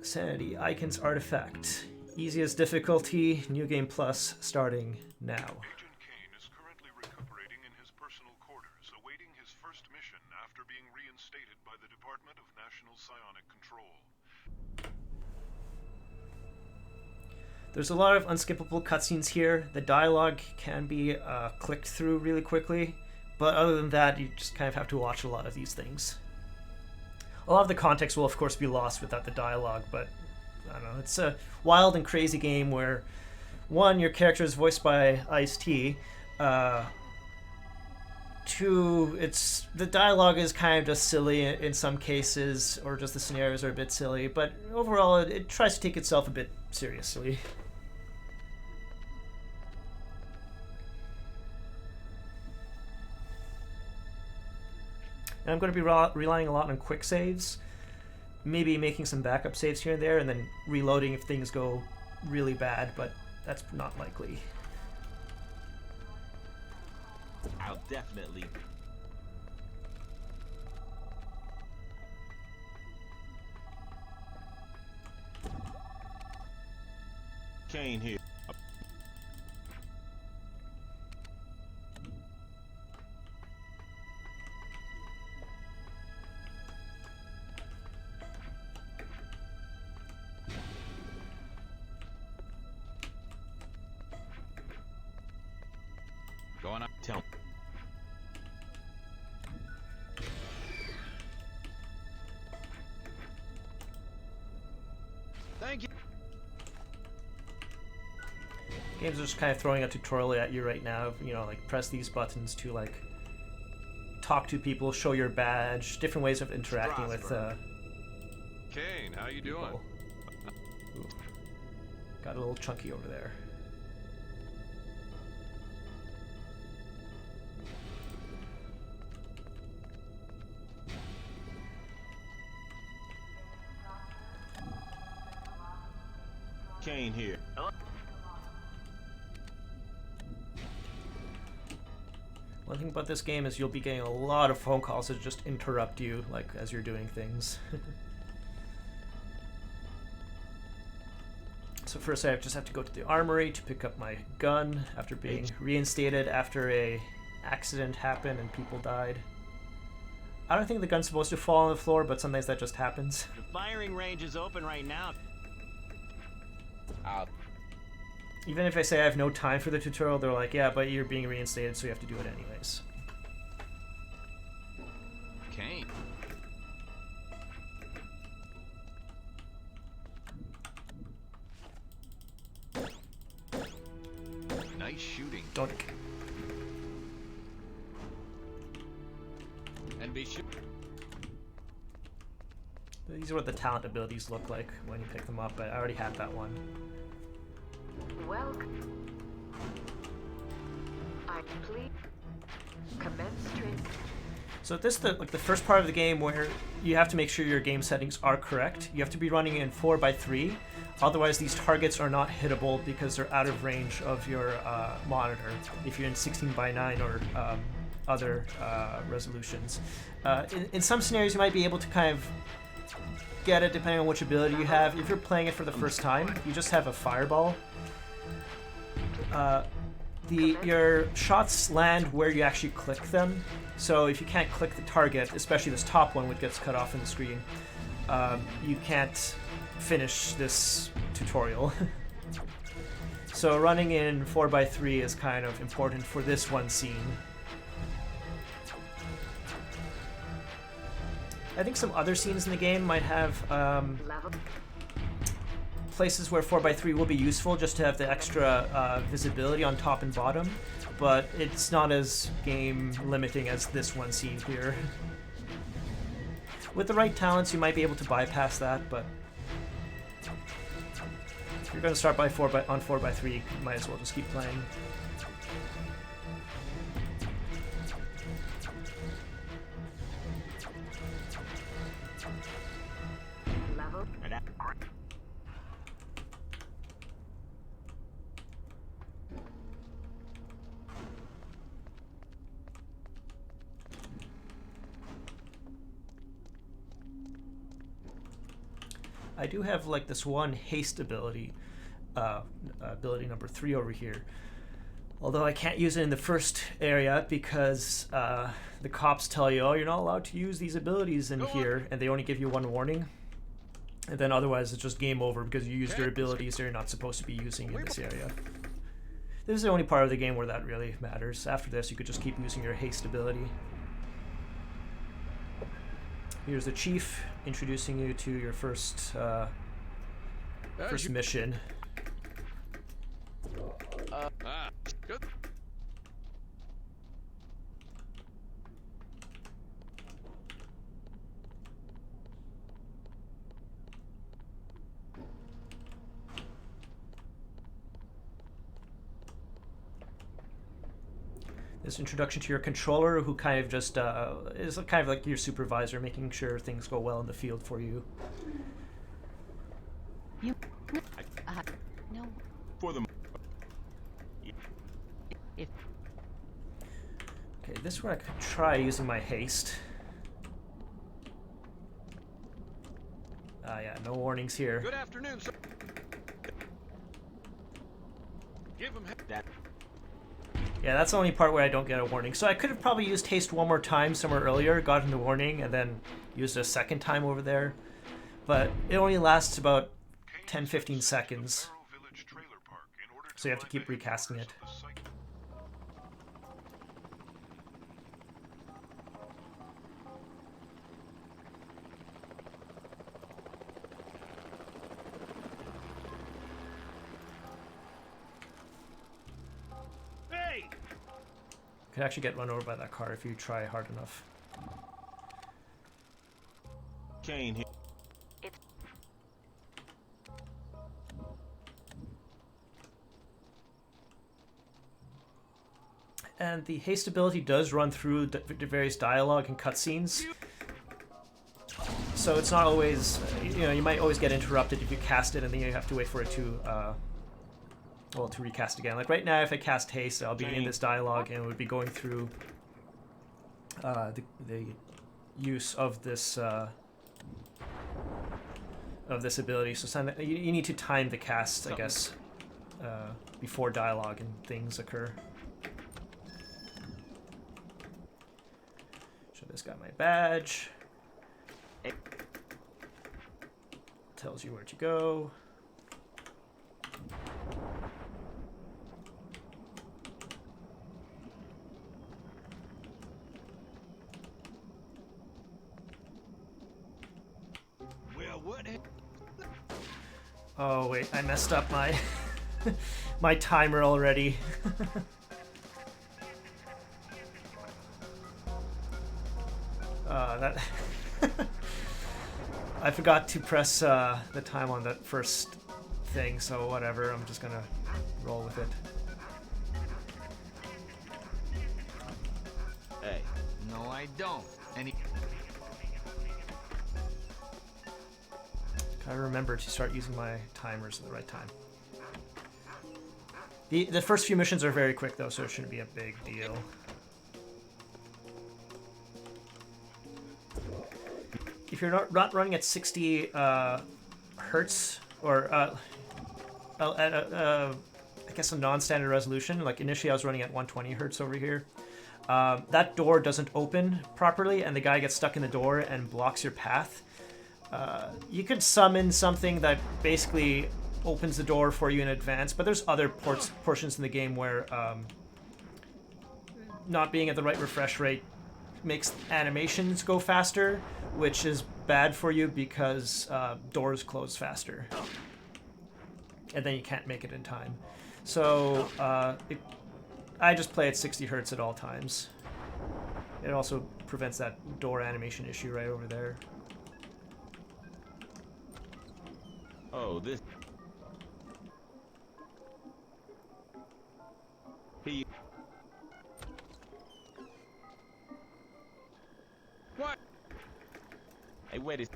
Sanity, Aiken's artifact. Easiest difficulty, New Game Plus, starting now. Agent Kane is currently recuperating in his personal quarters, awaiting his first mission after being reinstated by the Department of National Psionic Control. There's a lot of unskippable cutscenes here. The dialogue can be clicked through really quickly, but other than that, you just kind of have to watch a lot of these things. A lot of the context will, of course, be lost without the dialogue, but I don't know. It's a wild and crazy game where, one, your character is voiced by Ice-T. Two, the dialogue is kind of just silly in some cases, or just the scenarios are a bit silly, but overall, it tries to take itself a bit seriously. And I'm going to be relying a lot on quick saves, maybe making some backup saves here and there, and then reloading if things go really bad, but that's not likely. I'll definitely. Kane here. Going up. Tell. Thank you. Games are just kind of throwing a tutorial at you right now. You know, like press these buttons to like talk to people, show your badge, different ways of interacting with Kane, how you doing? Ooh. Got a little chunky over there. Kane here. Hello? One thing about this game is you'll be getting a lot of phone calls that just interrupt you, like, as you're doing things. So first I just have to go to the armory to pick up my gun after being reinstated after a accident happened and people died. I don't think the gun's supposed to fall on the floor, but sometimes that just happens. The firing range is open right now. Even if I say I have no time for the tutorial, they're like, yeah, but you're being reinstated, so you have to do it anyways. Kane. Nice shooting. Don't. And be sure. These are what the talent abilities look like when you pick them up, but I already had that one. Welcome. I please commence training. So this is the first part of the game where you have to make sure your game settings are correct. You have to be running in 4:3, otherwise these targets are not hittable because they're out of range of your monitor if you're in 16:9 or other resolutions. In some scenarios you might be able to kind of get it depending on which ability you have. If you're playing it for the first time, you just have a fireball. Your shots land where you actually click them. So if you can't click the target, especially this top one which gets cut off in the screen, you can't finish this tutorial. So running in 4:3 is kind of important for this one scene. I think some other scenes in the game might have places where 4:3 will be useful just to have the extra visibility on top and bottom, but it's not as game limiting as this one scene here. With the right talents you might be able to bypass that, but if you're going to start on 4:3, you might as well just keep playing. I do have like this one haste ability, ability number 3 over here. Although I can't use it in the first area because the cops tell you, oh, you're not allowed to use these abilities in here, and they only give you 1 warning. And then otherwise it's just game over because you used your abilities that you're not supposed to be using in this area. This is the only part of the game where that really matters. After this, you could just keep using your haste ability. Here's the chief introducing you to your first mission. Good. This introduction to your controller, who kind of just is kind of like your supervisor, making sure things go well in the field for you. You. No. For the. If. Okay, this one I could try using my haste. Yeah, no warnings here. Good afternoon, sir. Give him That. Yeah, that's the only part where I don't get a warning. So I could have probably used haste one more time somewhere earlier, gotten the warning, and then used it a second time over there. But it only lasts about 10-15 seconds. So you have to keep recasting it. You could actually get run over by that car if you try hard enough. Kane here. And the haste ability does run through the various dialogue and cutscenes. So it's not always, you might always get interrupted if you cast it and then you have to wait for it to, to recast again. Like right now, if I cast haste, I'll be in this dialogue and it would be going through the use of this ability. So you need to time the cast, I guess, before dialogue and things occur. Show this guy my badge. Tells you where to go. Oh wait, I messed up my my timer already. That I forgot to press the time on that first thing, so whatever, I'm just gonna roll with it. Hey. No, I don't. Gotta remember to start using my timers at the right time. The first few missions are very quick though, so it shouldn't be a big deal. If you're not running at 60 hertz or I guess a non-standard resolution, like initially I was running at 120 hertz over here, that door doesn't open properly and the guy gets stuck in the door and blocks your path. You could summon something that basically opens the door for you in advance, but there's other portions in the game where not being at the right refresh rate makes animations go faster, which is bad for you because doors close faster. And then you can't make it in time. So I just play at 60 hertz at all times. It also prevents that door animation issue right over there. Oh, this. He. What? Hey, wait a.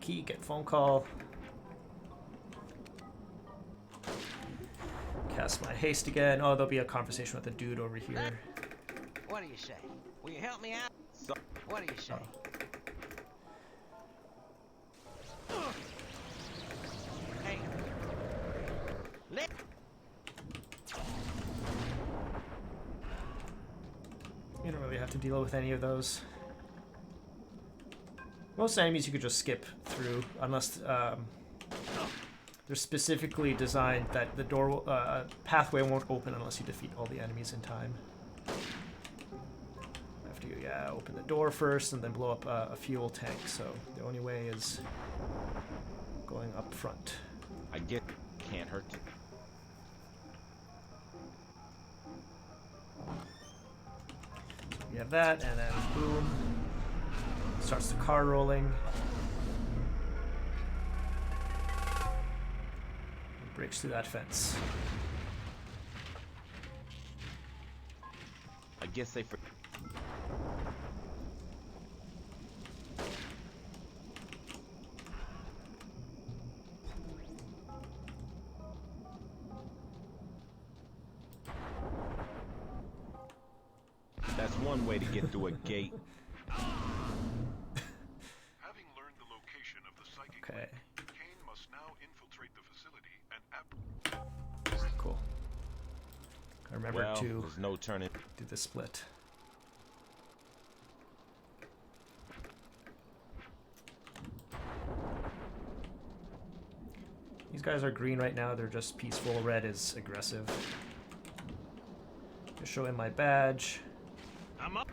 Key, get phone call. Cast my haste again. Oh, there'll be a conversation with a dude over here. What do you say? Will you help me out? So, What do you say? Hey. Let You don't really have to deal with any of those. Most enemies you could just skip through, unless they're specifically designed that the door pathway won't open unless you defeat all the enemies in time. You have to open the door first and then blow up a fuel tank. So the only way is going up front. I get can't hurt. You have that, and then boom, starts the car rolling. Breaks through that fence. I guess they. That's one way to get through a gate. Having learned the location of the psychic Okay. link, Kane must now infiltrate the facility and Cool. I remember Well, to there's no turning. do the split. These guys are green right now, they're just peaceful. Red is aggressive. Just show him my badge. I'm up.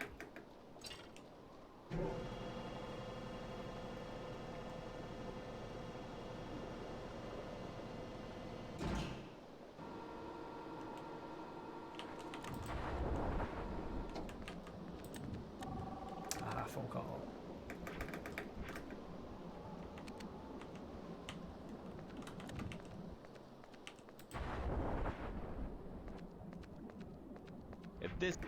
Ah, phone call. If this.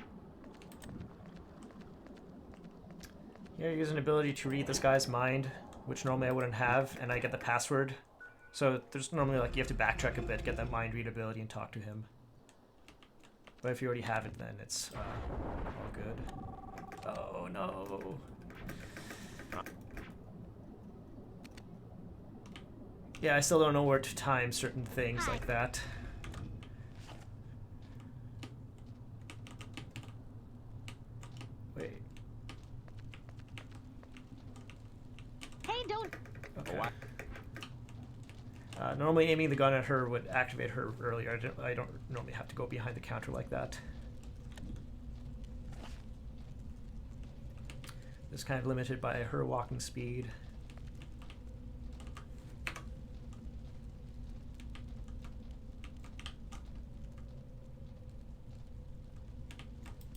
Here, use an ability to read this guy's mind, which normally I wouldn't have, and I get the password. So there's normally like you have to backtrack a bit, get that mind read ability, and talk to him. But if you already have it, then it's all good. Oh no! Yeah, I still don't know where to time certain things like that. Wait. Hey, don't. Okay. Oh, Normally aiming the gun at her would activate her earlier. I don't normally have to go behind the counter like that. It's kind of limited by her walking speed.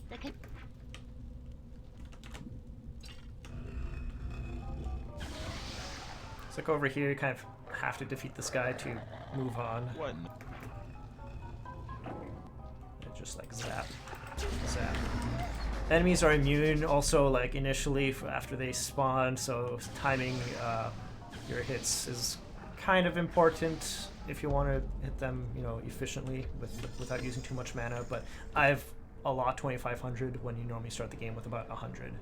The con- It's like over here, you kind of have to defeat this guy to move on. What? And just like zap, zap. Enemies are immune also like initially after they spawn, so timing your hits is kind of important if you want to hit them, you know, efficiently without using too much mana. But I've a lot 2500 when you normally start the game with about 100.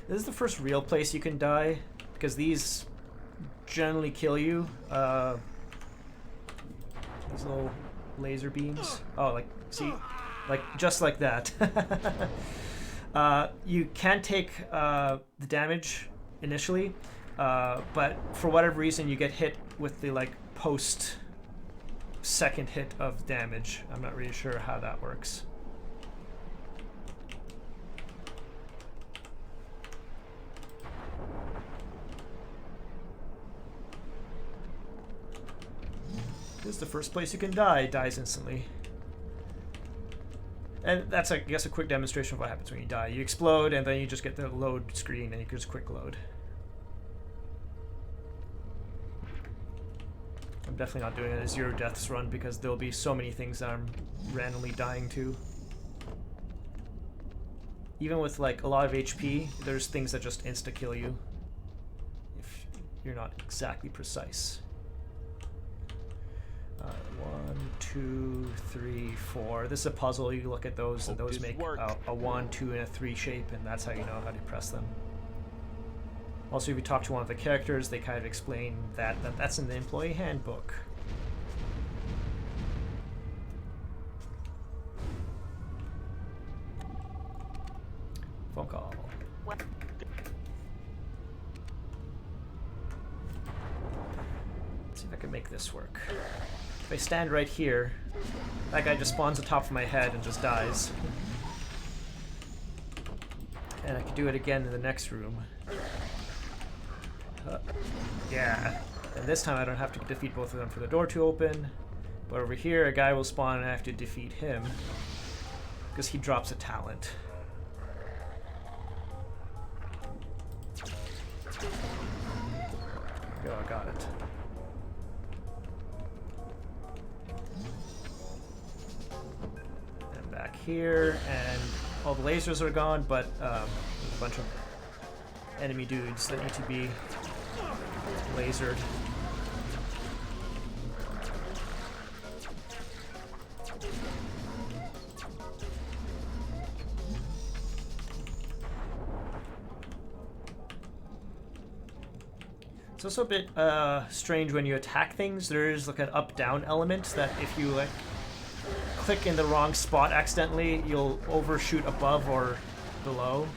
This is the first real place you can die, because these generally kill you. These little laser beams. Oh, like, see? Like, just like that. You can take the damage initially, but for whatever reason you get hit with the, like, post-second hit of damage. I'm not really sure how that works. This is the first place you can die. It dies instantly. And that's, I guess, a quick demonstration of what happens when you die. You explode, and then you just get the load screen, and you can just quick load. I'm definitely not doing a zero deaths run, because there'll be so many things that I'm randomly dying to. even with like a lot of HP, there's things that just insta kill you if you're not exactly precise. 1, 2, 3, 4. This is a puzzle. You look at those, and Hope those this make works. a 1, 2, and a 3 shape, and that's how you know how to press them. Also, if you talk to one of the characters, they kind of explain that's in the employee handbook. Phone call. What? Let's see if I can make this work. If I stand right here, that guy just spawns on top of my head and just dies. And I can do it again in the next room. Yeah. And this time I don't have to defeat both of them for the door to open. But over here, a guy will spawn and I have to defeat him. Because he drops a talent. Go, I got it. And back here, and all the lasers are gone, but there's a bunch of enemy dudes that need to be lasered. It's also a bit strange when you attack things. There's like an up-down element that if you like click in the wrong spot accidentally, you'll overshoot above or below.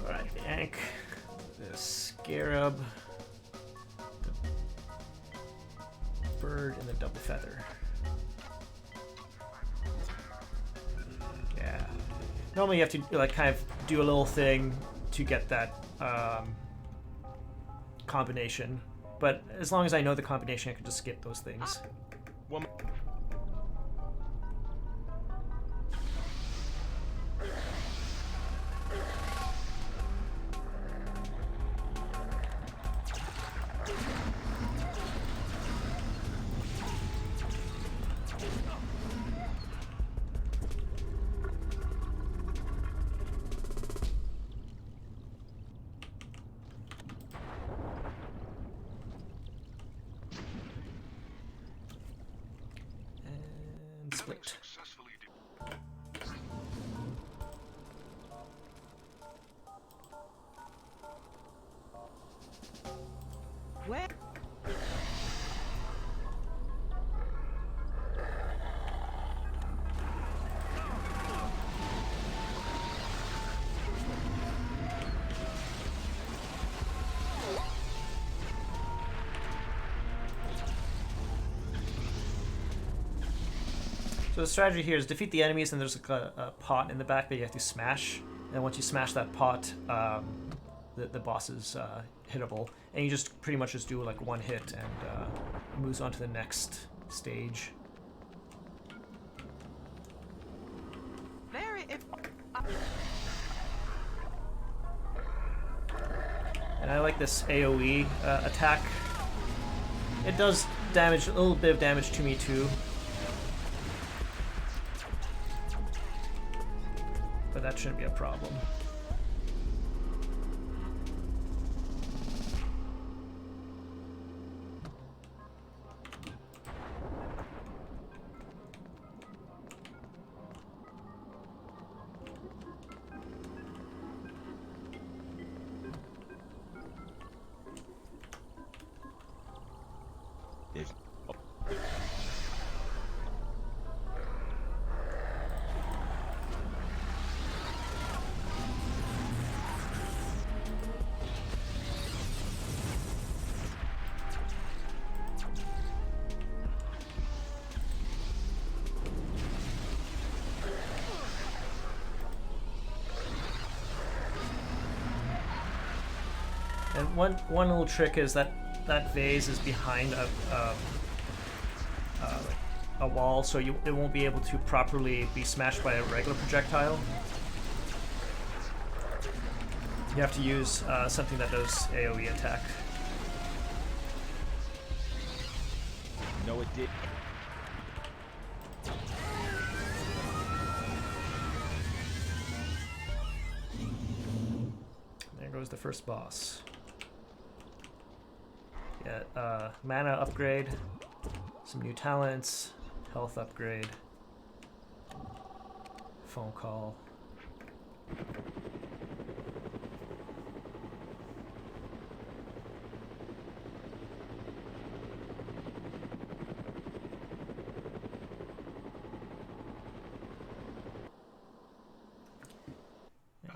Alright, the Ankh, the Scarab, the bird, and the double feather. Yeah. Normally you have to like kind of do a little thing to get that combination, but as long as I know the combination, I can just skip those things. Woman. And split. Successfully Where? So the strategy here is defeat the enemies, and there's like a pot in the back that you have to smash. And once you smash that pot, the boss is hittable, and you just pretty much just do like one hit and moves on to the next stage. Very. And I like this AoE attack. It does damage, a little bit of damage to me too. But that shouldn't be a problem. There's And one little trick is that that vase is behind a wall, so it won't be able to properly be smashed by a regular projectile. You have to use something that does AoE attack. no, it did. the first boss. Get mana upgrade, some new talents, health upgrade, phone call.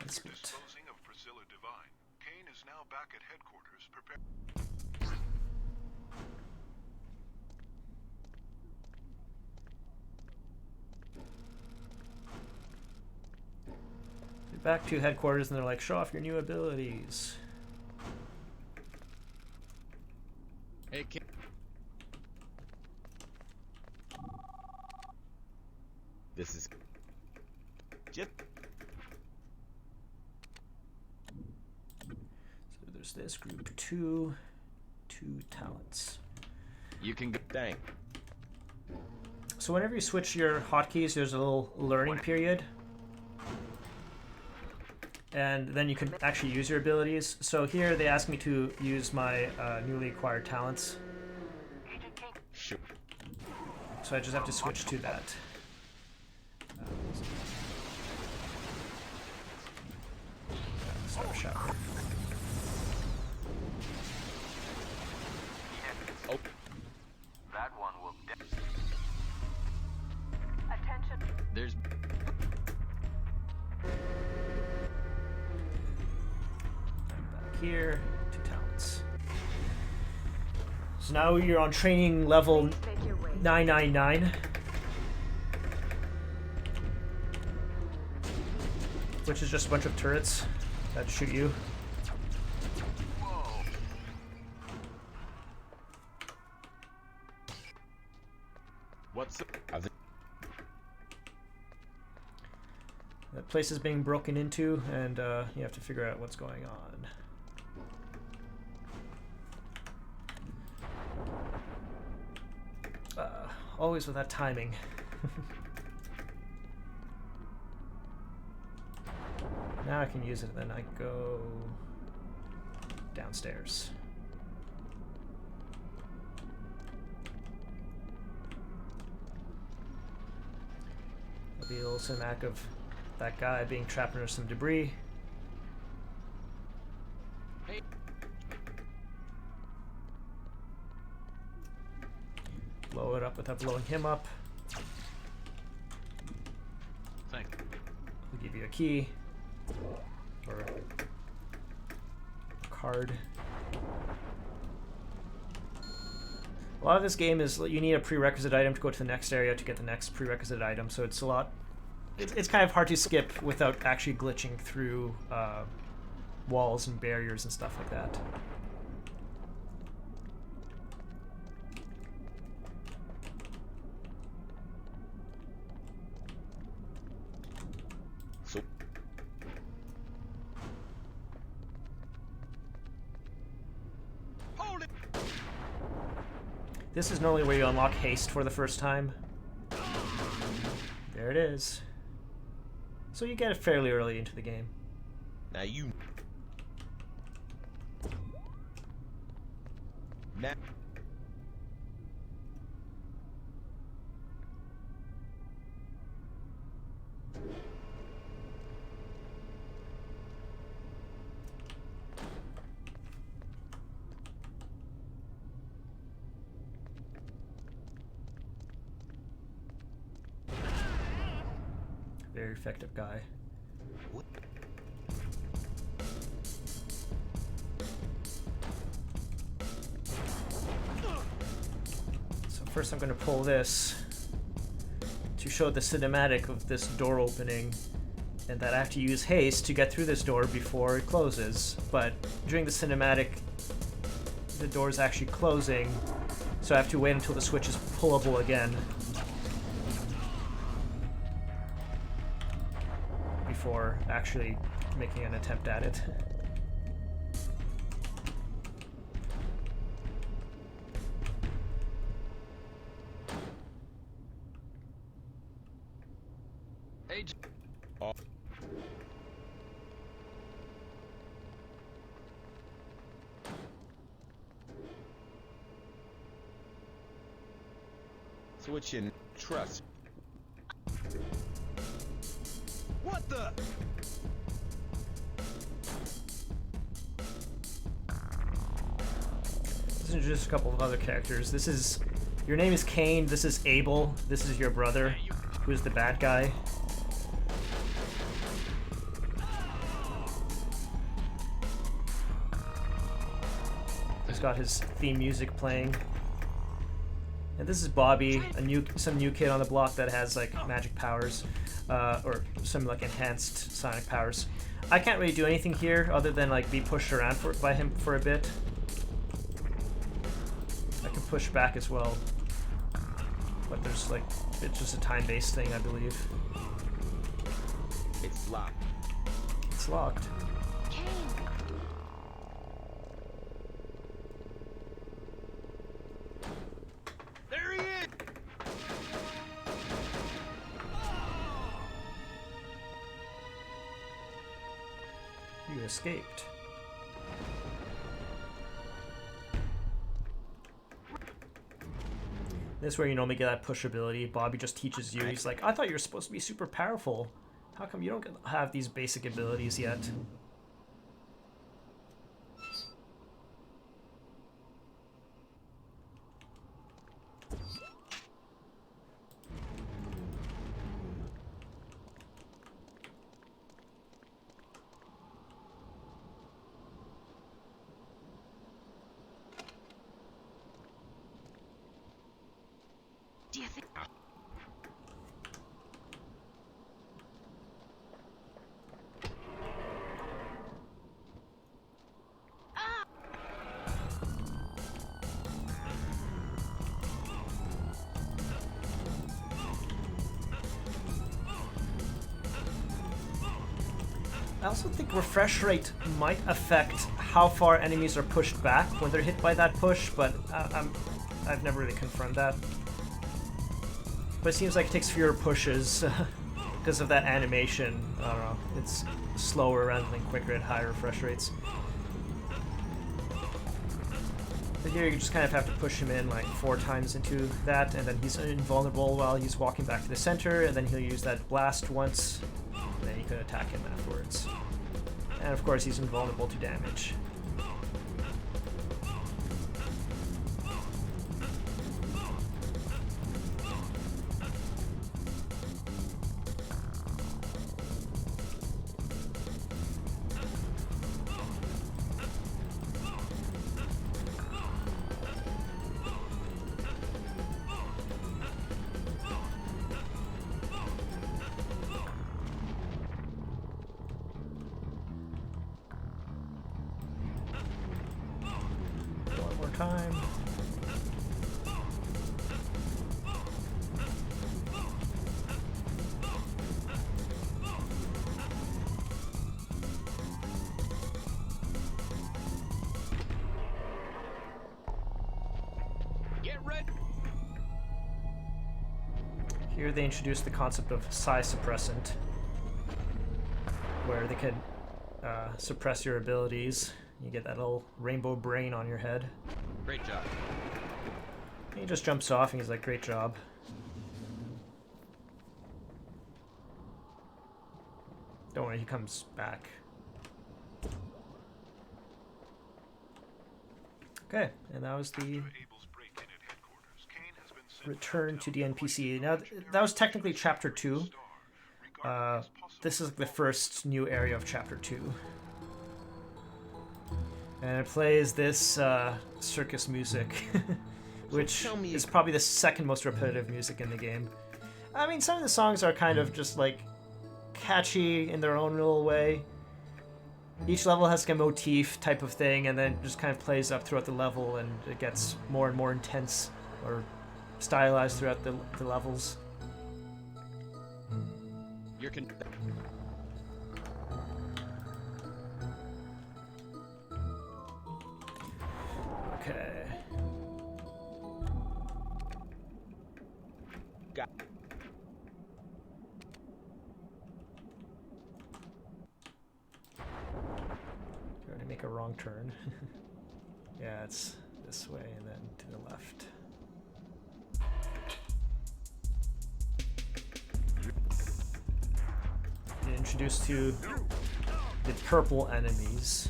After disposing of Priscilla Divine, Kane is now back at headquarters prepared. Get back to headquarters and they're like, show off your new abilities. Hey, kid. This is just So there's this group 2 talents. you can go. Dang. So whenever you switch your hotkeys, there's a little learning period. And then you can actually use your abilities. So here they ask me to use my newly acquired talents. Sure. So I just have to switch to that. Start a shower. Oh, That one will. Attention. There's. Back here, 2 talents. So now you're on training level Make your way. 999. Which is just a bunch of turrets that shoot you. what's up? I think The place is being broken into, and you have to figure out what's going on. Always with that timing. Now I can use it, then I go downstairs. There'll be a little cinematic of that guy being trapped under some debris. Hey. Blow it up without blowing him up. Thank you. We'll give you a key. Or a card. A lot of this game is you need a prerequisite item to go to the next area to get the next prerequisite item, so it's a lot. It's kind of hard to skip without actually glitching through walls and barriers and stuff like that. so. Hold it. This is normally where you unlock haste for the first time. There it is. So you get it fairly early into the game. Now you. Now. Very effective guy. So first I'm going to pull this to show the cinematic of this door opening, and that I have to use haste to get through this door before it closes. But during the cinematic, the door is actually closing, so I have to wait until the switch is pullable again before actually making an attempt at it. Hey, Oh. Switching trust. What the? Let's introduce a couple of other characters. This is... Your name is Kane, this is Abel, this is your brother, who's the bad guy. He's got his theme music playing. And this is Bobby, some new kid on the block that has like magic powers, or some like enhanced sonic powers. I can't really do anything here other than like be pushed around by him for a bit. I can push back as well, but there's like, it's just a time-based thing, I believe. It's locked. It's locked. Kane. There he is! You escaped. This is where you normally get that push ability. Bobby just teaches you. He's like, I thought you were supposed to be super powerful. How come you don't have these basic abilities yet? Do you think? I also think refresh rate might affect how far enemies are pushed back when they're hit by that push, but I've never really confirmed that. But it seems like it takes fewer pushes because of that animation. I don't know, it's slower rather than quicker at higher refresh rates. But here you just kind of have to push him in like 4 times into that, and then he's invulnerable while he's walking back to the center, and then he'll use that blast once, and then you can attack him afterwards. And of course he's invulnerable to damage. One more time. Get ready! Here they introduce the concept of psi suppressant, where they can suppress your abilities. You get that little rainbow brain on your head. Great job. And he just jumps off and he's like, great job. Don't worry, he comes back. Okay, and that was the Abel's break-in at headquarters. Kane has been sent return to the NPC. Now, that was technically Chapter 2. This is the first new area of Chapter 2. And it plays this circus music, which is probably the second most repetitive music in the game. I mean, some of the songs are kind of just like catchy in their own little way. Each level has like a motif type of thing, and then it just kind of plays up throughout the level, and it gets more and more intense or stylized throughout the levels. You're Okay. got. Trying to make a wrong turn. Yeah, it's this way and then to the left. introduced to the purple enemies,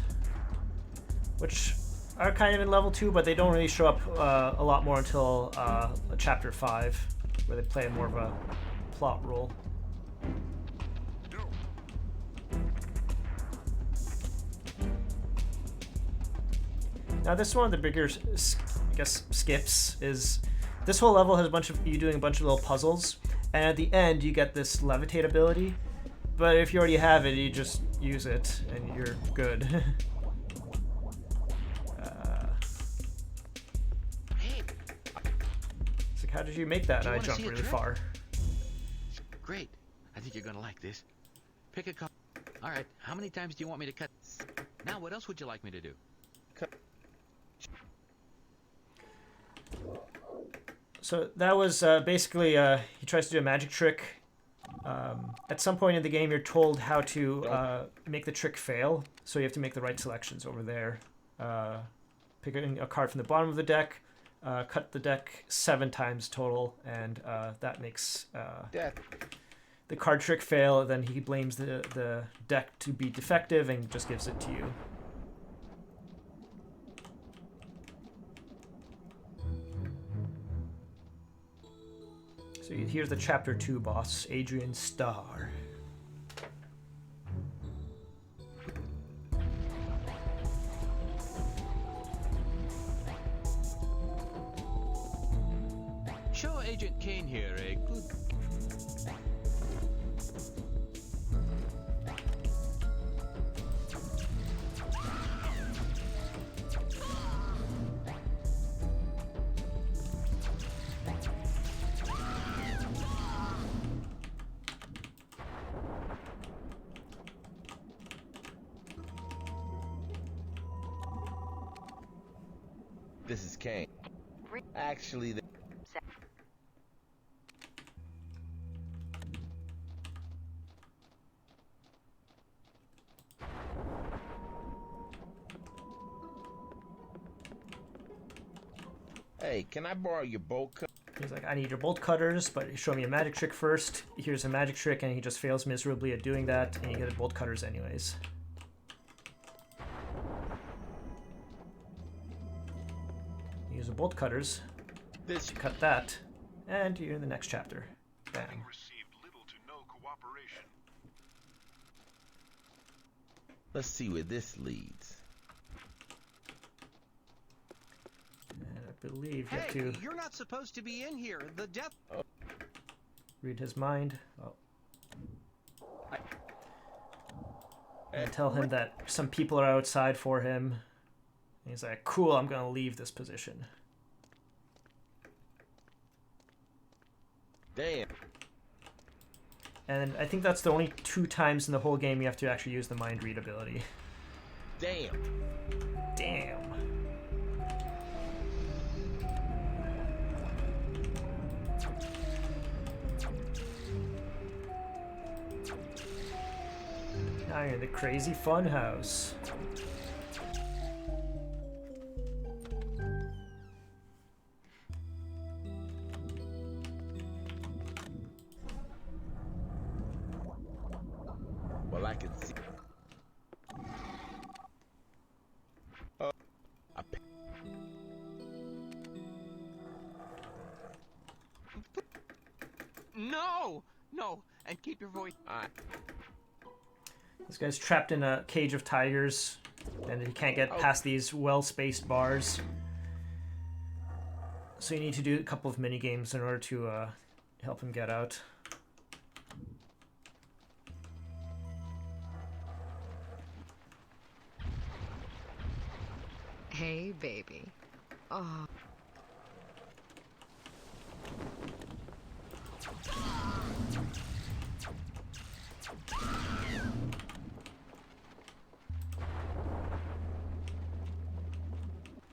which are kind of in level 2, but they don't really show up a lot more until chapter 5, where they play more of a plot role. Now this is one of the bigger, I guess, skips. Is this whole level has a bunch of you doing a bunch of little puzzles, and at the end you get this levitate ability. But if you already have it, you just use it, and you're good. Hey, It's like, how did you make that? Do And you I wanna jumped see a really trick? far. great. I think you're gonna like this. Pick a cup. All right. How many times do you want me to cut? Now, what else would you like me to do? So that was basically he tries to do a magic trick. At some point in the game, you're told how to make the trick fail, so you have to make the right selections over there. Picking a card from the bottom of the deck, cut the deck 7 times total, and that makes the card trick fail. Then he blames the deck to be defective and just gives it to you. So here's the chapter 2 boss, Adrian Starr. Show Agent Kane here a good. This is Kane. Actually, hey, can I borrow your bolt cut? He's like, I need your bolt cutters, but show me a magic trick first. Here's a magic trick, and he just fails miserably at doing that, and you get the bolt cutters anyways. Use the bolt cutters. This Cut that, and you're in the next chapter. Bam. Having received little to no cooperation. Let's see where this leads. And I believe you have Hey, to you're not supposed to be in here. The death. read his mind. Oh. And tell him that some people are outside for him. And he's like, cool, I'm gonna leave this position. Damn. And I think that's the only 2 times in the whole game you have to actually use the mind read ability. Damn. Damn. Now you're in the crazy fun house. Well, I can see. No, no, and keep your voice. This guy's trapped in a cage of tigers, and he can't get past these well-spaced bars. So you need to do a couple of mini games in order to help him get out. Hey, baby. Oh.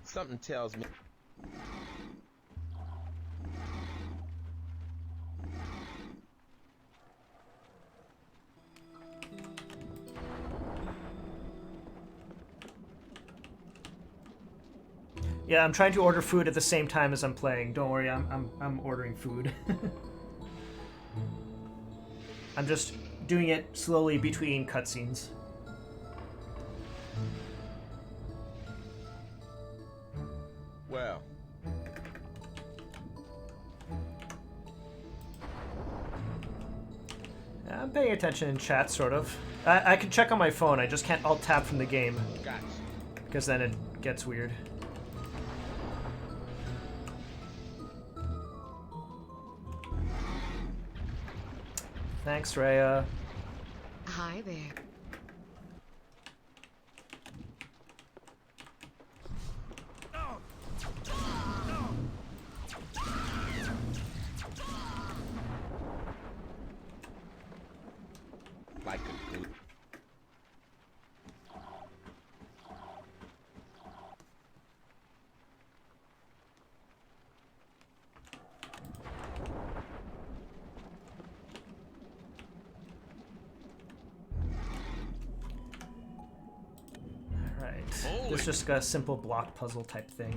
Something tells me. Yeah, I'm trying to order food at the same time as I'm playing. Don't worry, I'm ordering food. I'm just doing it slowly between cutscenes. Well, I'm paying attention in chat, sort of. I can check on my phone, I just can't alt-tab from the game, gotcha. because then it gets weird. Thanks, Rhea. Hi there. Like a glue. Alright. Holy- It's just a simple block puzzle type thing.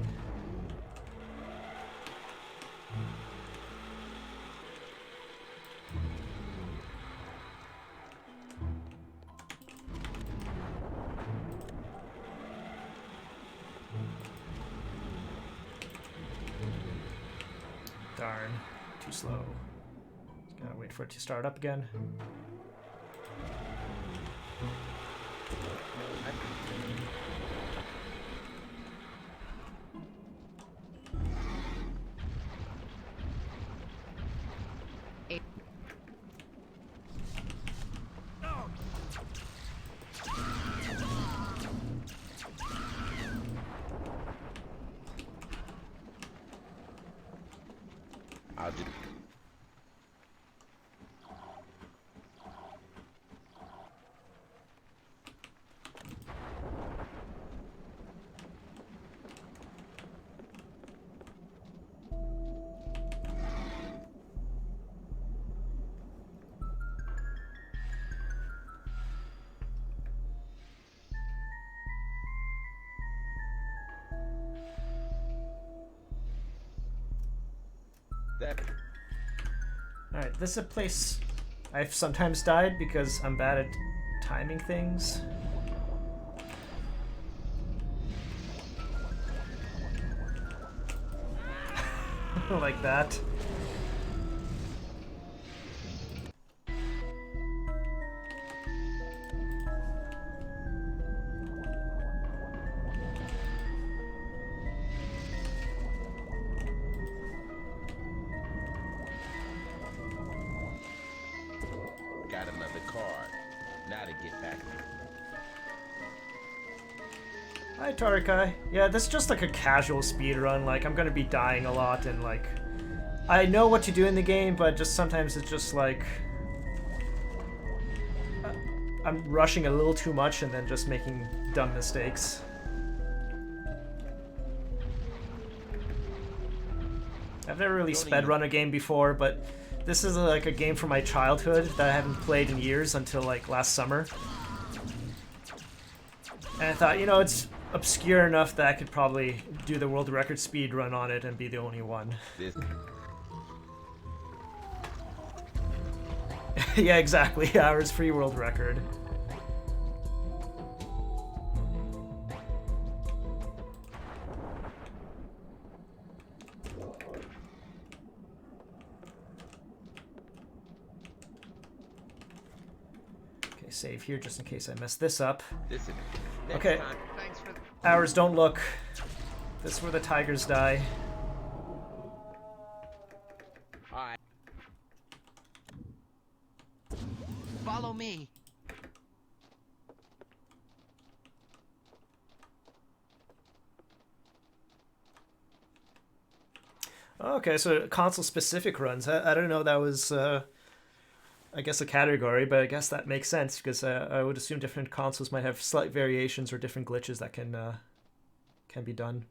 Darn. Too slow. Just gotta wait for it to start up again. I'll just. That. Alright, this is a place I've sometimes died because I'm bad at timing things. Like that. Got another card. Now to get back. Hi, Tarikai. Yeah, this is just like a casual speedrun. Like, I'm gonna be dying a lot, and like, I know what to do in the game, but just sometimes it's just like I'm rushing a little too much and then just making dumb mistakes. I've never really sped run a game before, but this is like a game from my childhood that I haven't played in years until like last summer. And I thought, you know, it's obscure enough that I could probably do the world record speed run on it and be the only one. This. Yeah, exactly. Hours free world record. Okay, save here just in case I mess this up. This is. Next Okay. time. Thanks for. Hours, don't look. This is where the tigers die. Alright. Follow me. Okay, so console-specific runs. I don't know that was, I guess, a category, but I guess that makes sense because I would assume different consoles might have slight variations or different glitches that can be done.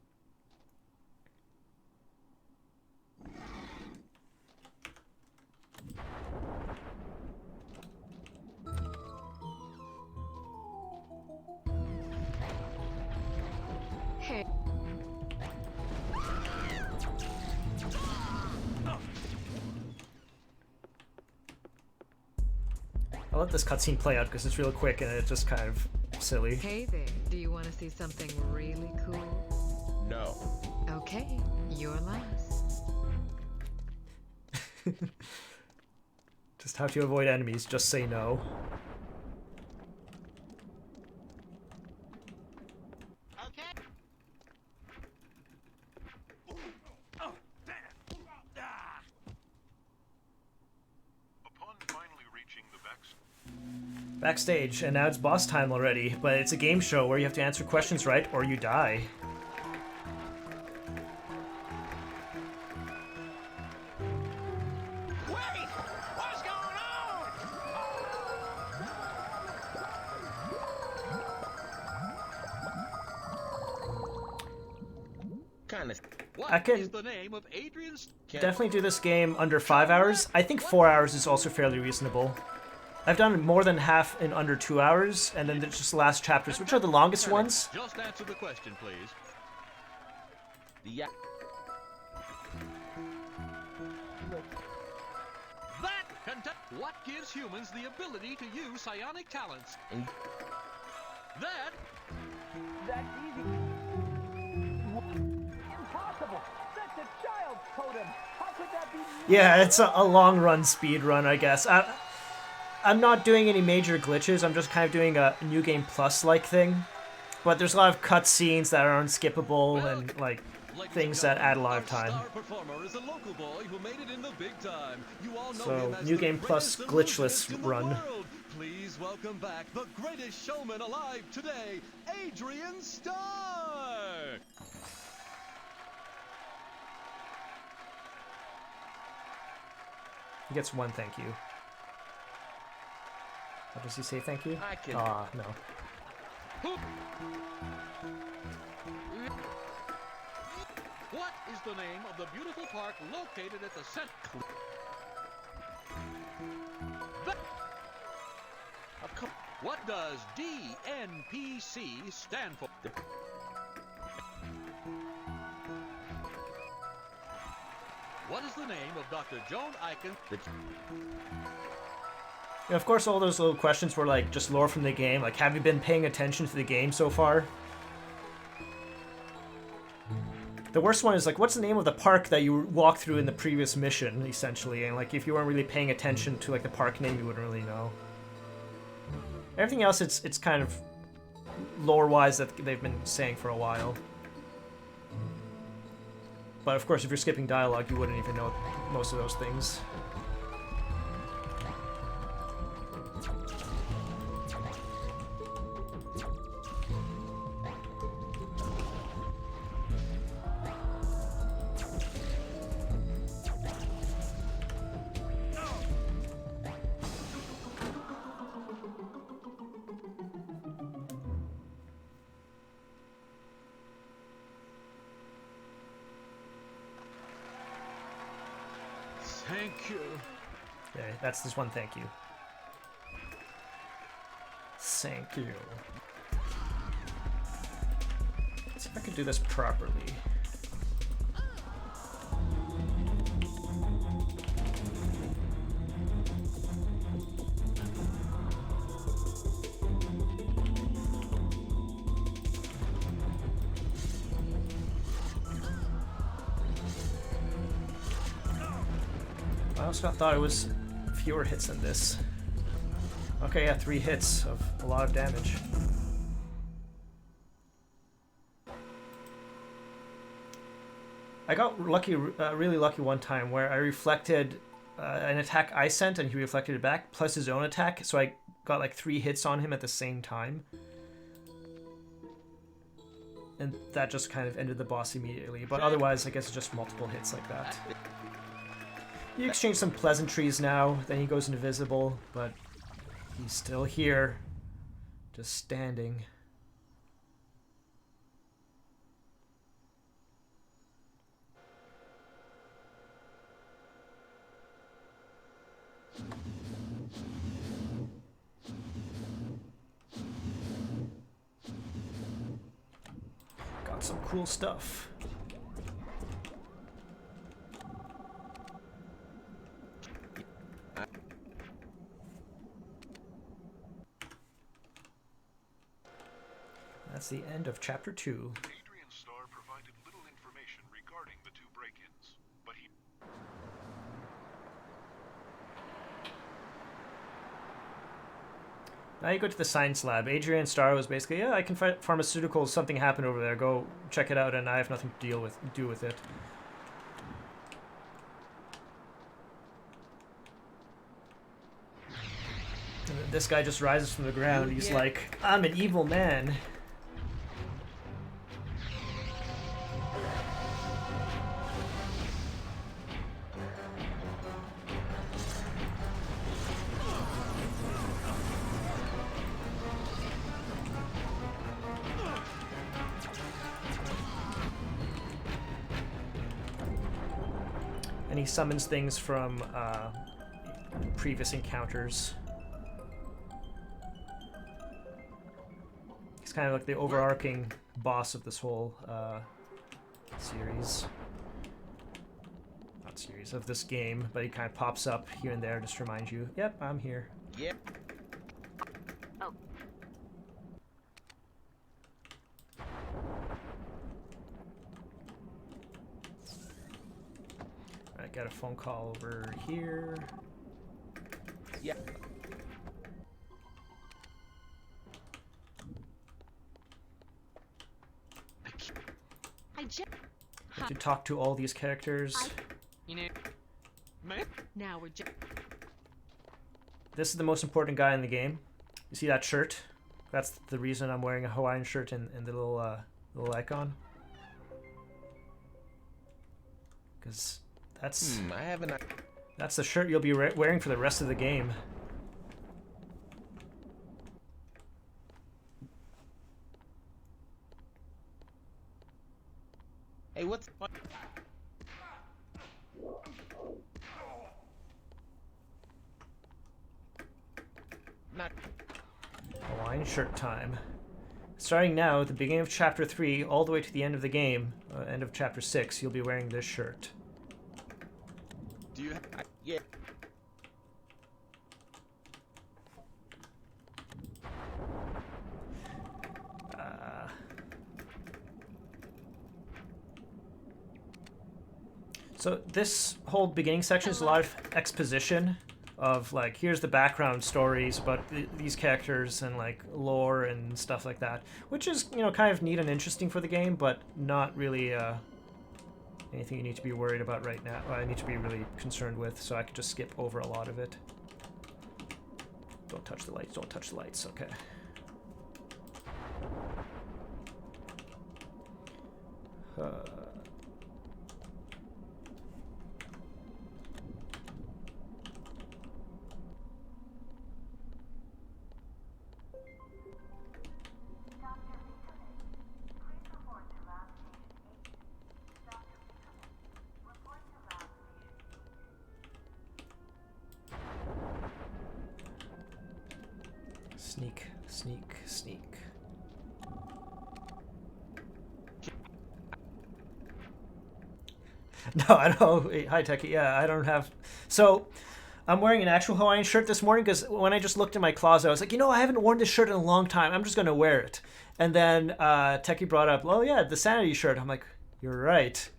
Hey. I'll let this cutscene play out because it's real quick and it's just kind of silly. Hey there, do you want to see something really cool? No. Okay, you're last. Just how to avoid enemies, just say no. Okay. Upon finally reaching the Backstage, and now it's boss time already, but it's a game show where you have to answer questions right or you die. Wait! What's going on? Kind of. What I can- is the name of Adrian's? Definitely do this game under 5 hours. I think 4 hours is also fairly reasonable. I've done more than half in under 2 hours, and then there's just the last chapters, which are the longest ones. Just answer the question, please. The What gives humans the ability to use psionic talents? And- That That's easy. Impossible. That's a child's totem. How could that be? Yeah, it's a long run speed run, I guess. I'm not doing any major glitches. I'm just kind of doing a New Game Plus like thing. But there's a lot of cutscenes that are unskippable and like things that add a lot of time. Star performer is a local boy who made it in the big time. You all know So, him as New the Game Plus greatest glitchless illusionist in the run. world. Please welcome back the greatest showman alive today, Adrian Starr. He gets one thank you. How does he say thank you? I can. Ah, no. What is the name of the beautiful park located at the center? What does DNPC stand for? What is the name of Dr. Joan Aiken? And of course, all those little questions were like just lore from the game. Like, have you been paying attention to the game so far? The worst one is like, what's the name of the park that you walked through in the previous mission, essentially? And like, if you weren't really paying attention to like the park name, you wouldn't really know. Everything else, it's kind of lore-wise that they've been saying for a while. But of course, if you're skipping dialogue, you wouldn't even know most of those things. Thank you. Okay, that's this one thank you. Thank you. Let's see if I can do this properly. I also thought it was fewer hits than this. Okay, yeah, 3 hits of a lot of damage. I got lucky, really lucky one time where I reflected an attack I sent and he reflected it back, plus his own attack, so I got like 3 hits on him at the same time. And that just kind of ended the boss immediately, but otherwise I guess it's just multiple hits like that. You exchange some pleasantries now, then he goes invisible, but he's still here, just standing. Got some cool stuff. That's the end of chapter 2. Adrian Starr provided little information regarding the two break-ins, but he... Now you go to the science lab. Adrian Starr was basically, yeah, I can find pharmaceuticals. Something happened over there. Go check it out, and I have nothing to do with it. And then this guy just rises from the ground. He's like, I'm an evil man. And he summons things from previous encounters. He's kind of like the overarching boss of this whole series. Not series, of this game, but he kind of pops up here and there just to remind you, yep, I'm here. Yep. Oh. I got a phone call over here. Yeah. I just... I have to talk to all these characters. You know... Man? Now we're just... This is the most important guy in the game. You see that shirt? That's the reason I'm wearing a Hawaiian shirt and the little icon. Because that's I haven't. that's the shirt you'll be wearing for the rest of the game. Hey, what's... Not... Hawaiian shirt time. Starting now, at the beginning of chapter 3, all the way to the end of the game, end of chapter 6, you'll be wearing this shirt. Do you... yeah. So this whole beginning section is a lot of exposition of like, here's the background stories about these characters and like lore and stuff like that, which is, you know, kind of neat and interesting for the game, but not really anything you need to be worried about right now. I need to be really concerned with, so I could just skip over a lot of it. Don't touch the lights, don't touch the lights, okay. Sneak, sneak, sneak. No, I don't. Hi, Techie. Yeah, I don't have. So, I'm wearing an actual Hawaiian shirt this morning because when I just looked in my closet, I was like, you know, I haven't worn this shirt in a long time. I'm just going to wear it. And then Techie brought up, oh, yeah, the Sanity shirt. I'm like, you're right.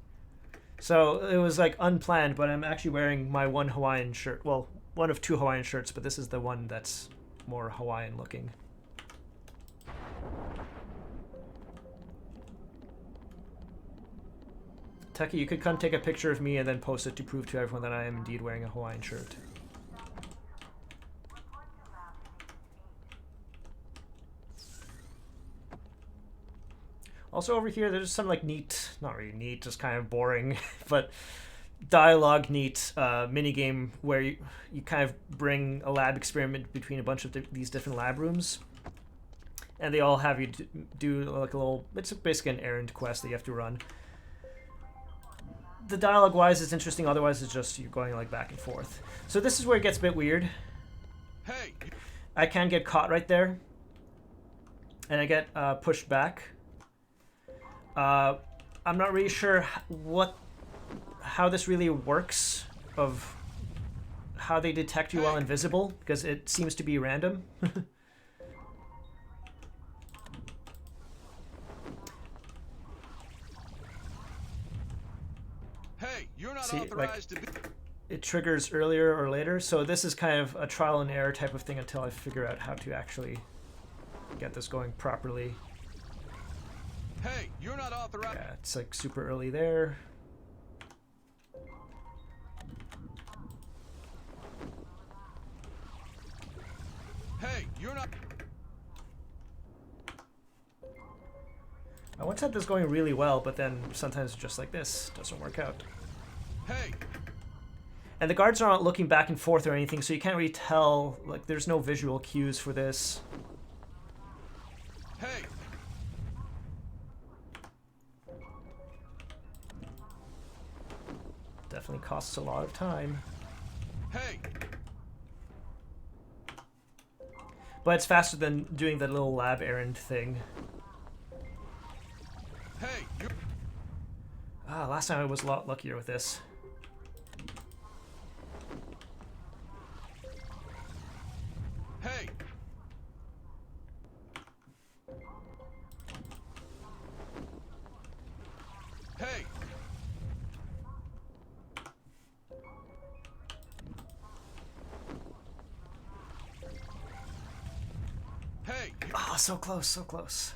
So, it was like unplanned, but I'm actually wearing my one Hawaiian shirt. Well, one of two Hawaiian shirts, but this is the one that's more Hawaiian looking. Techie, you could come take a picture of me and then post it to prove to everyone that I am indeed wearing a Hawaiian shirt. Also over here, there's some like neat, not really neat, just kind of boring, but dialogue neat minigame where you kind of bring a lab experiment between a bunch of these different lab rooms. And they all have you do like a little, it's basically an errand quest that you have to run. The dialogue-wise is interesting, otherwise it's just you going like back and forth. So this is where it gets a bit weird. Hey! I can get caught right there. And I get pushed back. I'm not really sure how this really works, of how they detect you while invisible, because it seems to be random. you're not See, like, authorized to be. it triggers earlier or later, so this is kind of a trial and error type of thing until I figure out how to actually get this going properly. Hey, you're not authorized. Yeah, it's like super early there. Hey, you're not. I once had this going really well, but then sometimes just like this doesn't work out. Hey. And the guards aren't looking back and forth or anything, so you can't really tell, like, there's no visual cues for this. Hey. Definitely costs a lot of time. Hey. But it's faster than doing the little lab errand thing. Hey, you're... Last time I was a lot luckier with this. Hey. Hey. Hey. Oh, so close, so close.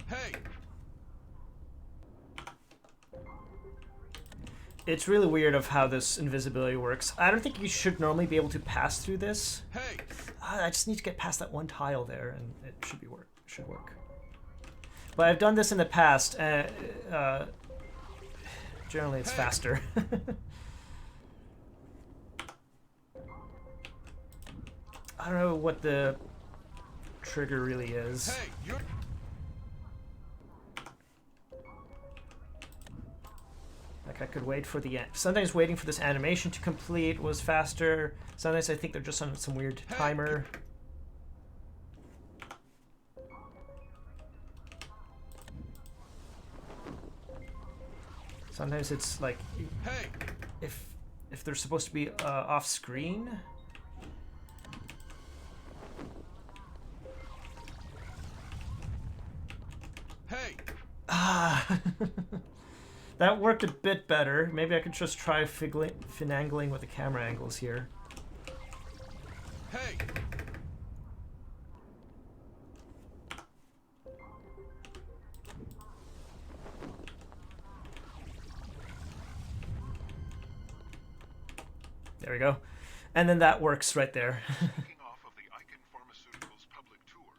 Hey. It's really weird of how this invisibility works. I don't think you should normally be able to pass through this. Hey. I just need to get past that one tile there, and it should work. But I've done this in the past, and generally it's faster. I don't know what the trigger really is. Hey, you're... Like, I could wait for the end. Sometimes waiting for this animation to complete was faster. Sometimes I think they're just on some weird timer. Sometimes it's like, Hey. if they're supposed to be off screen. Hey. That worked a bit better. Maybe I could just try finagling with the camera angles here. Hey. There we go. And then that works right there. Kicking off of the Aiken Pharmaceuticals public tour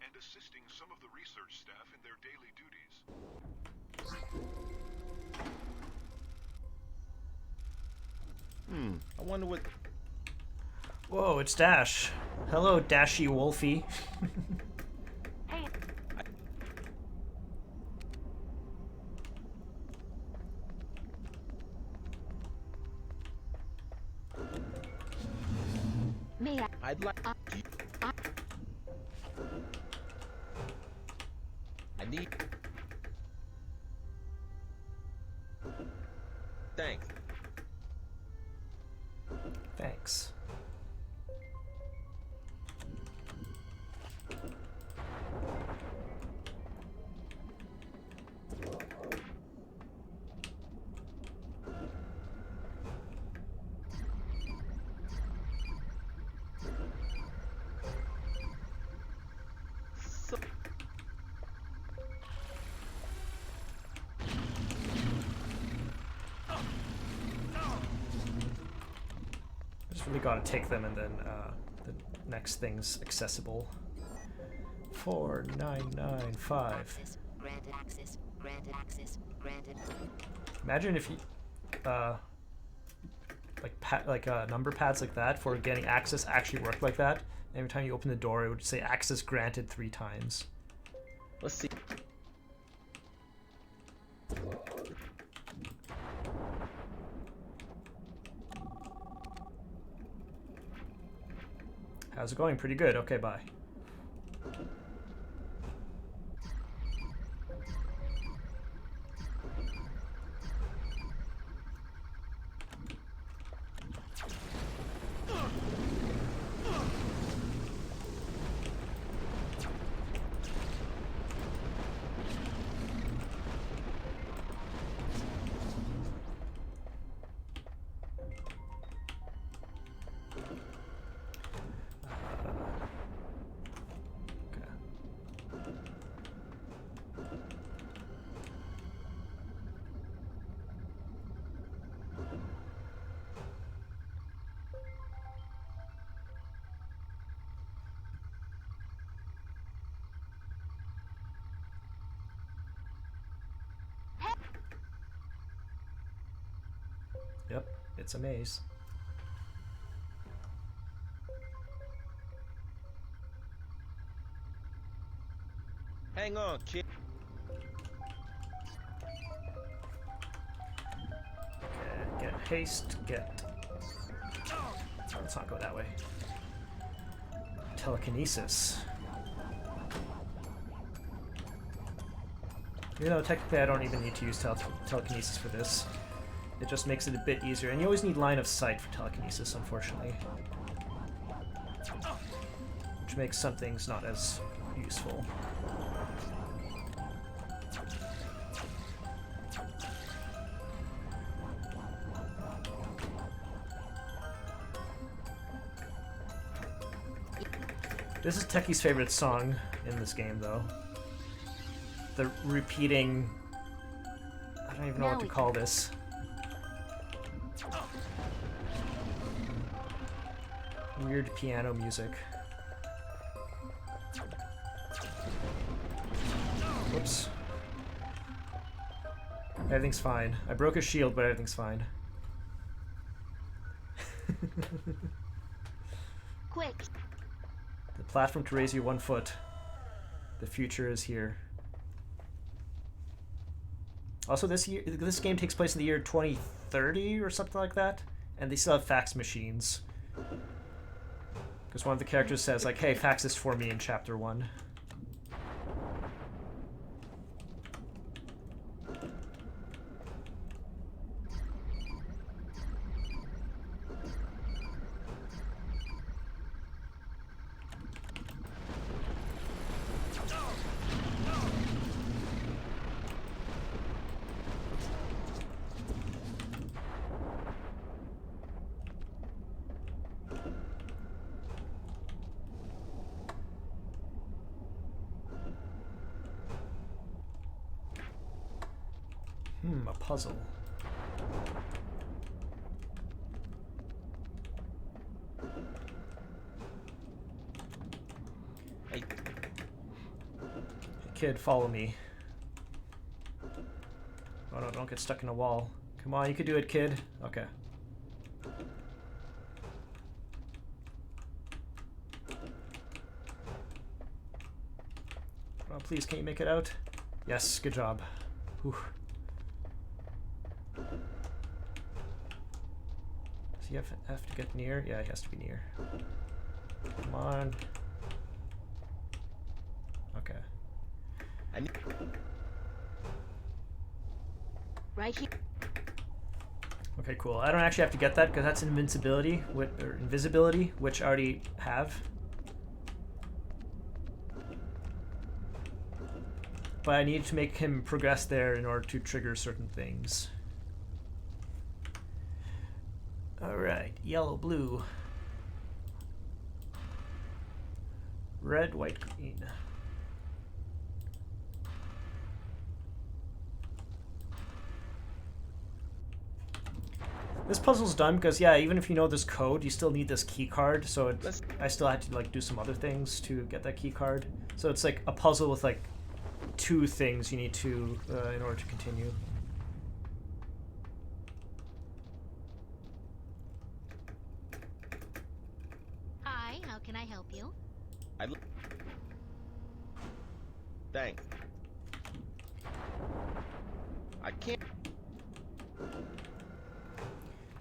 and assisting some of the research staff in their daily duties. I wonder what... Whoa, it's Dash. Hello, Dashy Wolfie. Hey. May I? I'd like... I need... Thanks. Thanks. Just really gotta take them, and then the next thing's accessible. 4995. Granted access. Granted access. Granted. Imagine if you, like number pads like that for getting access actually worked like that. Every time you open the door, it would say access granted 3 times. Let's see. How's it going? Pretty good. Okay, bye. It's a maze. Hang on, kid. Get haste, get... Oh, let's not go that way. Telekinesis. You know, technically I don't even need to use telekinesis for this. It just makes it a bit easier. And you always need line of sight for telekinesis, unfortunately. Which makes some things not as useful. This is Techie's favorite song in this game, though. The repeating... I don't even know what to call this. Weird piano music. Whoops. Everything's fine. I broke a shield, but everything's fine. Quick. The platform to raise you 1 foot. The future is here. Also, this game takes place in the year 2030 or something like that, and they still have fax machines. Because one of the characters says, like, hey, fax this for me in Chapter 1. A puzzle. Hey. Kid, follow me. Oh no, don't get stuck in a wall. Come on, you can do it, kid. Okay. Oh, please, can you make it out? Yes, good job. Whew. Does he have to get near? Yeah, he has to be near. Come on. Okay. Right here. Okay, cool. I don't actually have to get that because that's invincibility, or invisibility, which I already have. But I need to make him progress there in order to trigger certain things. Alright, yellow, blue. Red, white, green. This puzzle's done because, yeah, even if you know this code, you still need this key card. So I still had to like do some other things to get that key card. So it's like a puzzle with like 2 things you need to in order to continue. Hi, how can I help you? Thanks. I can't.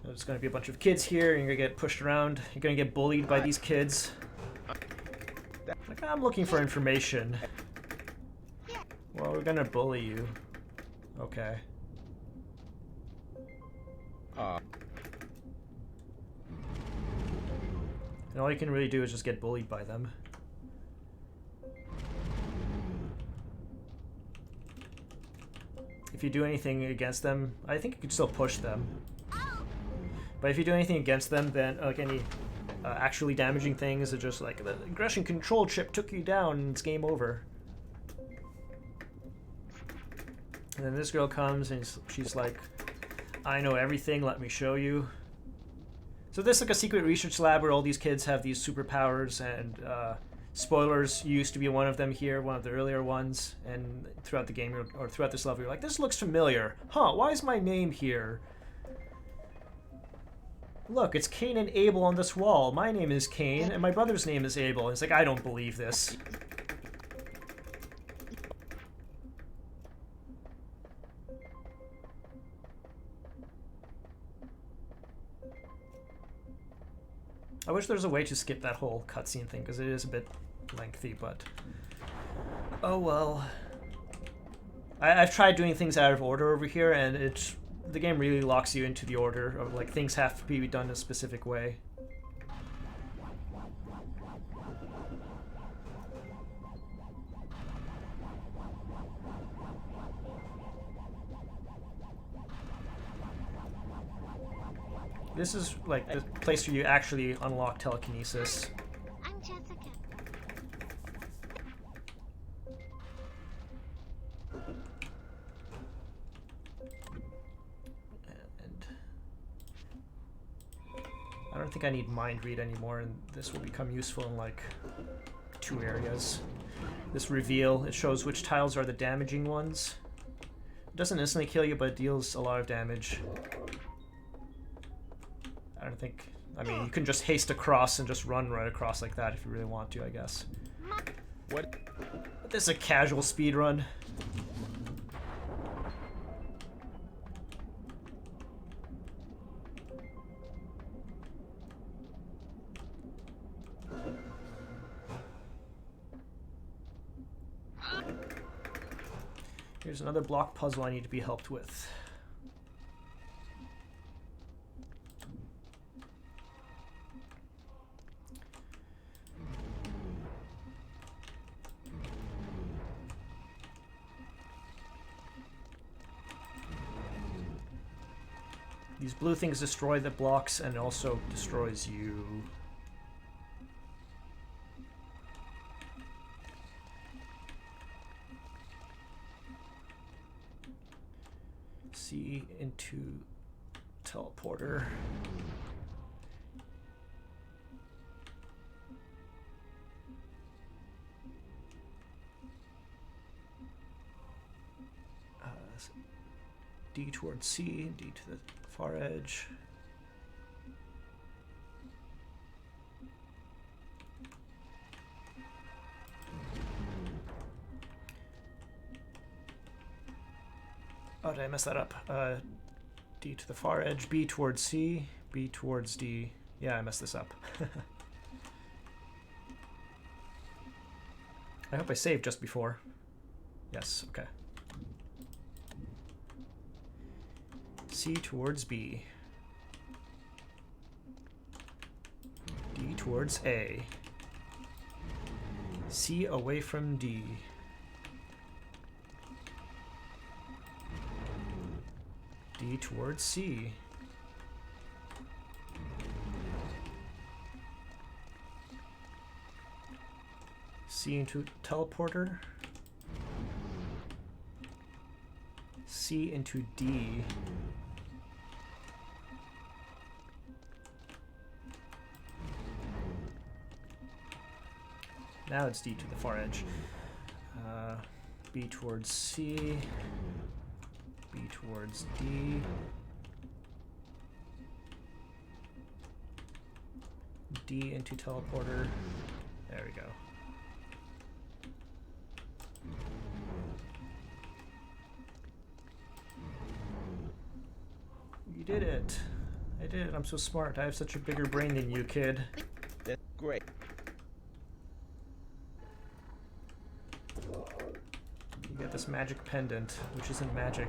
There's going to be a bunch of kids here, and you're going to get pushed around. You're going to get bullied by these kids. Like, I'm looking for information. Well, we're going to bully you. Okay. And all you can really do is just get bullied by them. If you do anything against them, I think you can still push them. But if you do anything against them, then like any actually damaging things are just like the aggression control chip took you down and it's game over. And then this girl comes and she's like, I know everything, let me show you. So this is like a secret research lab where all these kids have these superpowers, and spoilers, you used to be one of them here, one of the earlier ones, and throughout the game, or throughout this level, you're like, this looks familiar. Huh, why is my name here? look, it's Cain and Abel on this wall. My name is Cain, and my brother's name is Abel. And it's like, I don't believe this. I wish there was a way to skip that whole cutscene thing, because it is a bit lengthy, but... oh well. I've tried doing things out of order over here, and the game really locks you into the order of, like, things have to be done a specific way. This is, like, the place where you actually unlock telekinesis. I'm Jessica. And I don't think I need mind read anymore, and this will become useful in, like, 2 areas. This reveal, it shows which tiles are the damaging ones. It doesn't instantly kill you, but it deals a lot of damage. I don't think... I mean, you can just haste across and just run right across like that if you really want to, I guess. What? But this is a casual speedrun. Here's another block puzzle I need to be helped with. These blue things destroy the blocks and also destroys you. C into teleporter. D towards C, D to the far edge. Oh, did I mess that up? D to the far edge, B towards C, B towards D. Yeah, I messed this up. I hope I saved just before. Yes, okay. C towards B. D towards A. C away from D. D towards C. C into teleporter. C into D. Now it's D to the far edge. B towards C. B towards D. D into teleporter. There we go. You did it. I did it. I'm so smart. I have such a bigger brain than you, kid. That's great. You get this magic pendant, which isn't magic.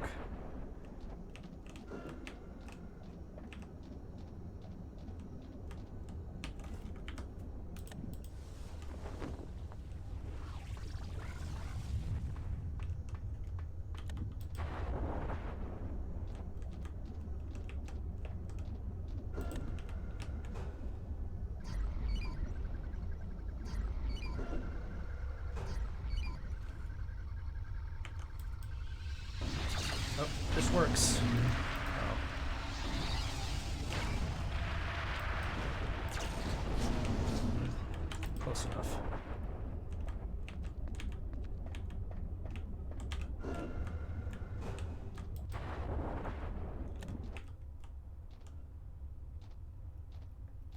Oh, this works. Oh. Close enough.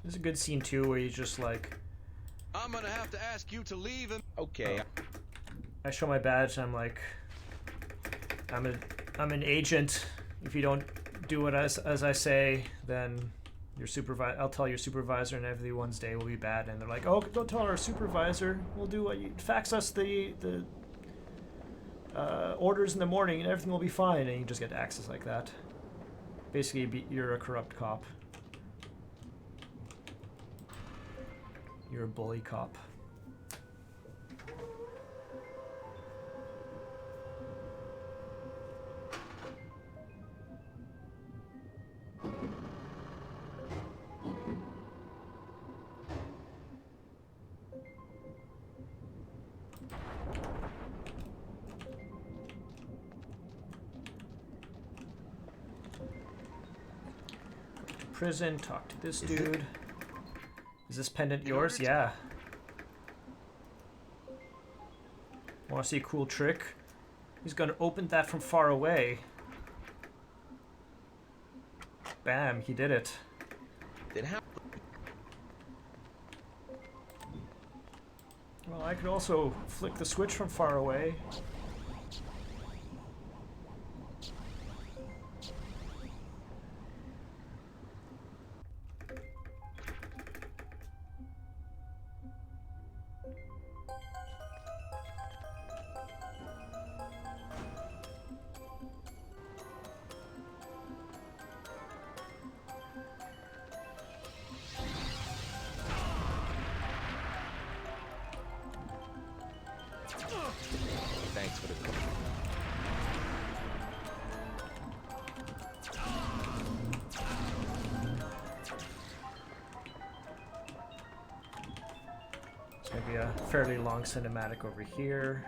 There's a good scene too where you just like, I'm gonna have to ask you to leave and... Okay. I show my badge and I'm like, I'm an agent. If you don't do what as I say, then your I'll tell your supervisor and everyone's day will be bad. And they're like, oh, don't tell our supervisor. We'll do what you fax us the orders in the morning and everything will be fine. And you just get access like that. Basically, you're a corrupt cop. You're a bully cop. Prison, talk to this dude. Is this pendant yours? Yeah. Want to see a cool trick? He's gonna open that from far away. Bam, he did it. Then how? Well, I could also flick the switch from far away. Thanks for the call. It's gonna be a fairly long cinematic over here.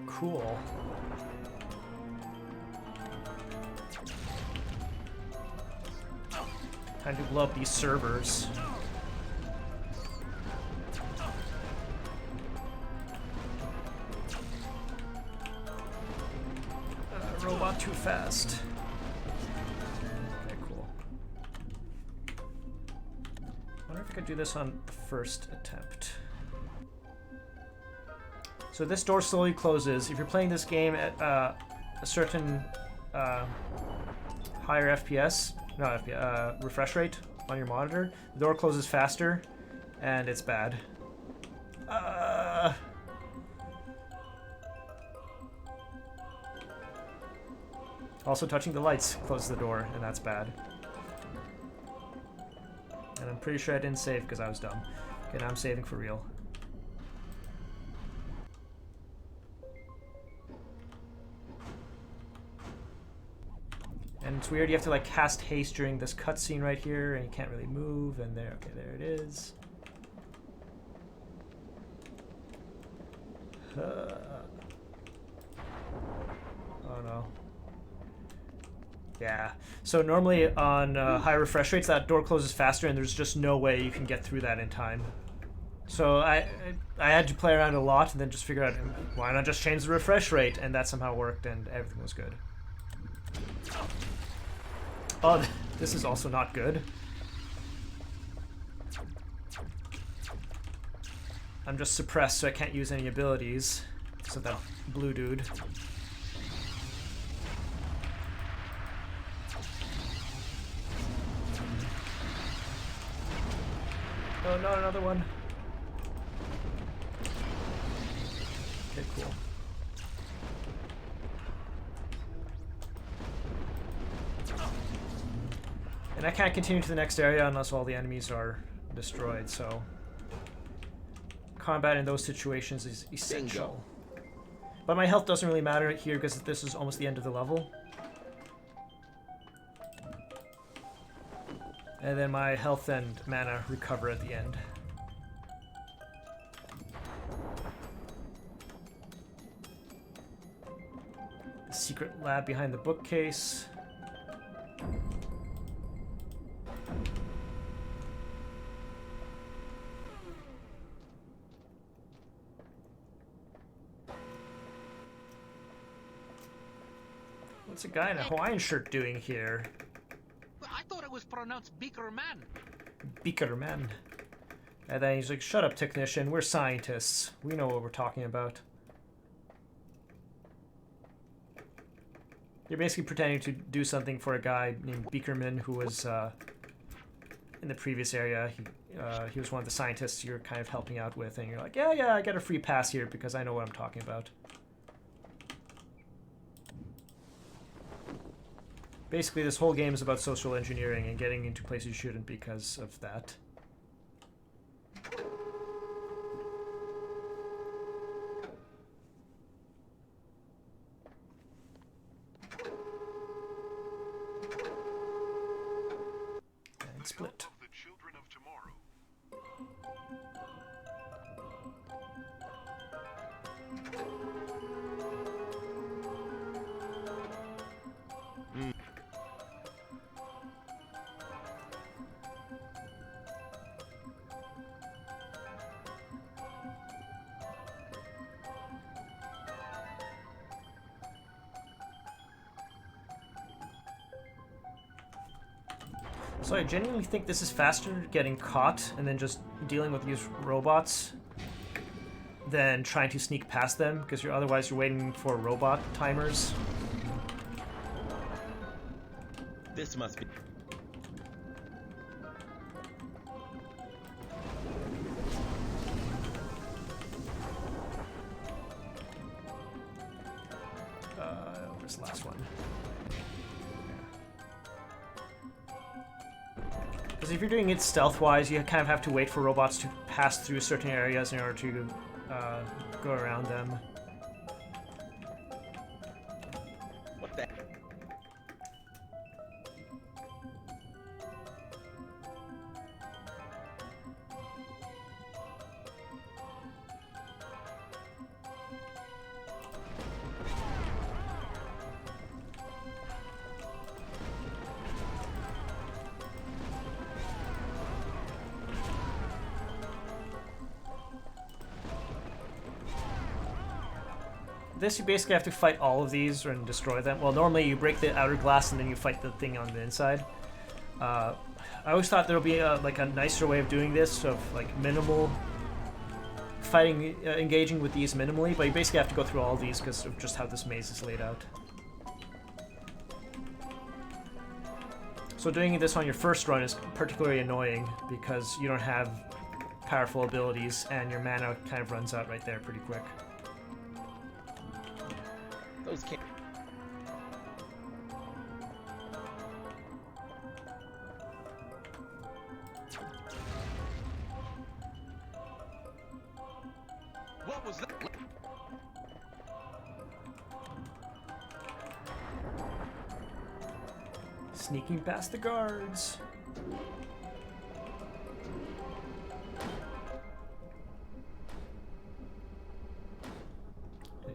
Cool. Time to blow up these servers. Robot too fast. Okay, cool. I wonder if I could do this on the first attempt. So this door slowly closes. If you're playing this game at a certain higher FPS, not FPS, refresh rate on your monitor, the door closes faster, and it's bad. Also, touching the lights closes the door, and that's bad. And I'm pretty sure I didn't save because I was dumb. Okay, now I'm saving for real. And it's weird, you have to like cast haste during this cutscene right here, and you can't really move, and there, okay, there it is. Oh no. Yeah, so normally on high refresh rates, that door closes faster, and there's just no way you can get through that in time. So I had to play around a lot, and then just figure out, why not just change the refresh rate, and that somehow worked, and everything was good. Oh, this is also not good. I'm just suppressed, so I can't use any abilities. So that blue dude. Oh, not another one. Okay, cool. And I can't continue to the next area unless all the enemies are destroyed, so combat in those situations is essential. But my health doesn't really matter here because this is almost the end of the level. And then my health and mana recover at the end. The secret lab behind the bookcase. What's a guy in a Hawaiian shirt doing here? I thought it was pronounced Beaker Man. Beaker Man. And then he's like, shut up, technician. We're scientists. We know what we're talking about. You're basically pretending to do something for a guy named Beakerman who was in the previous area. He was one of the scientists you're kind of helping out with, and you're like, yeah, I got a free pass here because I know what I'm talking about. Basically, this whole game is about social engineering and getting into places you shouldn't because of that. And split. The children of tomorrow. So I genuinely think this is faster getting caught and then just dealing with these robots than trying to sneak past them, because otherwise you're waiting for robot timers. This must be. Where's the last one? Because if you're doing it stealth-wise, you kind of have to wait for robots to pass through certain areas in order to go around them. What the? This, you basically have to fight all of these and destroy them. Well, normally you break the outer glass and then you fight the thing on the inside. I always thought there would be like a nicer way of doing this, of like minimal fighting, engaging with these minimally, but you basically have to go through all these because of just how this maze is laid out. So doing this on your first run is particularly annoying because you don't have powerful abilities and your mana kind of runs out right there pretty quick. Those can't. What was that? Sneaking past the guards.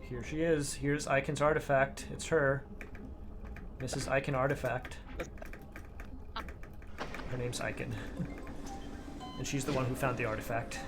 Here she is. Here's Aiken's artifact. It's her. Mrs. Aiken Artifact. Her name's Aiken. And she's the one who found the artifact.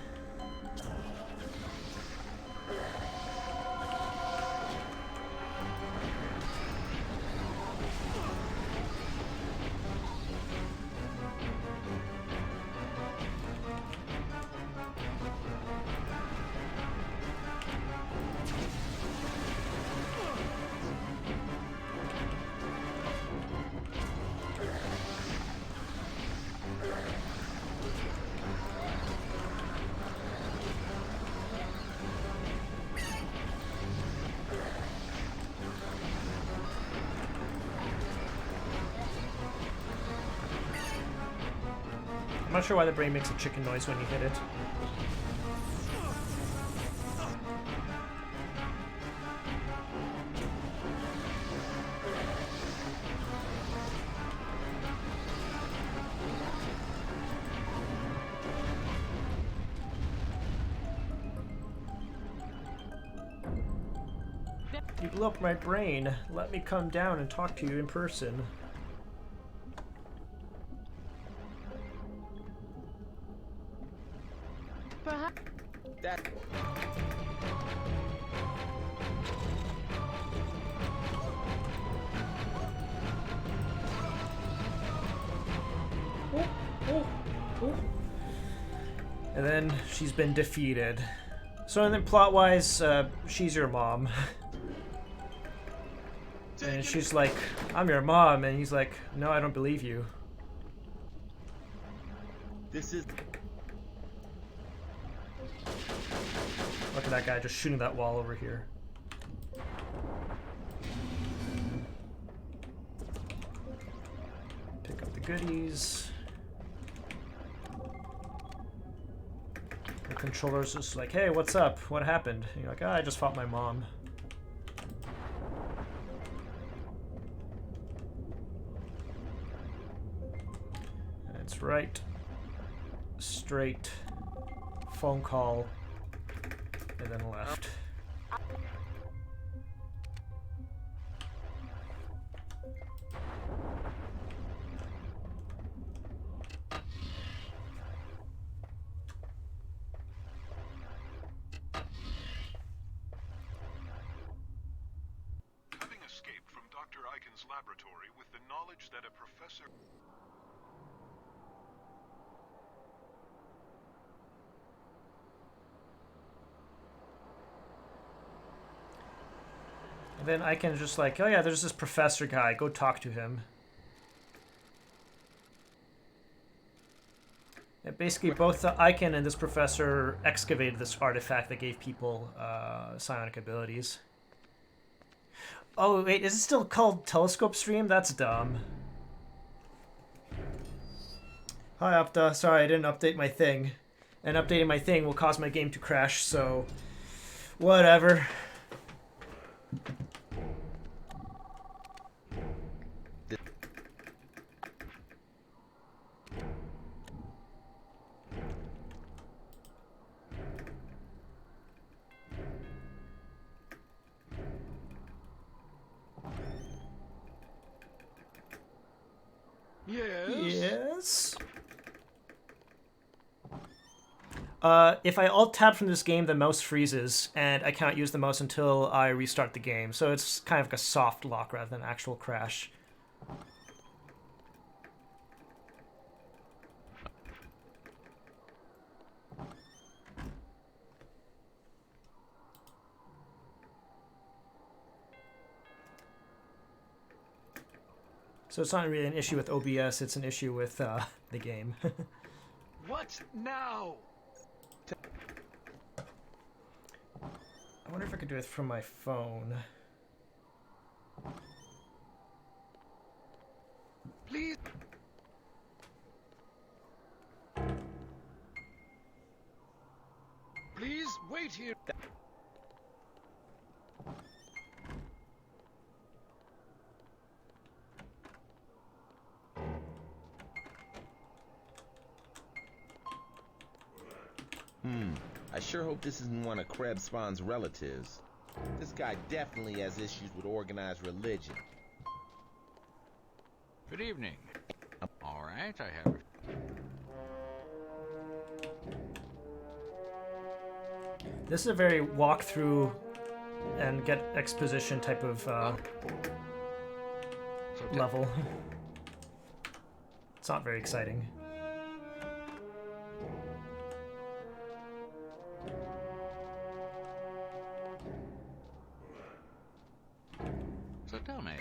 not sure why the brain makes a chicken noise when you hit it. You blew up my brain. Let me come down and talk to you in person. That. And then she's been defeated. So and then plot-wise, she's your mom. And she's like, I'm your mom, and he's like, no, I don't believe you. This is. Look at that guy just shooting that wall over here. Pick up the goodies. The controller's just like, hey, what's up? What happened? And you're like, I just fought my mom. That's right. Straight. Phone call. And then left. Having escaped from Dr. Aiken's laboratory with the knowledge that a professor... And then Aiken just like, oh yeah, there's this professor guy, go talk to him. And basically both Aiken and this professor excavated this artifact that gave people psionic abilities. Oh wait, is it still called Telescope Stream? That's dumb. Hi Opta, sorry I didn't update my thing. And updating my thing will cause my game to crash, so... whatever. Yes? Yes? If I alt-tab from this game, the mouse freezes, and I can't use the mouse until I restart the game. So it's kind of like a soft lock rather than an actual crash. So it's not really an issue with OBS, it's an issue with the game. What now? I wonder if I could do it from my phone. Please. Please wait here. I sure hope this isn't one of Krebs Spawn's relatives. This guy definitely has issues with organized religion. Good evening. All right, I have. This is a very walk through and get exposition type of level. It's not very exciting. So tell me.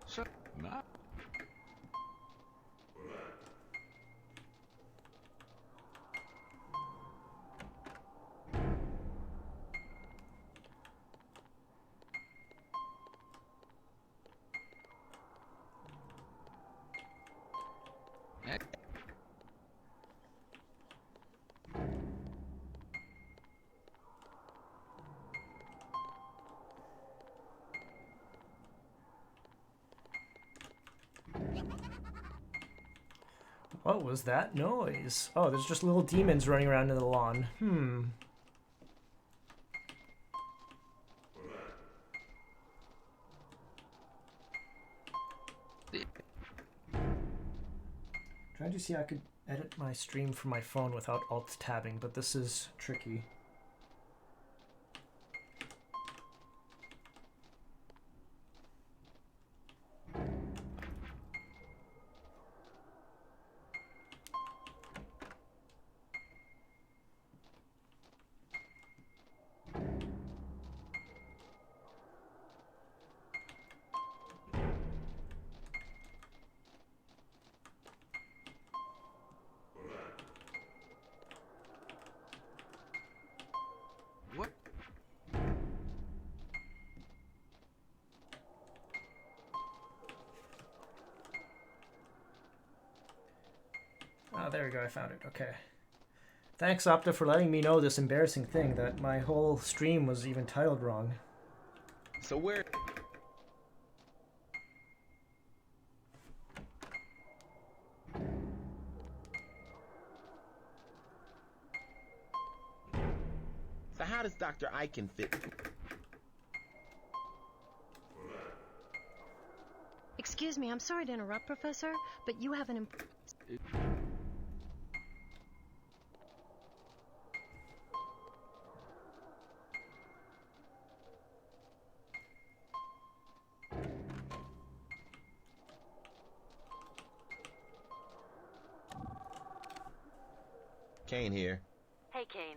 So, not. What was that noise? Oh, there's just little demons running around in the lawn. Trying to see how I could edit my stream from my phone without alt-tabbing, but this is tricky. What? Ah, there we go, I found it. Okay. Thanks, Opta, for letting me know this embarrassing thing, that my whole stream was even titled wrong. So where... So how does Dr. Aiken fit? Excuse me, I'm sorry to interrupt, Professor, but you have an Kane here. Hey, Kane.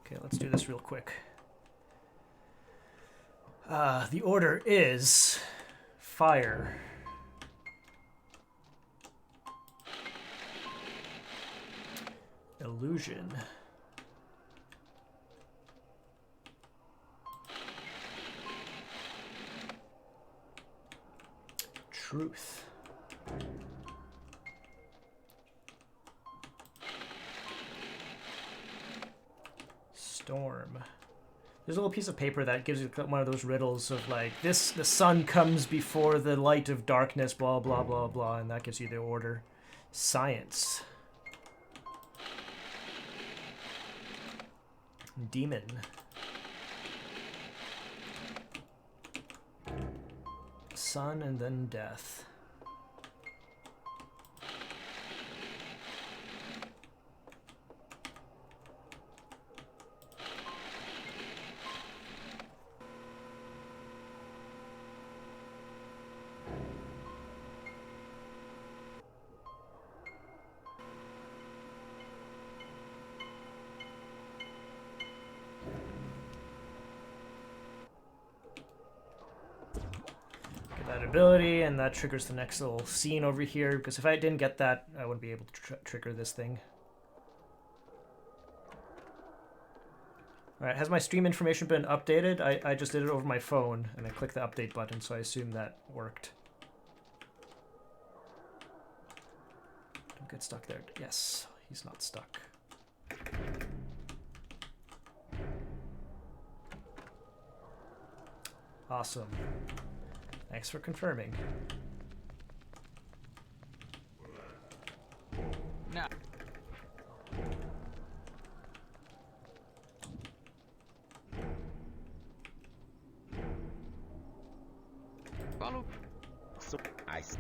Okay, let's do this real quick. The order is fire, illusion, truth, storm. There's a little piece of paper that gives you one of those riddles of like, the sun comes before the light of darkness, blah, blah, blah, blah, and that gives you the order. Science. Demon. Sun and then death. Ability, and that triggers the next little scene over here, because if I didn't get that, I wouldn't be able to trigger this thing. Alright, has my stream information been updated? I just did it over my phone, and I clicked the update button, so I assume that worked. Don't get stuck there. Yes, he's not stuck. Awesome. Thanks for confirming. Now. Follow. So I see.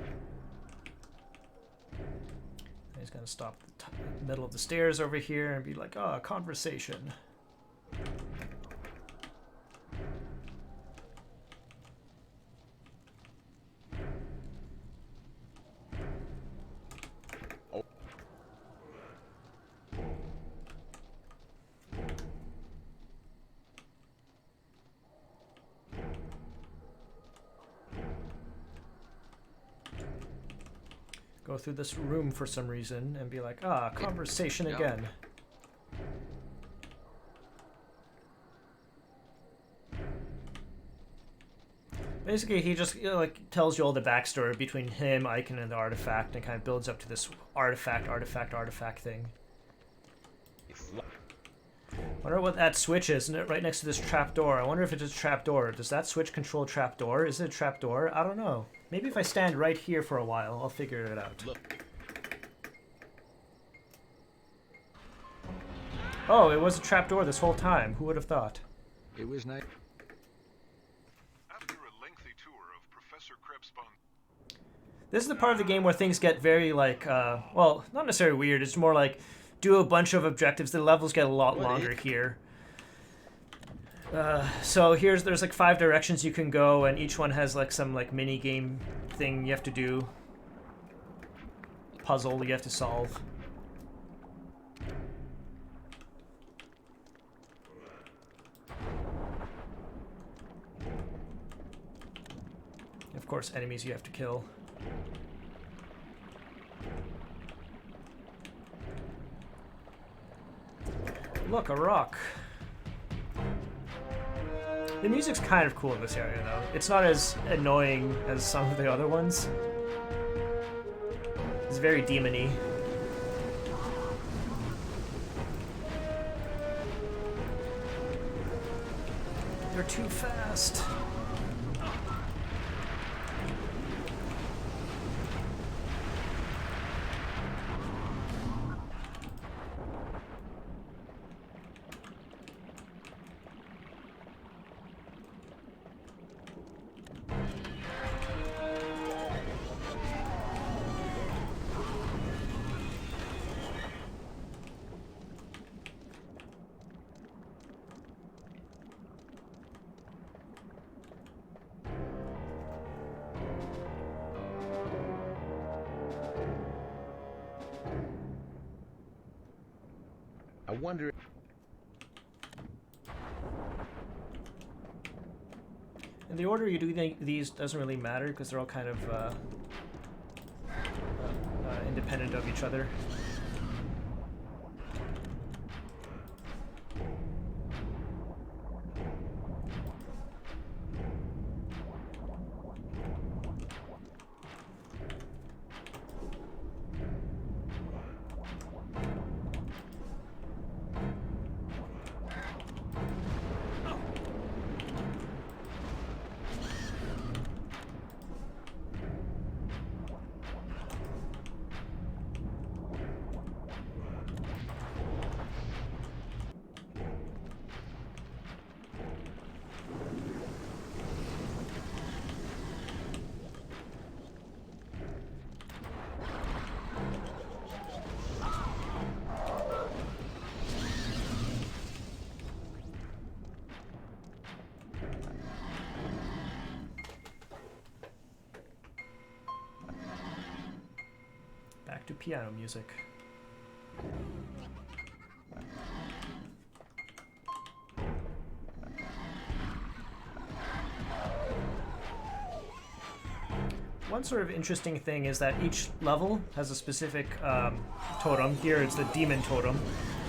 He's gonna stop the middle of the stairs over here and be like, "Ah, conversation." Go through this room for some reason and be like, "Ah, conversation again." Basically, he just like tells you all the backstory between him, Aiken, and the artifact, and kind of builds up to this artifact thing. Wonder what that switch is, isn't it? Right next to this trapdoor. I wonder if it's a trapdoor. Does that switch control trapdoor? Is it a trapdoor? I don't know. Maybe if I stand right here for a while, I'll figure it out. Look. Oh, it was a trapdoor this whole time. Who would have thought? It was nice. After a lengthy tour of Professor Krebsbon. This is the part of the game where things get very, like, well, not necessarily weird. It's more like do a bunch of objectives. The levels get a lot longer here. So there's like 5 directions you can go, and each one has like some like mini game thing you have to do. Puzzle you have to solve. Of course, enemies you have to kill. Look, a rock. The music's kind of cool in this area, though. It's not as annoying as some of the other ones. It's very demon-y. They're too fast. I wonder. And the order you do these doesn't really matter because they're all kind of independent of each other. Back to piano music. One sort of interesting thing is that each level has a specific totem. Here it's the demon totem,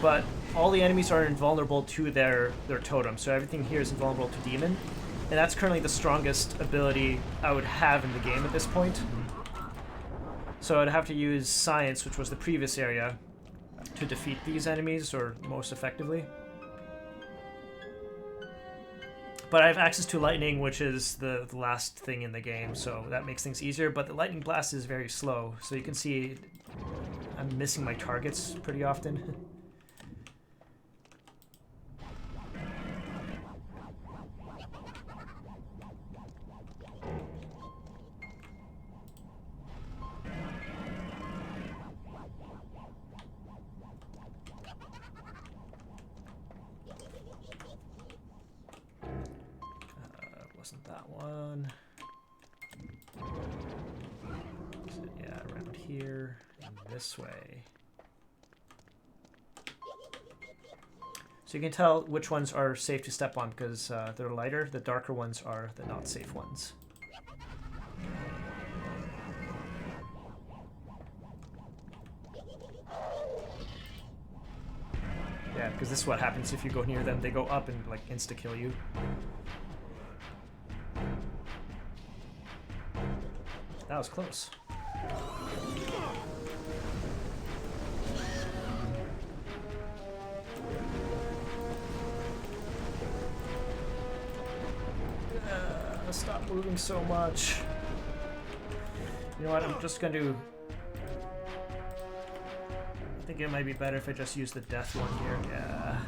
but all the enemies are invulnerable to their totem, so everything here is invulnerable to demon, and that's currently the strongest ability I would have in the game at this point. So I'd have to use Science, which was the previous area, to defeat these enemies, or most effectively. But I have access to Lightning, which is the last thing in the game, so that makes things easier. But the Lightning Blast is very slow, so you can see I'm missing my targets pretty often. Wasn't that one? So, yeah, around here and this way. So you can tell which ones are safe to step on because they're lighter. The darker ones are the not safe ones. Yeah, because this is what happens if you go near them. They go up and like insta-kill you. That was close. stop moving so much. You know what? I'm just gonna do. I think it might be better if I just use the death one here. Yeah.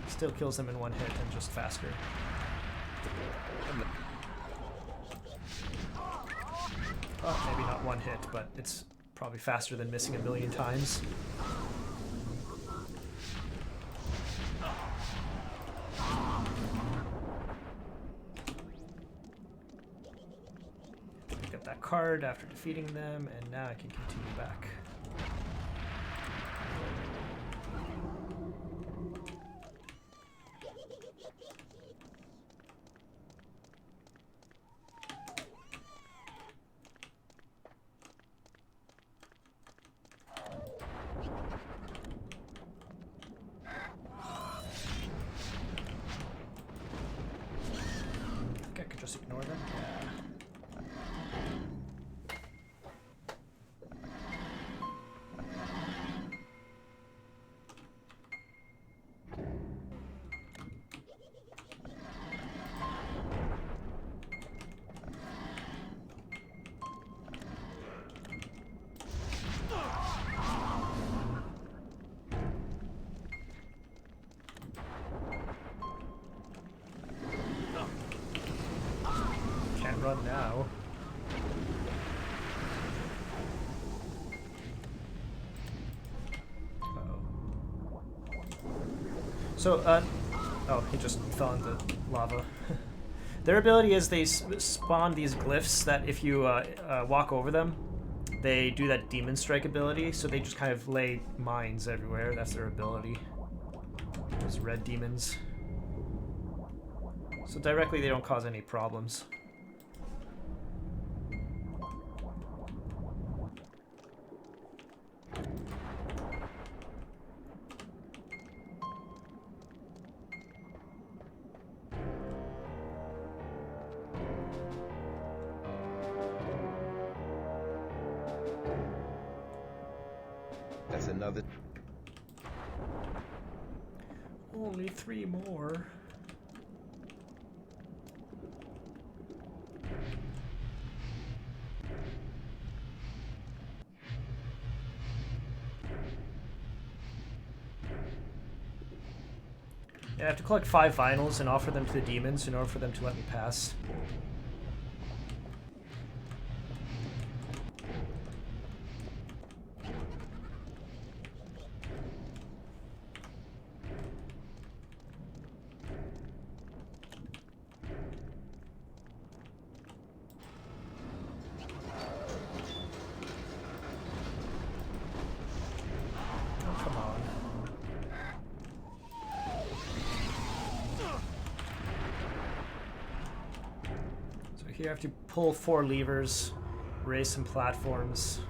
Still kills them in one hit and just faster. Oh, maybe not one hit, but it's probably faster than missing a million times. Get that card after defeating them, and now I can continue back. Ignore them? Yeah. Run now. Uh-oh. So, oh, he just fell into lava. Their ability is they spawn these glyphs that if you walk over them, they do that demon strike ability, so they just kind of lay mines everywhere. That's their ability. Those red demons. So directly they don't cause any problems. That's another. Only 3 more. Yeah, I have to collect 5 vinyls and offer them to the demons in order for them to let me pass. Here I have to pull 4 levers, raise some platforms.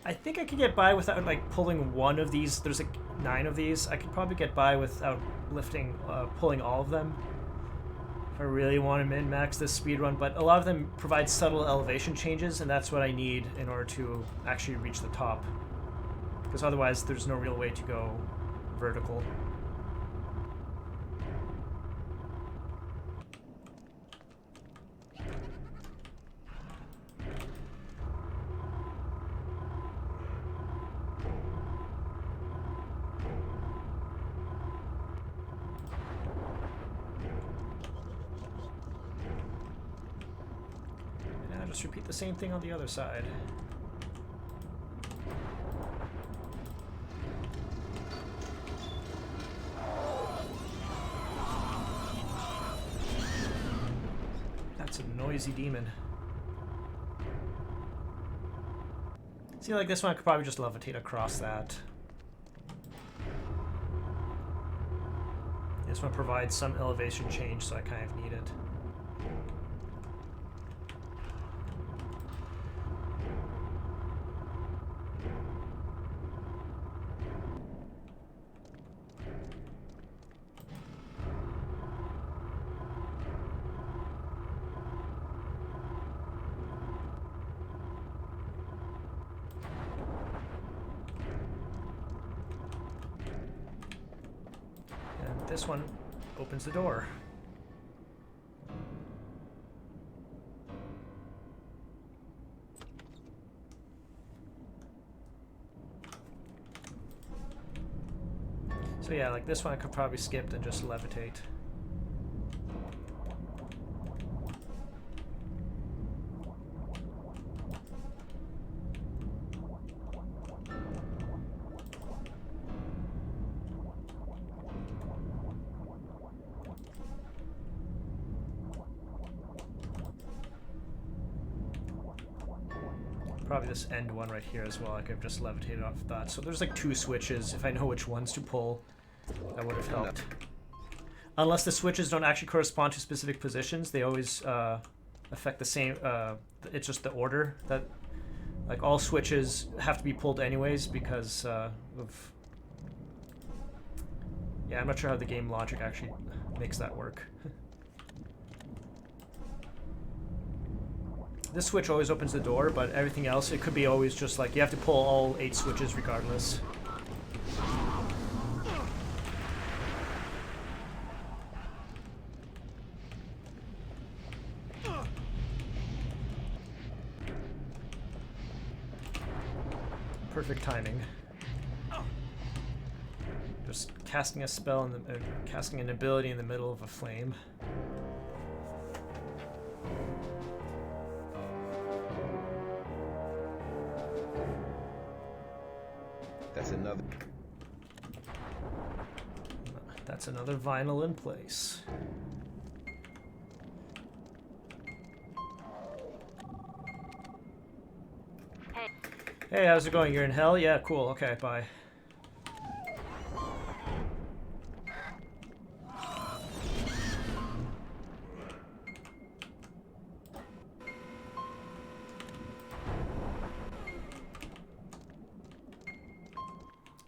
I think I could get by without like pulling one of these. There's like 9 of these. I could probably get by without pulling all of them. If I really want to min-max this speedrun, but a lot of them provide subtle elevation changes, and that's what I need in order to actually reach the top. Because otherwise there's no real way to go vertical. Just repeat the same thing on the other side. That's a noisy demon. See, like this one, I could probably just levitate across that. This one provides some elevation change, so I kind of need it. this one opens the door. So yeah, like this one I could probably skip and just levitate. Probably this end one right here as well. I could have just levitated off that. So there's like 2 switches. If I know which ones to pull, that would have helped. Unless the switches don't actually correspond to specific positions, they always affect the same. It's just the order that, like, all switches have to be pulled anyways because of. Yeah, I'm not sure how the game logic actually makes that work. This switch always opens the door, but everything else, it could be always just like you have to pull all 8 switches regardless. Perfect timing. Just casting a spell in the casting an ability in the middle of a flame. That's another vinyl in place. Hey, how's it going? You're in hell? Yeah, cool. Okay, bye.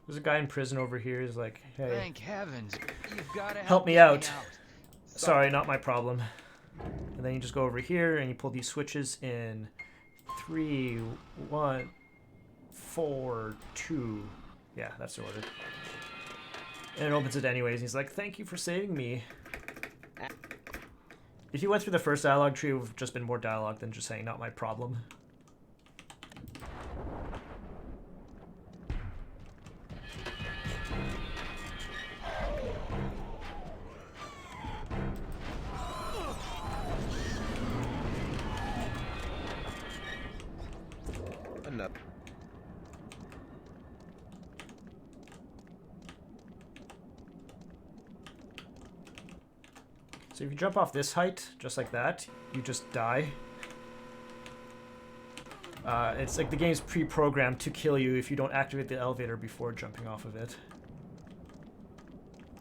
There's a guy in prison over here. He's like, hey, Thank heavens. You've got to help me out. Sorry, not my problem. And then you just go over here and you pull these switches in 3, 1, 4, 2. Yeah, that's the order. And it opens it anyways. He's like, thank you for saving me. If you went through the first dialogue tree, it would have just been more dialogue than just saying, not my problem. So if you jump off this height, just like that, you just die. It's like the game's pre-programmed to kill you if you don't activate the elevator before jumping off of it.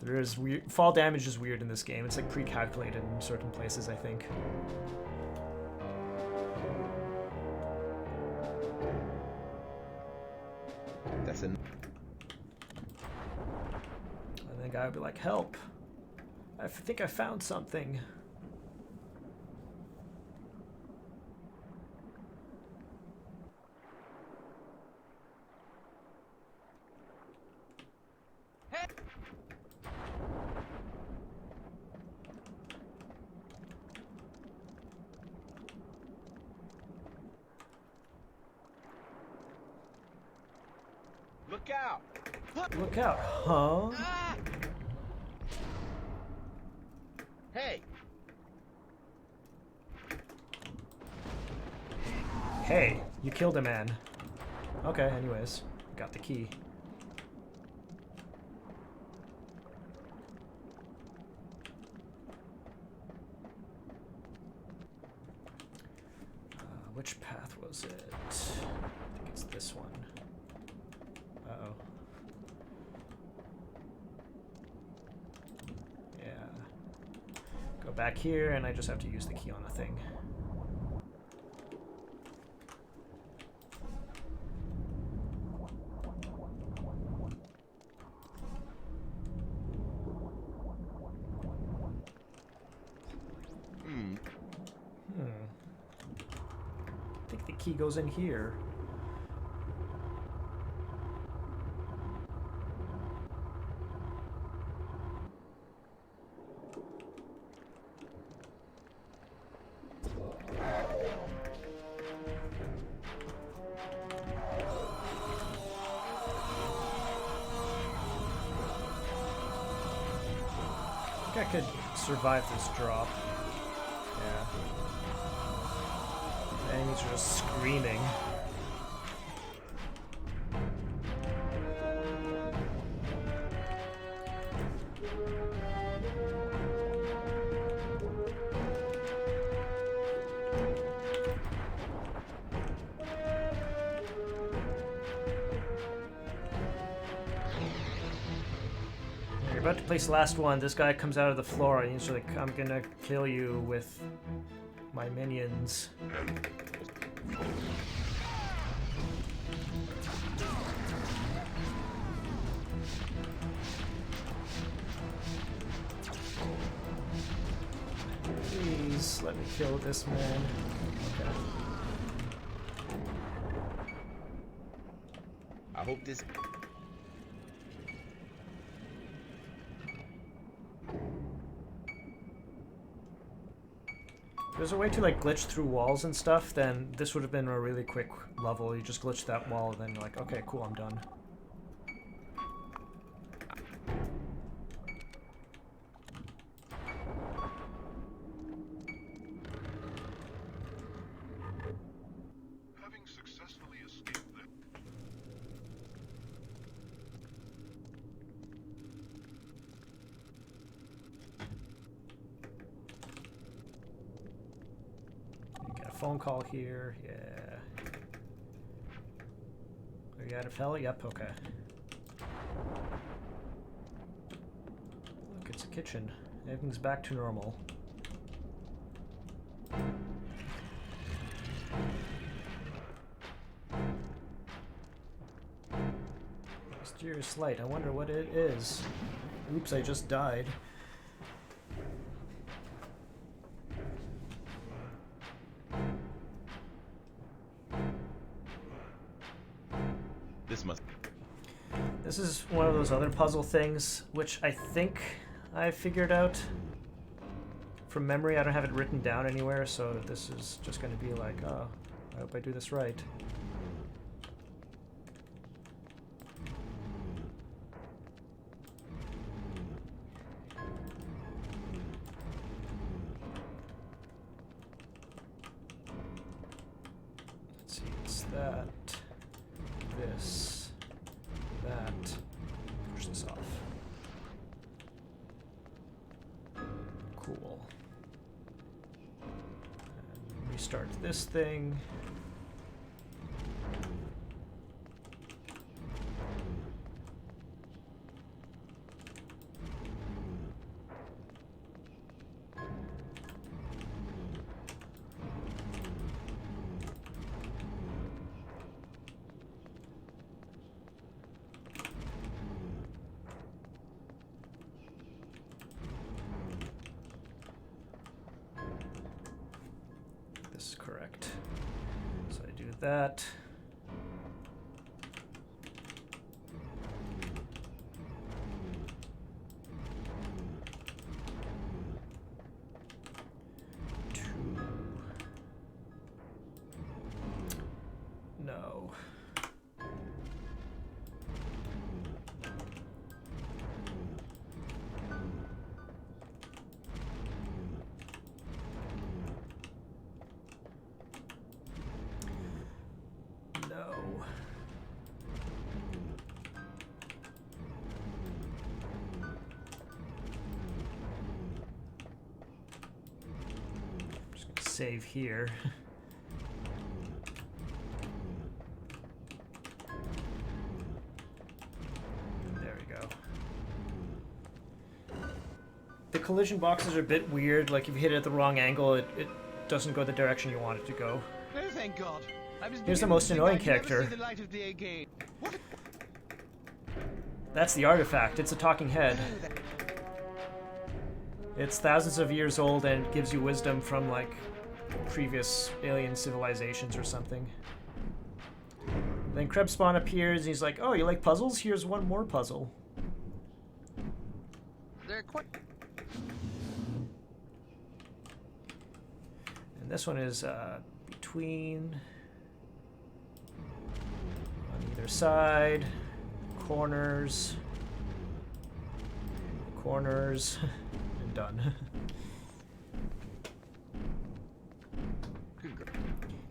There is weird fall damage is weird in this game. It's like pre-calculated in certain places, I think. That's an. And the guy would be like, "Help! I think I found something." Look out! Look out, huh? Ah! Hey! Hey, you killed a man. Okay, anyways, got the key. Which path was it? I think it's this one. Uh-oh. Yeah. Go back here, and I just have to use the key on a thing. I think the key goes in here. think I could survive this drop. Yeah. The enemies are just screaming. You're about to place the last one. This guy comes out of the floor and he's like, I'm gonna kill you with my minions. Please let me kill this man. Okay. I hope this. If there's a way to like glitch through walls and stuff, then this would have been a really quick level. You just glitch that wall, then you're like, okay, cool, I'm done. Having successfully escaped the You get a phone call here, yeah. Are you out of hell? Yep, okay. Look, it's a kitchen. Everything's back to normal. Mysterious light. I wonder what it is. Oops, I just died. This must. This is one of those other puzzle things, which I think I figured out from memory. I don't have it written down anywhere, so this is just going to be like, oh, I hope I do this right. Let's see, it's that, this, that. Push this off. Cool. And restart this thing. This is correct. So I do that. Two. No. No. Just gonna save here. There we go. The collision boxes are a bit weird. Like if you hit it at the wrong angle, it doesn't go the direction you want it to go. Oh, thank God. I was Here's the beginning most to think annoying I'd never character. see the light of day again. What a- That's the artifact. It's a talking head. It's thousands of years old and gives you wisdom from like previous alien civilizations or something. Then Krebs Spawn appears and he's like, oh, you like puzzles? Here's one more puzzle. They're quite. And this one is between, on either side, corners, and done.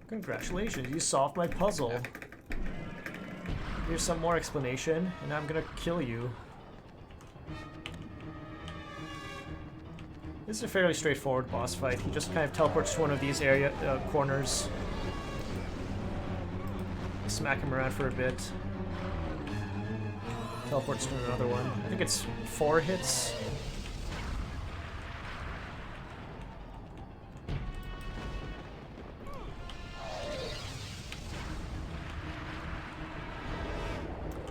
Congratulations, you solved my puzzle. Here's some more explanation, and I'm gonna kill you. This is a fairly straightforward boss fight. He just kind of teleports to one of these area corners. Smack him around for a bit. Teleports to another one. I think it's 4 hits.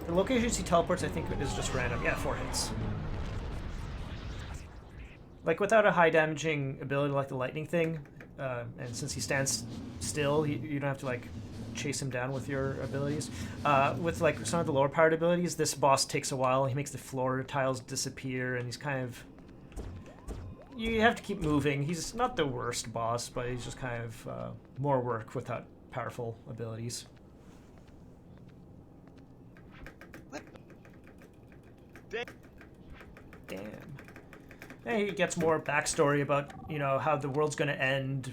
The locations he teleports, I think, is just random. Yeah, 4 hits. Like, without a high damaging ability like the lightning thing, and since he stands still, you don't have to, like, chase him down with your abilities. With, like, some of the lower powered abilities, this boss takes a while. He makes the floor tiles disappear, and he's kind of... You have to keep moving. He's not the worst boss, but he's just kind of more work without powerful abilities. Damn. And he gets more backstory about, you know, how the world's going to end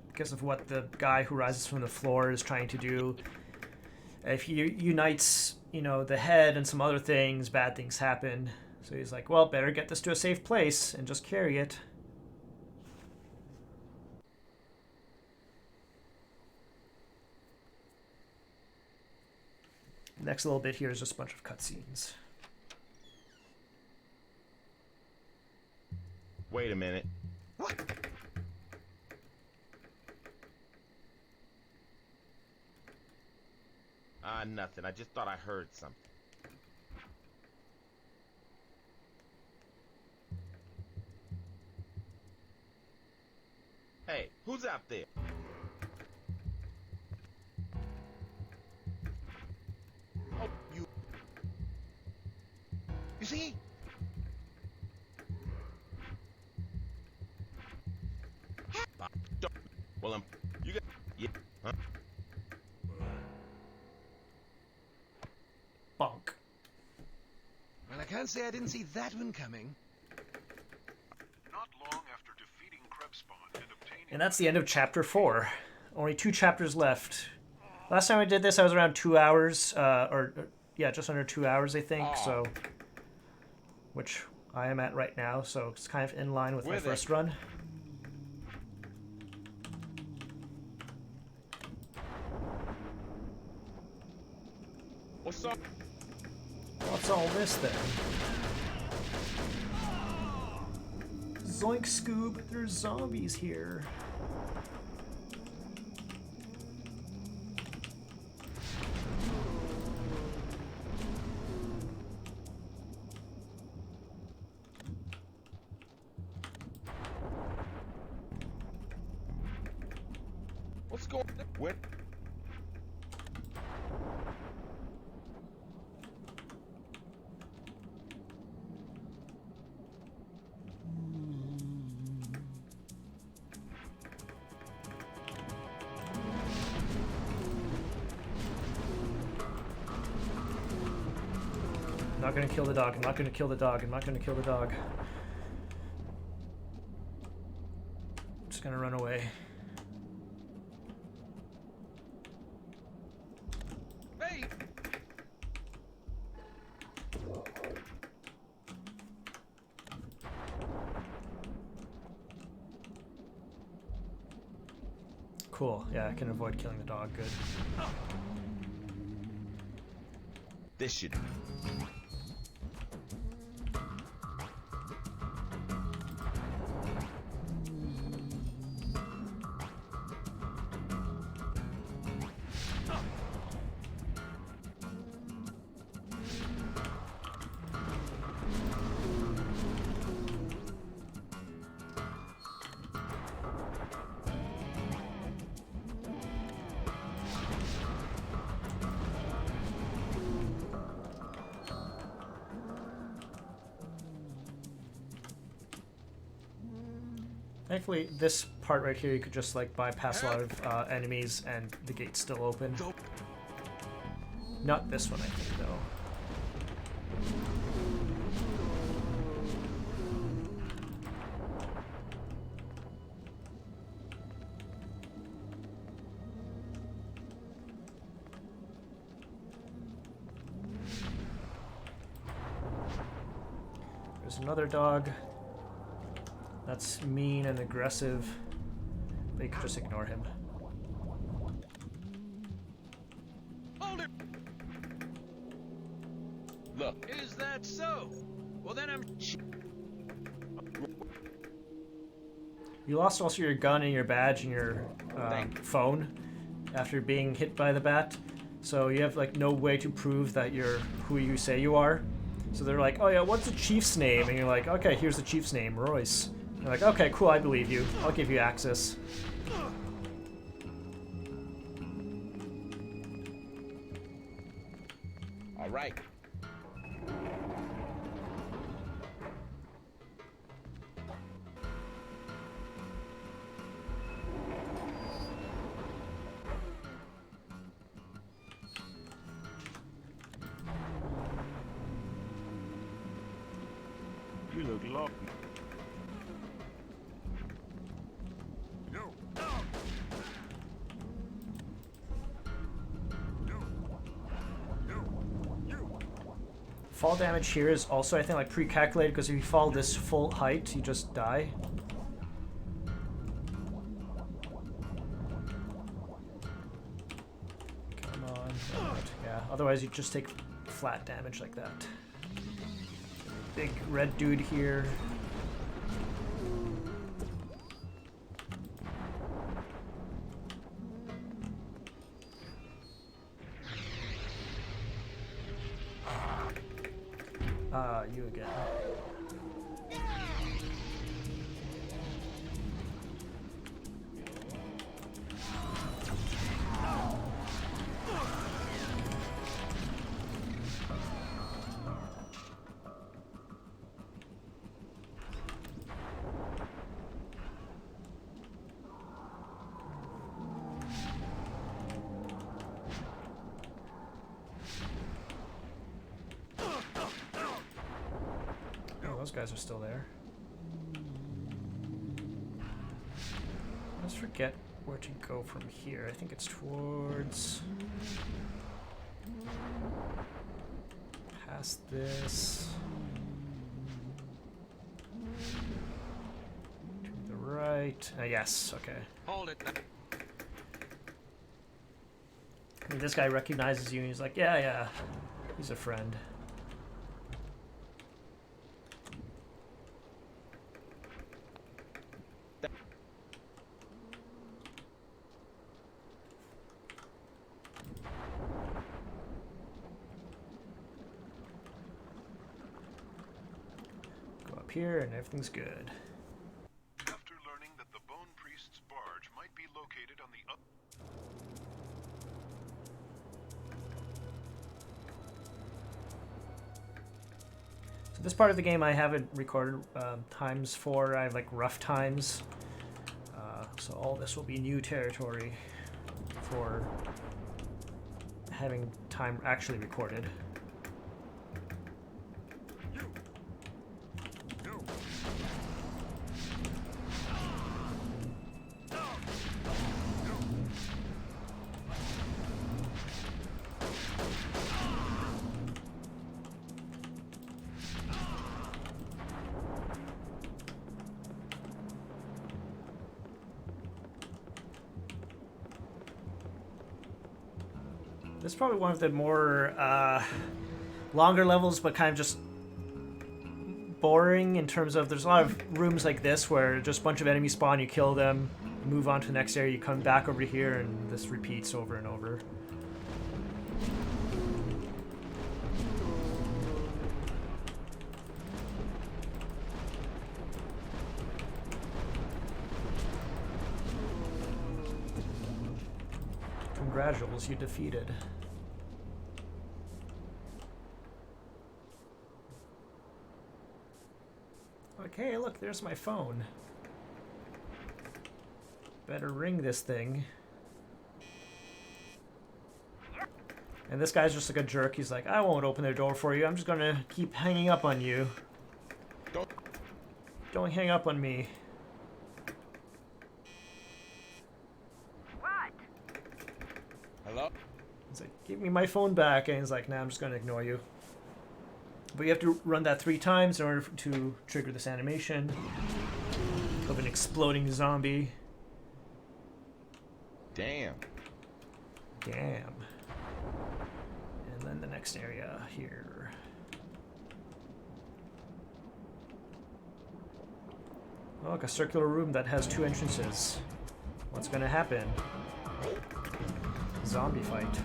because of what the guy who rises from the floor is trying to do. If he unites, you know, the head and some other things, bad things happen. So he's like, well, better get this to a safe place and just carry it. Next little bit here is just a bunch of cutscenes. Wait a minute. What? Nothing. I just thought I heard something. Hey, who's out there? Oh, you... You see? Well, you got... Yeah, huh? Bonk. Well, I can't say I didn't see that one coming. Not long after defeating Krebspawn and obtaining... And that's the end of Chapter 4. Only 2 chapters left. Last time I did this, I was around 2 hours, yeah, just under 2 hours, I think, so... Which I am at right now, so it's kind of in line with my first run. What's up? What's all this then? Zoink, Scoob, there's zombies here. What's going on? Where? I'm not gonna kill the dog, I'm not gonna kill the dog, I'm not gonna kill the dog. I'm just gonna run away. Hey! Cool, yeah, I can avoid killing the dog, good. This should... Thankfully, this part right here, you could just like bypass a lot of enemies and the gate's still open. Not this one, I think, though. There's another dog. That's mean and aggressive. But you can just ignore him. Hold it! Look. Is that so? Well, then I'm... You lost also your gun and your badge and your phone after being hit by the bat. So you have like no way to prove that you're who you say you are. So they're like, oh yeah, what's the chief's name? And you're like, okay, here's the chief's name, Royce. And they're like, okay, cool, I believe you. I'll give you access. All right. You look lost. Fall damage here is also, I think, like pre-calculated, because if you fall this full height, you just die. Come on. Yeah, otherwise you just take flat damage like that. Big red dude here. You again. Those guys are still there. Let's forget where to go from here. I think it's towards... past this. To the right. Yes, okay. Hold it. And this guy recognizes you and he's like, yeah, he's a friend. Here and everything's good. After learning that the Bone Priest's barge might be located on the So this part of the game I haven't recorded times for. I have like rough times. So all this will be new territory for having time actually recorded. This is probably one of the more longer levels, but kind of just boring in terms of there's a lot of rooms like this where just a bunch of enemies spawn, you kill them, you move on to the next area, you come back over here, and this repeats over and over. Congratulations, you defeated. Okay, look, there's my phone. Better ring this thing. And this guy's just like a jerk. He's like, I won't open the door for you. I'm just gonna keep hanging up on you. Don't hang up on me. What? Hello? He's like, give me my phone back. And he's like, nah, I'm just gonna ignore you. But you have to run that 3 times in order to trigger this animation of an exploding zombie. Damn. Damn. And then the next area here. Oh, look, a circular room that has 2 entrances. What's gonna happen? Zombie fight.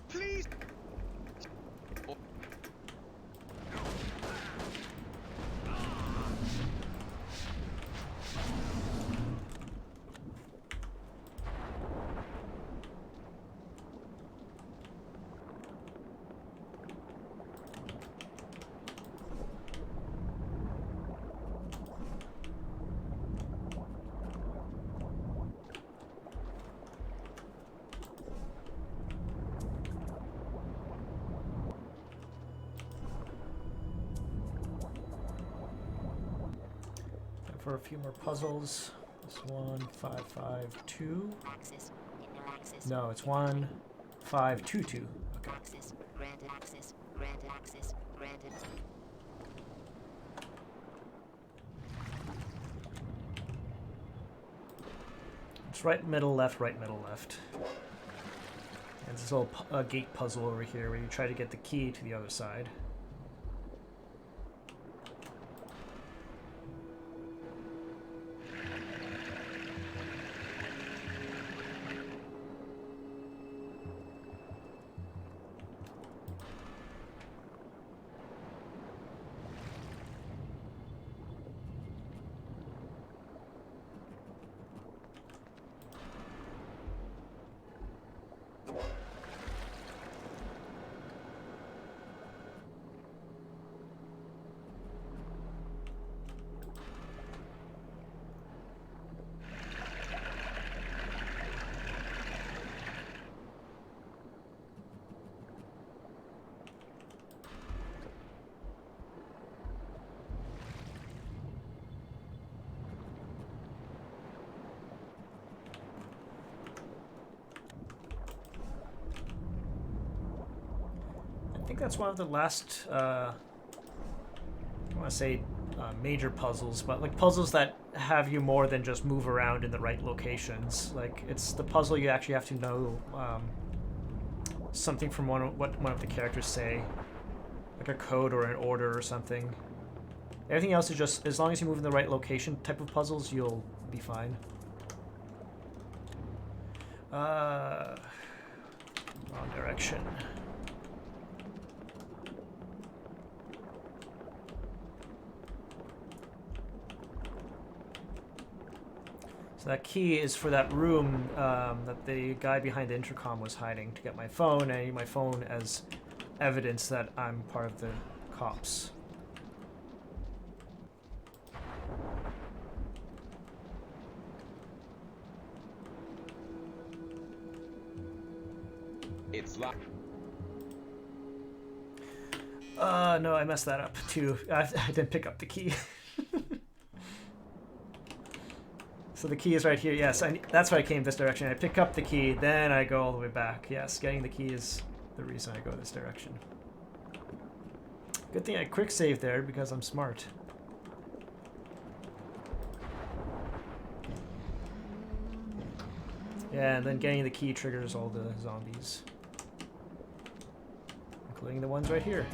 Please. For a few more puzzles. This 1552. No, it's 1522. Okay. It's right, middle, left, right, middle, left. And this little gate puzzle over here where you try to get the key to the other side. I think that's one of the last, I don't want to say major puzzles, but like puzzles that have you more than just move around in the right locations. Like it's the puzzle you actually have to know something from what one of the characters say, like a code or an order or something. Everything else is just, as long as you move in the right location type of puzzles, you'll be fine. Wrong direction. So that key is for that room that the guy behind the intercom was hiding to get my phone, and I need my phone as evidence that I'm part of the cops. It's locked. No, I messed that up too. I didn't pick up the key. So the key is right here. Yes, that's why I came this direction. I pick up the key, then I go all the way back. Yes, getting the key is the reason I go this direction. Good thing I quick saved there because I'm smart. Yeah, and then getting the key triggers all the zombies, including the ones right here.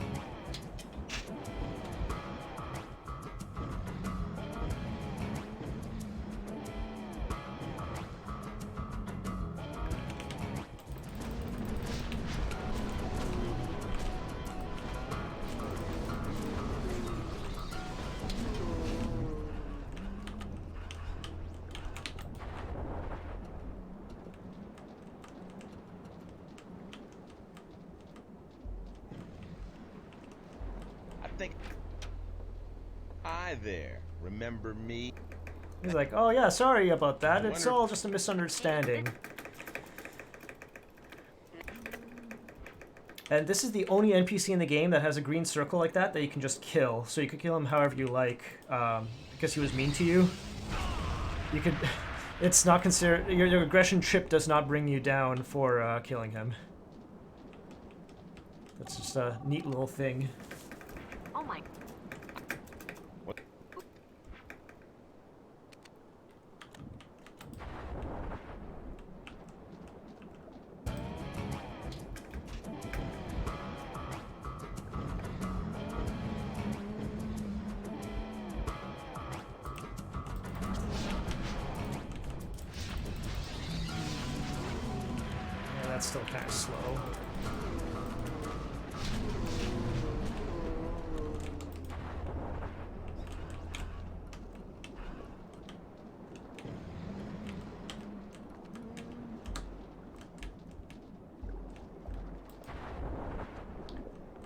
Hi there. Remember me? He's like, oh yeah, sorry about that. It's all just a misunderstanding. And this is the only NPC in the game that has a green circle like that you can just kill. So you could kill him however you like, because he was mean to you. You could. It's not considered. Your aggression chip does not bring you down for killing him. That's just a neat little thing. Oh my. That's still kind of slow.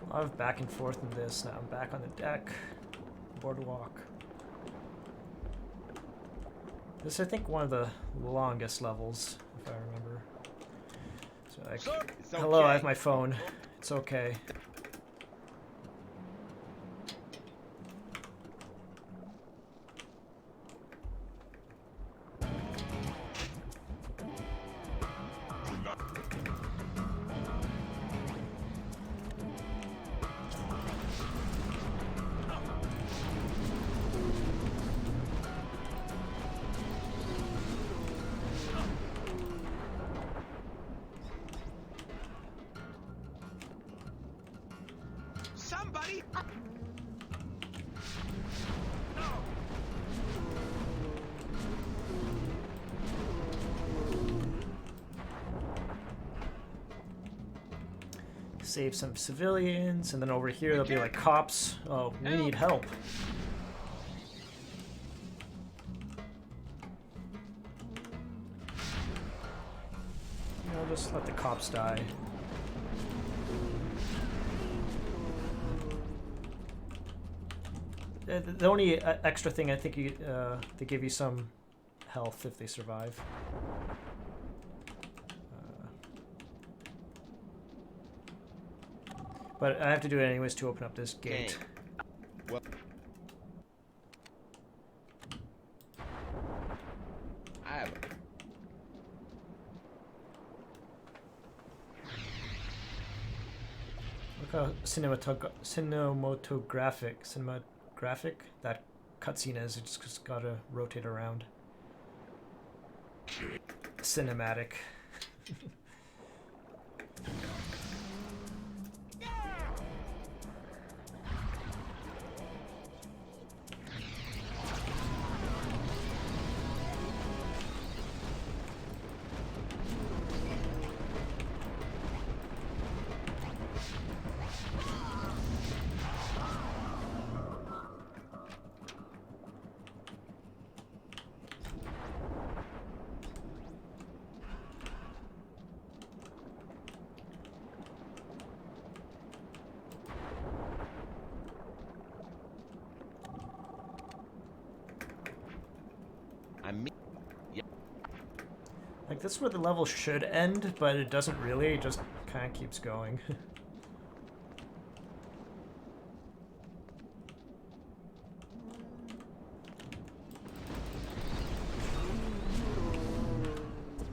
A lot of back and forth in this. Now I'm back on the deck. Boardwalk. This is, I think, one of the longest levels, if I remember. So, like, hello, I have my phone. It's okay. Somebody! Save some civilians, and then over here there'll be like cops. Oh, we need help. I'll just let the cops die. The only extra thing, I think, they give you some health if they survive. But I have to do it anyways to open up this gate. Well, I have Look how cinematographic that cutscene is. It's just gotta rotate around. Cinematic. Like, this is where the level should end, but it doesn't really. It just kind of keeps going.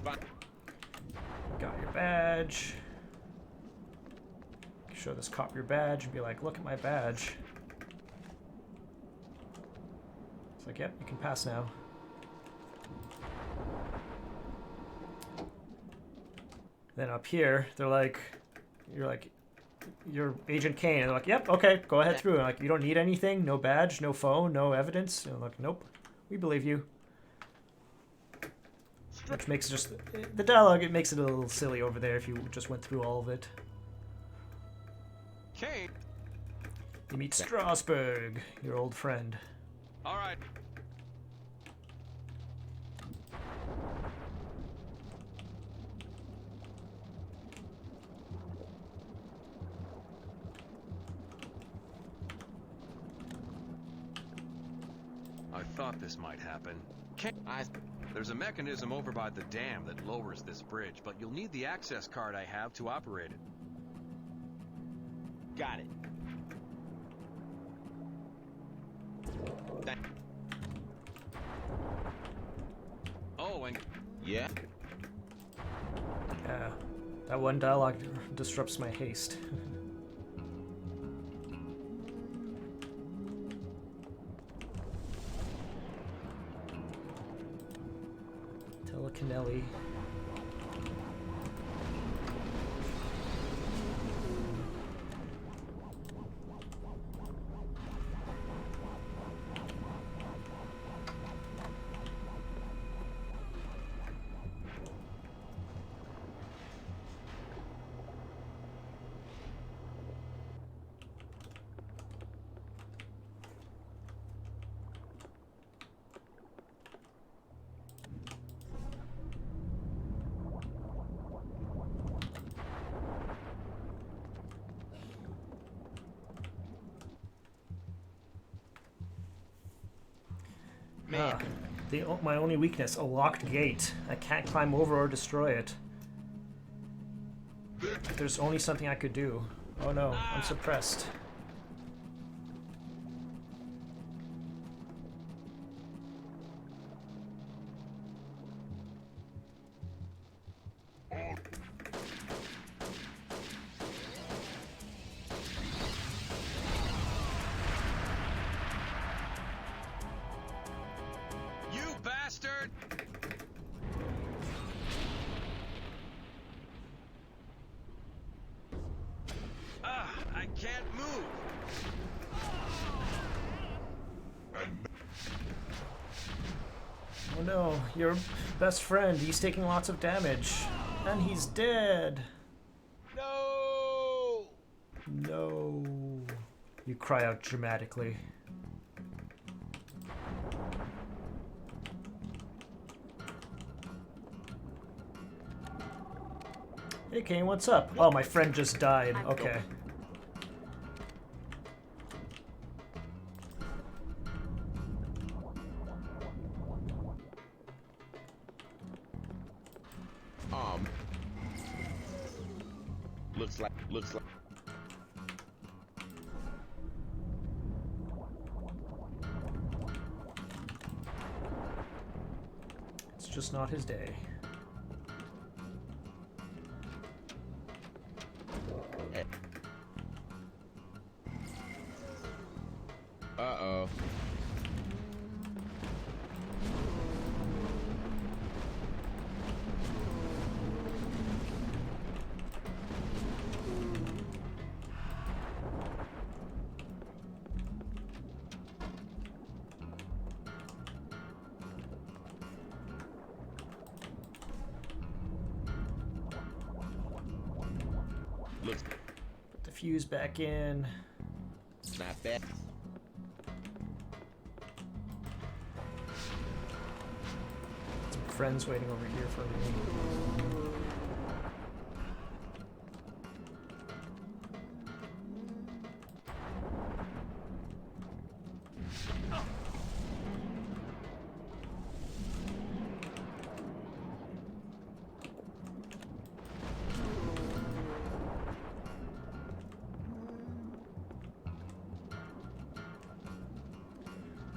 Got your badge. Show this cop your badge and be like, look at my badge. It's like, yep, you can pass now. Then up here, they're like, you're Agent Kane. And they're like, yep, okay, go ahead through. And like, you don't need anything, no badge, no phone, no evidence. And I'm like, nope, we believe you. Which makes just, the dialogue, it makes it a little silly over there if you just went through all of it. Kane. You meet Strasbourg, your old friend. All right. I thought this might happen. There's a mechanism over by the dam that lowers this bridge, but you'll need the access card I have to operate it. Got it. Oh, and Yeah. Yeah, that one dialogue disrupts my haste. Telekinelli. Man. My only weakness, a locked gate. I can't climb over or destroy it. There's only something I could do. Oh no, I'm suppressed. bastard! I can't move! Oh no, your best friend, he's taking lots of damage. And he's dead! No! No. You cry out dramatically. Hey Kane, what's up? Oh, my friend just died. Okay. Looks like. It's just not his day. Uh-oh. Looks. Put the fuse back in. Not bad. Some friends waiting over here for me.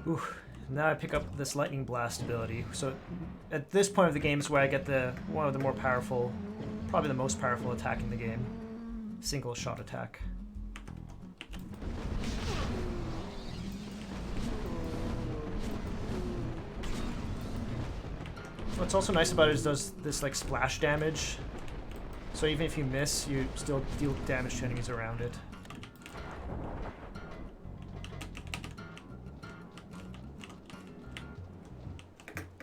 Ooh, now I pick up this lightning blast ability. So at this point of the game is where I get one of the more powerful, probably the most powerful attack in the game. Single shot attack. What's also nice about it is it does this like splash damage. So even if you miss, you still deal damage to enemies around it.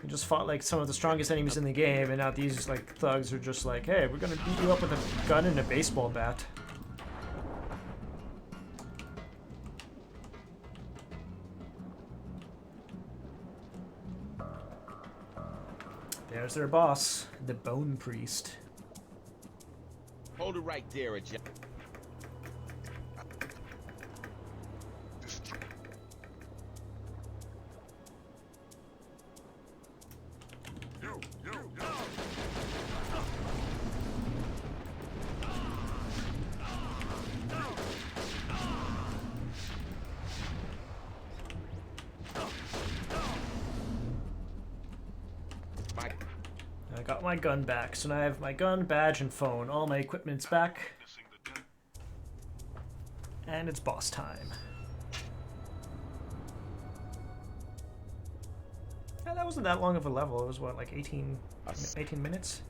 We just fought like some of the strongest enemies in the game, and now these like thugs are just like, hey, we're gonna beat you up with a gun and a baseball bat. There's their boss, the Bone Priest. Hold it right there, Jack. got my gun back, so now I have my gun, badge, and phone. All my equipment's back. And it's boss time. Yeah, that wasn't that long of a level. It was, what, like 18 minutes?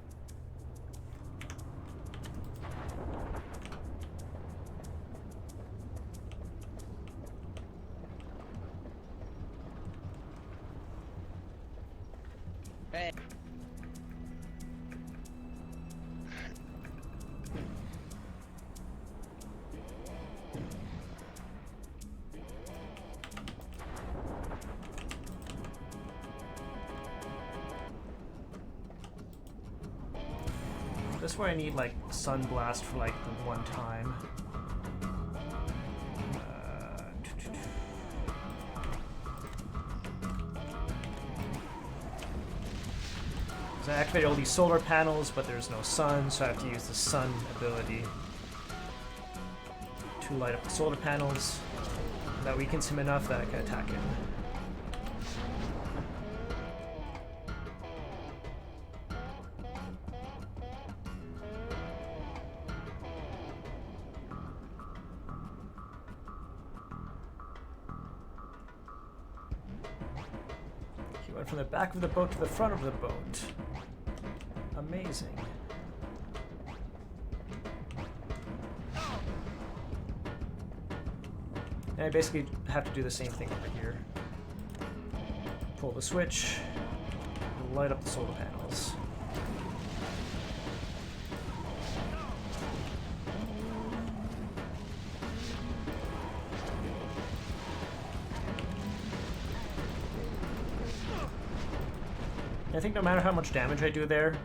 Hey. That's where I need like Sunblast for like the one time. So I activated all these solar panels, but there's no sun, so I have to use the sun ability to light up the solar panels. That weakens him enough that I can attack him. He went from the back of the boat to the front of the boat. Amazing. And I basically have to do the same thing over here. Pull the switch, light up the solar panels. I think no matter how much damage I do there,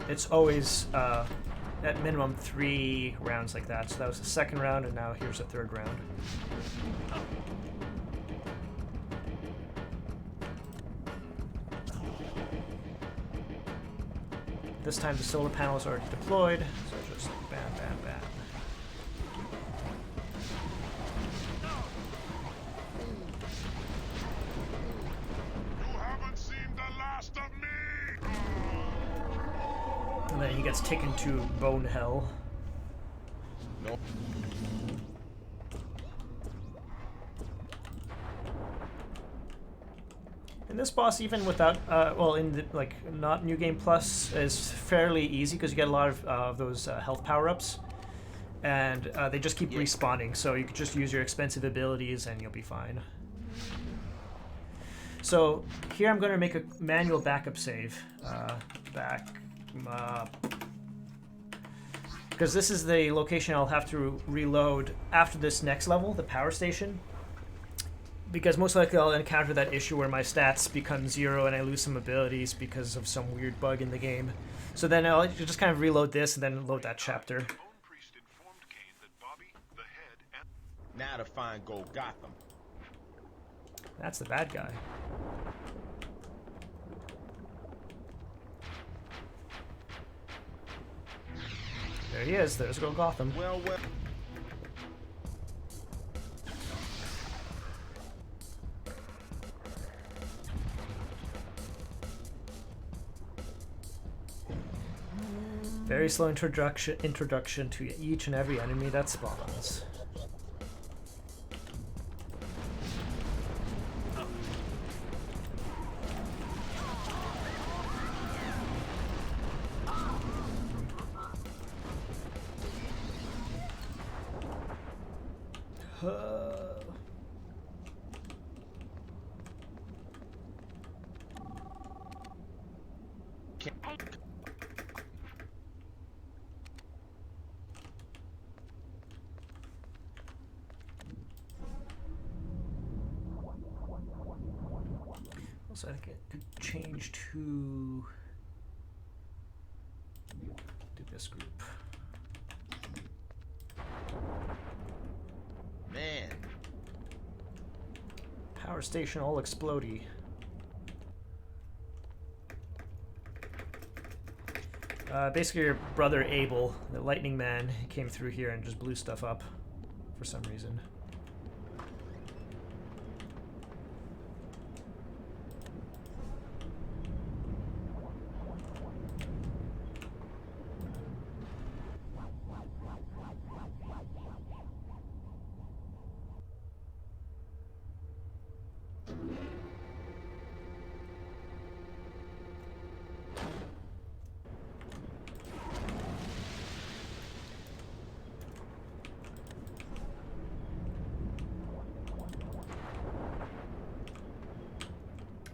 it's always at minimum 3 rounds like that. So that was the second round, and now here's the third round. This time the solar panels are already deployed, so just like bam, bam, bam. And then he gets taken to Bone Hell. Nope. And this boss, even without, well, in the, like not New Game Plus, is fairly easy because you get a lot of those health power-ups, and they just keep respawning. So you could just use your expensive abilities and you'll be fine. So here I'm going to make a manual backup save. Because this is the location I'll have to reload after this next level, the power station. Because most likely I'll encounter that issue where my stats become 0 and I lose some abilities because of some weird bug in the game. So then I'll just kind of reload this and then load that chapter. Now to find Gold Gotham. That's the bad guy. There he is. There's Gold Gotham. Well. Very slow introduction to each and every enemy that spawns. So I think it could change to this group. Man. Power station all explodey. Basically your brother Abel, the lightning man, came through here and just blew stuff up for some reason.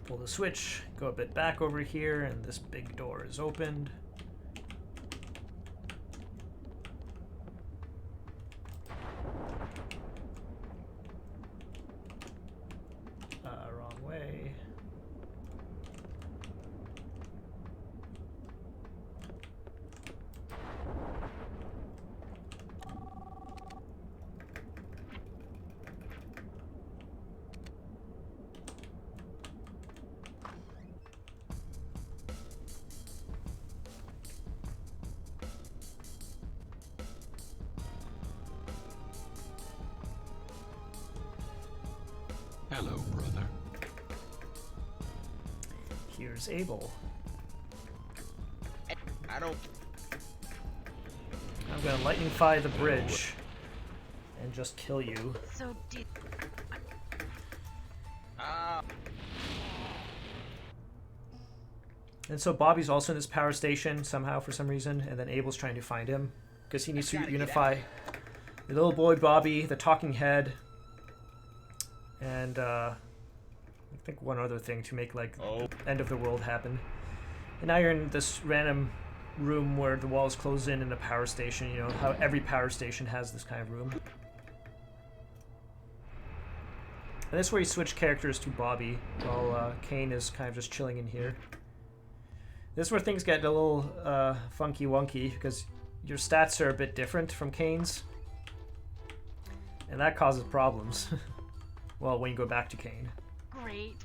Pull the switch, go a bit back over here, and this big door is opened. Wrong way. Hello, brother. Here's Abel. I don't... I'm gonna lightning-fy the bridge and just kill you. So deep. And so Bobby's also in this power station somehow for some reason, and then Abel's trying to find him because he needs to unify the little boy Bobby, the talking head, and I think one other thing to make like end of the world happen. And now you're in this random room where the walls close in a power station. You know how every power station has this kind of room. And this is where you switch characters to Bobby, while Kane is kind of just chilling in here. This is where things get a little funky wonky, because your stats are a bit different from Kane's. And that causes problems. Well, when you go back to Kane. Great.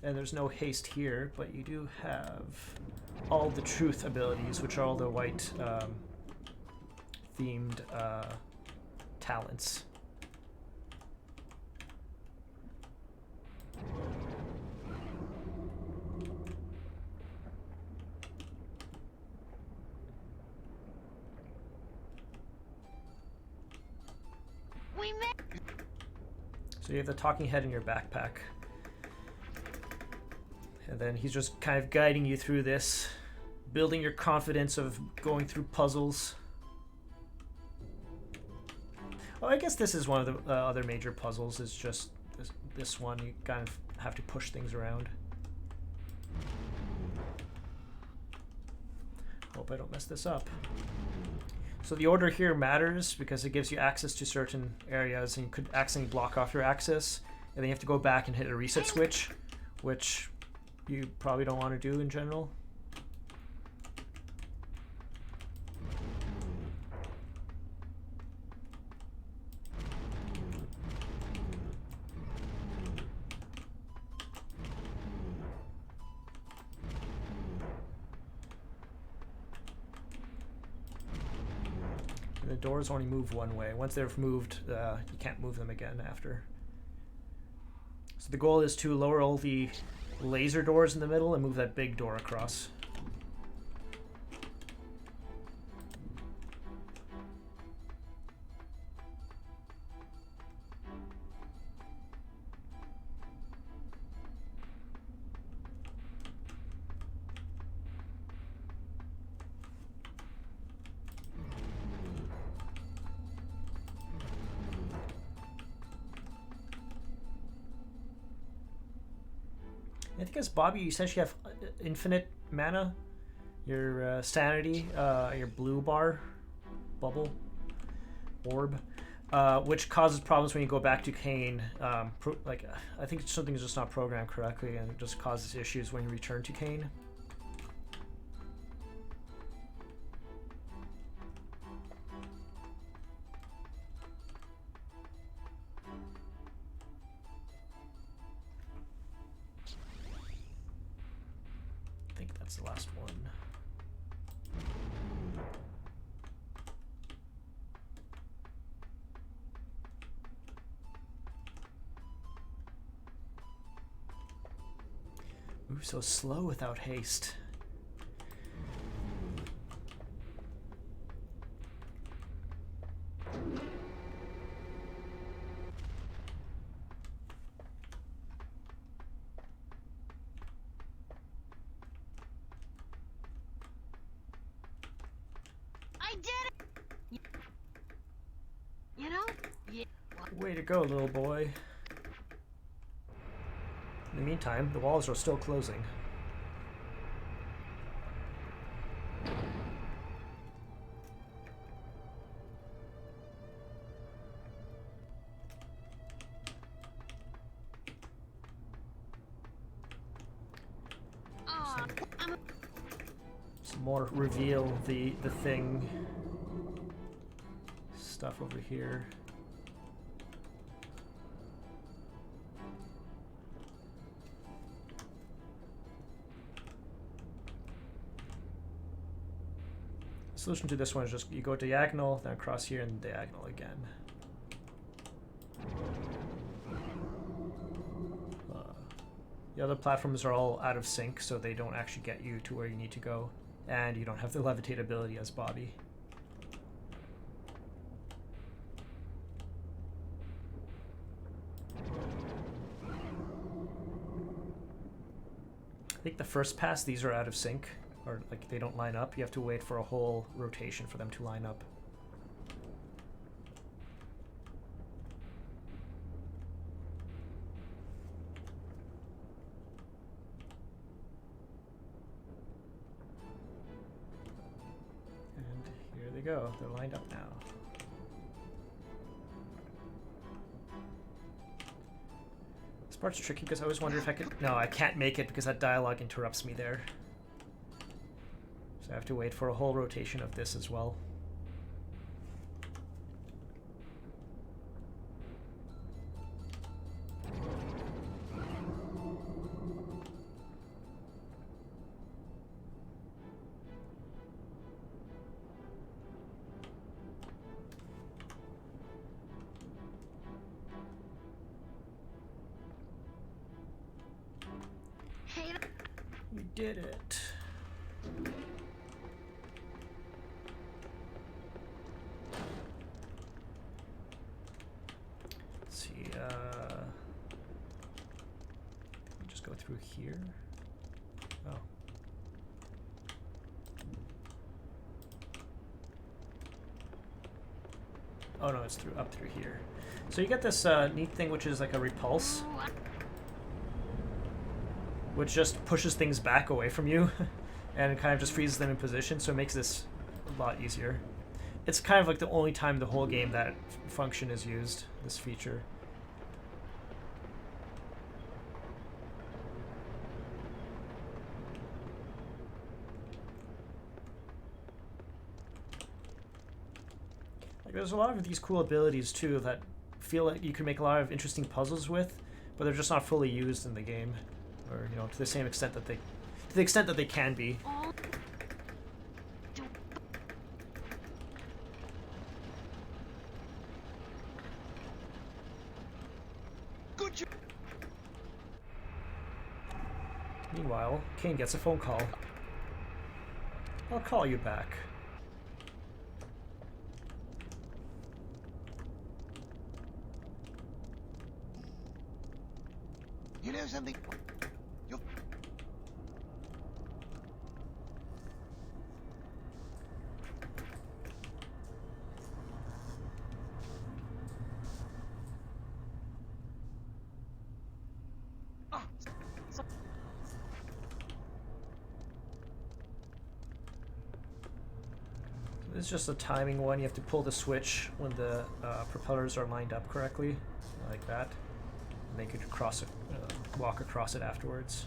And there's no haste here, but you do have all the truth abilities, which are all the white themed talents. So you have the talking head in your backpack. And then he's just kind of guiding you through this, building your confidence of going through puzzles. Oh, I guess this is one of the other major puzzles, is just this one. You kind of have to push things around. Hope I don't mess this up. So the order here matters because it gives you access to certain areas, and you could accidentally block off your access, and then you have to go back and hit a reset switch, which you probably don't want to do in general. And the doors only move one way. Once they're moved, you can't move them again after. So the goal is to lower all the laser doors in the middle and move that big door across. I think as Bobby, you essentially have infinite mana. Your sanity, your blue bar, bubble, orb, which causes problems when you go back to Kane. I think something's just not programmed correctly, and it just causes issues when you return to Kane. That's the last one. Move so slow without haste. You know? Yeah. Way to go, little boy. In the meantime, the walls are still closing. Some more reveal the thing stuff over here. The solution to this one is just you go diagonal, then across here, and diagonal again. The other platforms are all out of sync, so they don't actually get you to where you need to go, and you don't have the levitate ability as Bobby. I think the first pass, these are out of sync, or like they don't line up. You have to wait for a whole rotation for them to line up. And here they go. They're lined up now. This part's tricky because I always wonder if I could... No, I can't make it because that dialogue interrupts me there. So I have to wait for a whole rotation of this as well. We did it. Let's see, just go through here. Oh. Oh no, it's up through here. So you get this neat thing which is like a repulse, which just pushes things back away from you and it kind of just freezes them in position, so it makes this a lot easier. It's kind of like the only time in the whole game that function is used, this feature. Like, there's a lot of these cool abilities too that feel like you can make a lot of interesting puzzles with, but they're just not fully used in the game, or you know, to the same extent that they can be. Meanwhile, Kane gets a phone call. I'll call you back. You know something? You're... This is just a timing one. You have to pull the switch when the propellers are lined up correctly, like that. And they could walk across it afterwards.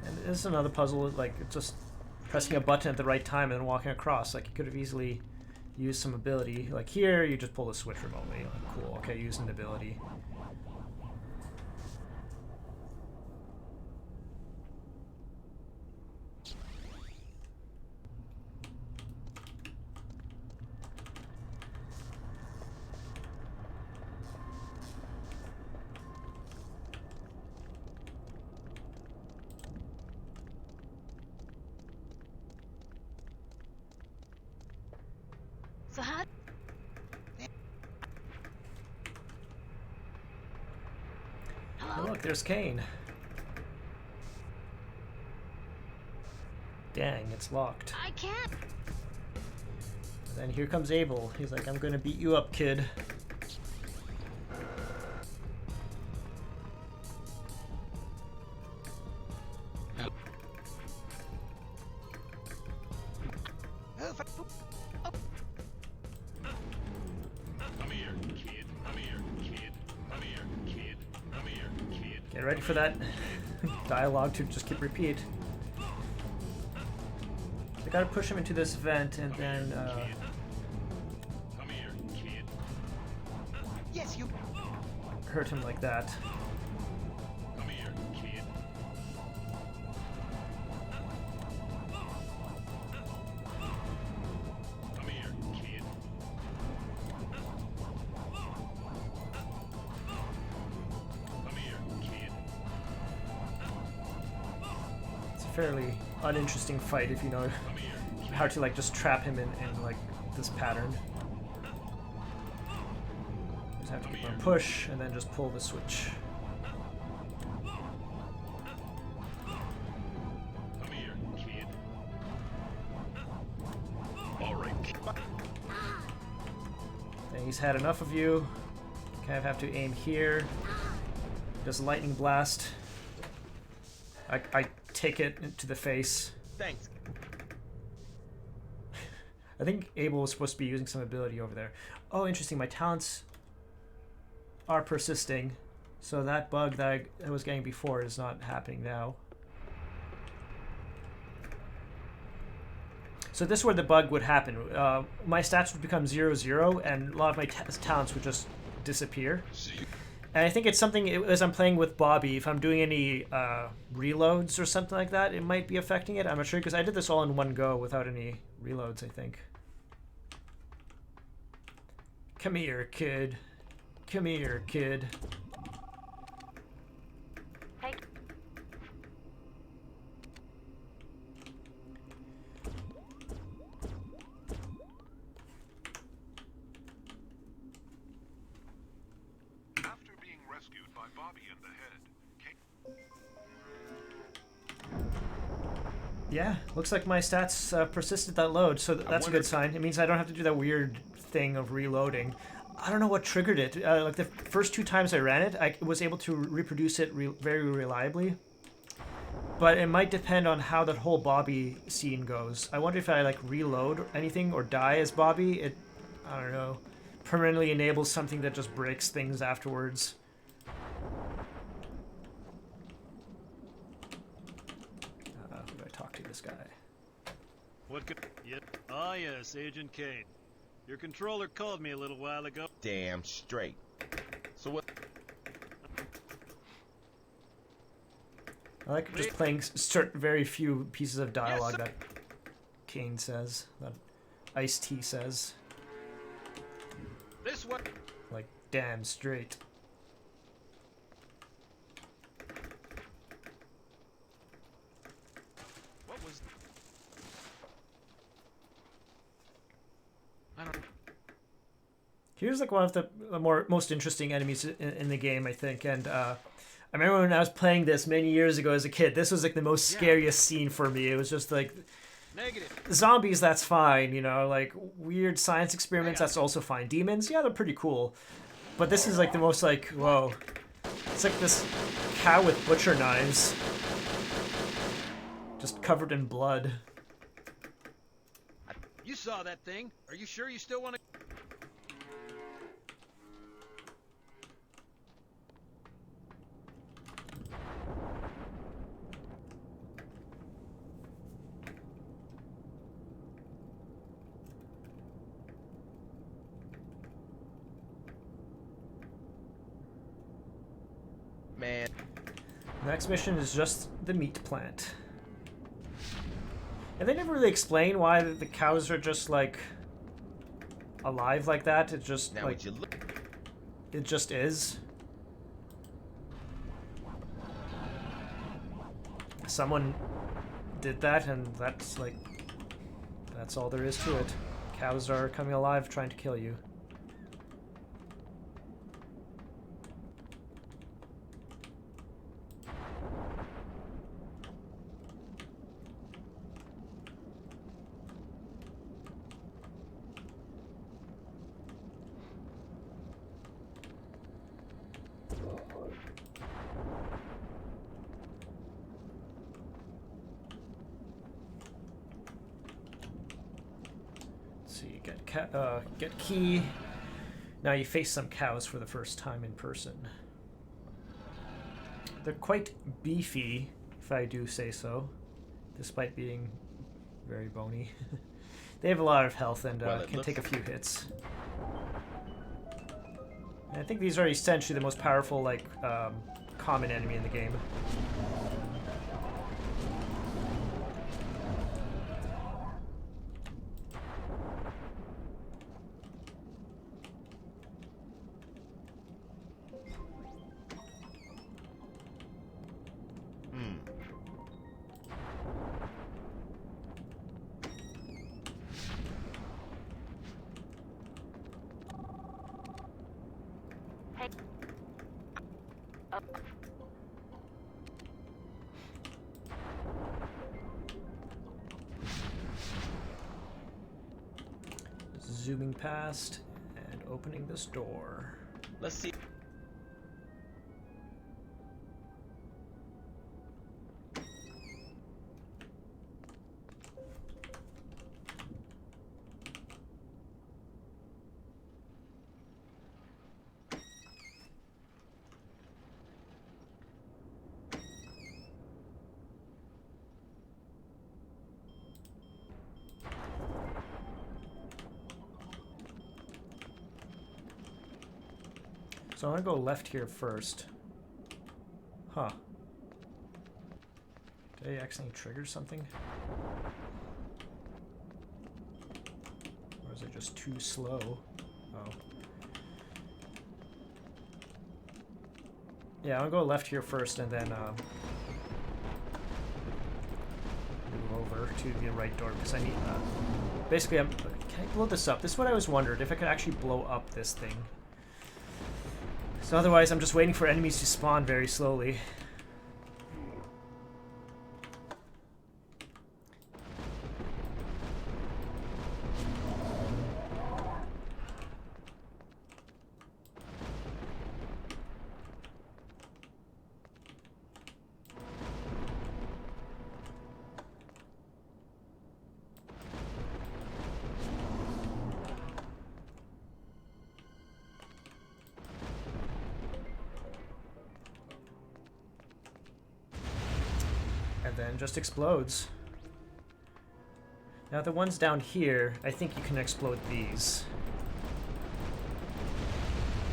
And this is another puzzle, like it's just pressing a button at the right time and then walking across. Like you could have easily used some ability. Like here, you just pull the switch remotely. Like, cool, okay, use an ability. So how... Look, there's Kane. Dang, it's locked. I can't. And then here comes Abel. He's like, I'm gonna beat you up, kid. Get ready for that dialogue to just keep repeat. I gotta push him into this vent and then Yes, you. hurt him like that. Fairly uninteresting fight if you know how to like just trap him in like this pattern. Just have to keep on push and then just pull the switch. Then he's had enough of you. Kind of have to aim here. Does a lightning blast. I take it into the face. Thanks. I think Abel was supposed to be using some ability over there. Oh, interesting. My talents are persisting. So that bug that I was getting before is not happening now. So this is where the bug would happen. My stats would become 0-0 and a lot of my talents would just disappear. And I think it's something, as I'm playing with Bobby, if I'm doing any reloads or something like that, it might be affecting it. I'm not sure, because I did this all in one go without any reloads, I think. Come here, kid. Come here, kid. Hey. After being rescued by Bobby in the head, Yeah, looks like my stats persisted that load, so that's a good sign. It means I don't have to do that weird thing of reloading. I don't know what triggered it. Like the first 2 times I ran it, I was able to reproduce it very reliably. But it might depend on how that whole Bobby scene goes. I wonder if I like reload anything or die as Bobby, it, I don't know, permanently enables something that just breaks things afterwards. Who do I talk to, this guy? What could... Ah, yes, Agent Kane. Your controller called me a little while ago. Damn straight. So what? I like just playing very few pieces of dialogue that Kane says, that Ice-T says. This way. Like, damn straight. What was... I don't... Here's like one of the most interesting enemies in the game, I think, and I remember when I was playing this many years ago as a kid, this was like the most scariest scene for me. It was just like... Negative. Zombies, that's fine, you know, like weird science experiments, that's also fine. Demons, yeah, they're pretty cool. But this is like the most like, whoa. It's like this cow with butcher knives. Just covered in blood. You saw that thing. Are you sure you still want to... Man. Next mission is just the meat plant. And they never really explain why the cows are just like alive like that. It just now like it just is. Someone did that, and that's like that's all there is to it. Cows are coming alive trying to kill you. Get key. Now you face some cows for the first time in person. They're quite beefy, if I do say so, despite being very bony. They have a lot of health and can take a few hits. And I think these are essentially the most powerful, like, common enemy in the game. Zooming past and opening this door. Let's see. So I'm gonna go left here first. Huh. Did I accidentally trigger something? Or is it just too slow? Oh. Yeah, I'm gonna go left here first and then move over to the right door because I need basically can I blow this up? This is what I was wondering, if I could actually blow up this thing. So otherwise, I'm just waiting for enemies to spawn very slowly. And then just explodes. Now the ones down here, I think you can explode these.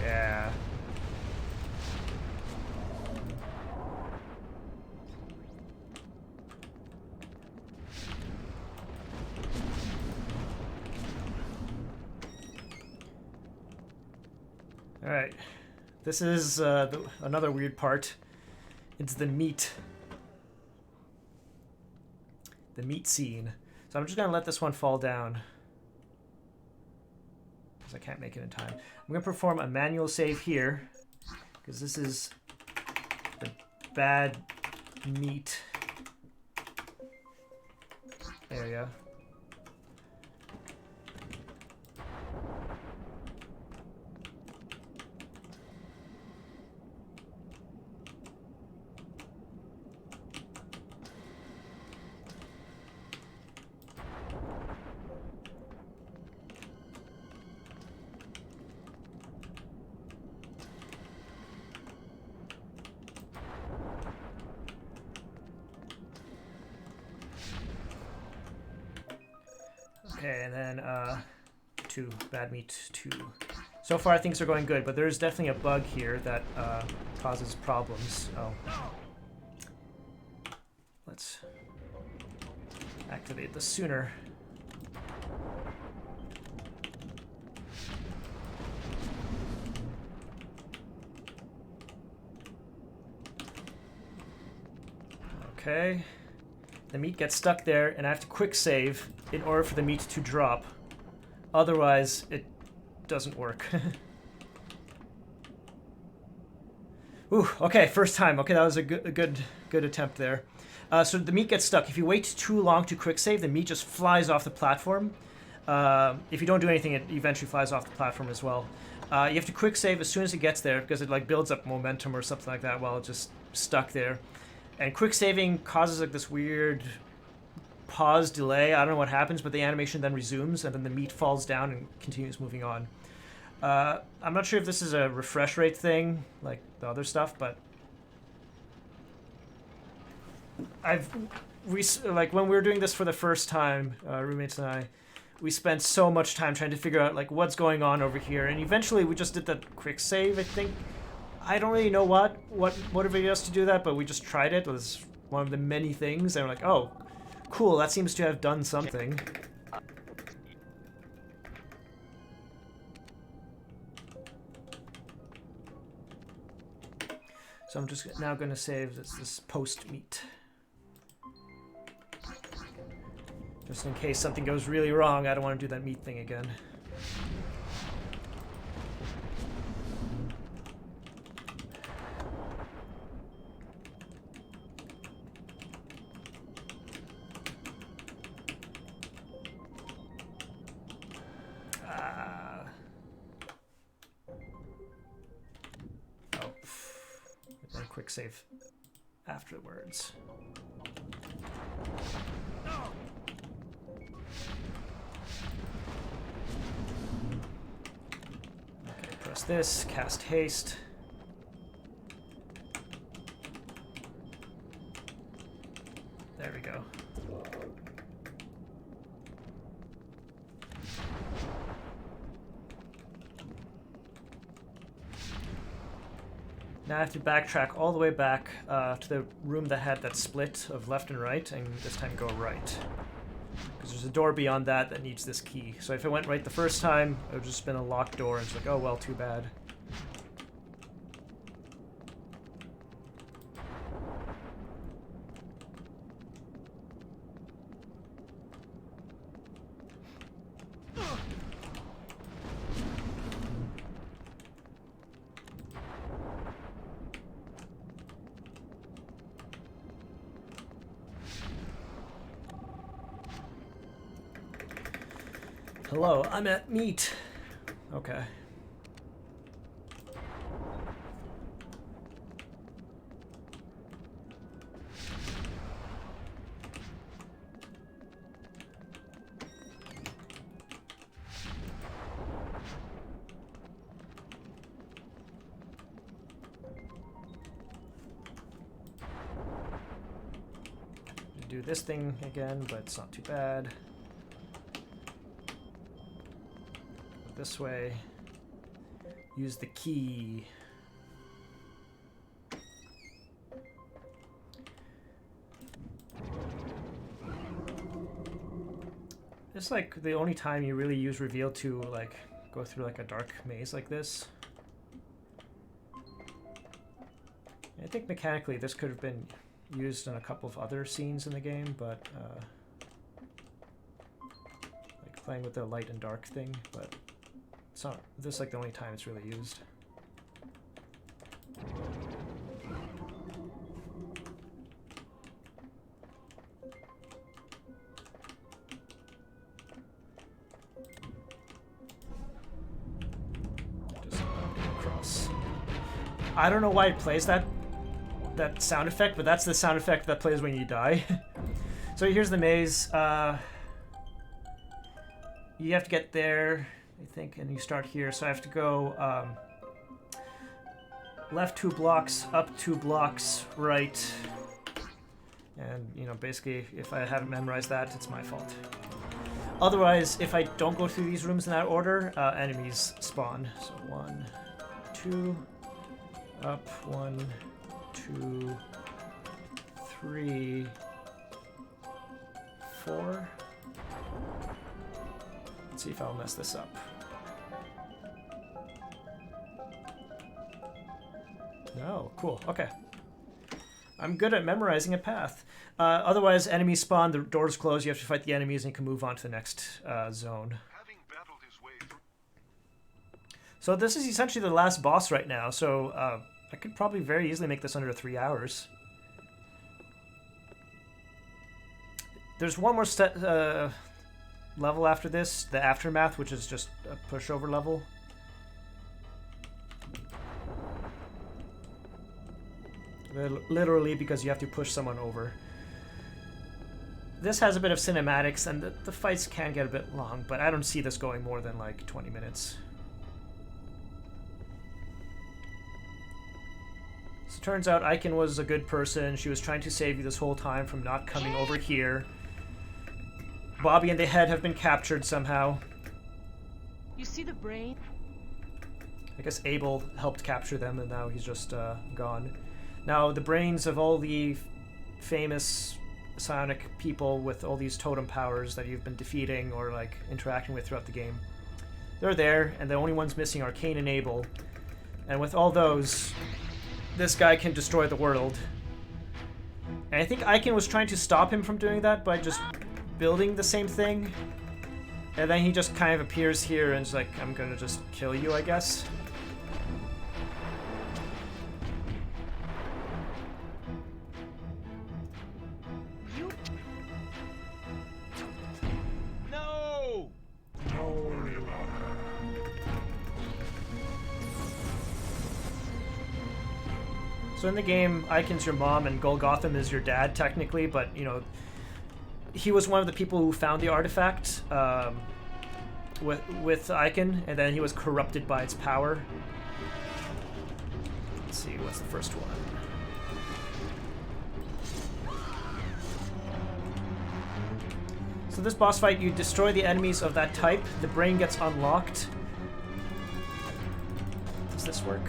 Yeah. Alright. This is another weird part. It's the meat. The meat scene. So I'm just gonna let this one fall down because I can't make it in time. I'm gonna perform a manual save here because this is the bad meat area. Okay, and then 2, bad meat 2. So far things are going good, but there's definitely a bug here that causes problems. Oh. Let's activate this sooner. Okay. The meat gets stuck there, and I have to quick save in order for the meat to drop. Otherwise, it doesn't work. Ooh, okay, first time. Okay, that was a good attempt there. So the meat gets stuck. If you wait too long to quick save, the meat just flies off the platform. If you don't do anything, it eventually flies off the platform as well. You have to quick save as soon as it gets there because it like builds up momentum or something like that while it's just stuck there. And quick saving causes like this weird pause delay. I don't know what happens, but the animation then resumes, and then the meat falls down and continues moving on. I'm not sure if this is a refresh rate thing, like the other stuff, but like when we were doing this for the first time, roommates and I, we spent so much time trying to figure out like what's going on over here, and eventually we just did the quick save. I think I don't really know what motivated us to do that, but we just tried it. It was one of the many things, and we're like, oh, cool, that seems to have done something. So I'm just now going to save this post meat. Just in case something goes really wrong, I don't want to do that meat thing again. Quick save afterwards. Okay, press this, cast haste. There we go. Now I have to backtrack all the way back to the room that had that split of left and right, and this time go right. Because there's a door beyond that that needs this key. So if I went right the first time, it would just been a locked door, and it's like, oh well, too bad. Hello, I'm at meat. Okay. Do this thing again, but it's not too bad. This way. Use the key. This is like the only time you really use reveal to like go through like a dark maze like this. I think mechanically this could have been used in a couple of other scenes in the game, but like playing with the light and dark thing, but it's not, this is like the only time it's really used. Just across. I don't know why it plays that sound effect, but that's the sound effect that plays when you die. So here's the maze. You have to get there, I think, and you start here. So I have to go left 2 blocks, up 2 blocks, right. And, you know, basically, if I haven't memorized that, it's my fault. Otherwise, if I don't go through these rooms in that order, enemies spawn. So 1, 2, up, 1, 2, 3, 4. Let's see if I'll mess this up. No, cool, okay. I'm good at memorizing a path. Otherwise, enemies spawn, the doors close, you have to fight the enemies, and you can move on to the next zone. So this is essentially the last boss right now, so I could probably very easily make this under 3 hours. There's one more level after this, the Aftermath, which is just a pushover level. Literally because you have to push someone over. this has a bit of cinematics, and the fights can get a bit long, but I don't see this going more than like 20 minutes. So it turns out Aiken was a good person. She was trying to save you this whole time from not coming over here. Bobby and the head have been captured somehow. You see the brain? I guess Abel helped capture them, and now he's just gone. Now, the brains of all the famous psionic people with all these totem powers that you've been defeating or like interacting with throughout the game, they're there, and the only ones missing are Cain and Abel. And with all those, this guy can destroy the world. And I think Aiken was trying to stop him from doing that by just building the same thing. And then he just kind of appears here and is like, I'm gonna just kill you, I guess. No! So in the game, Aiken's your mom and Golgotham is your dad, technically, but, you know, he was one of the people who found the artifact with Aiken, and then he was corrupted by its power. Let's see, what's the first one? So this boss fight, you destroy the enemies of that type, the brain gets unlocked. Does this work?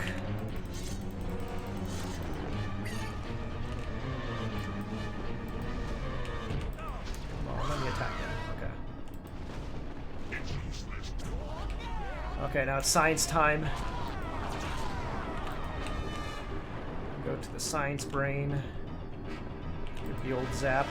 Let me attack him. Okay. Okay, now it's science time. Go to the science brain. Give the old zap.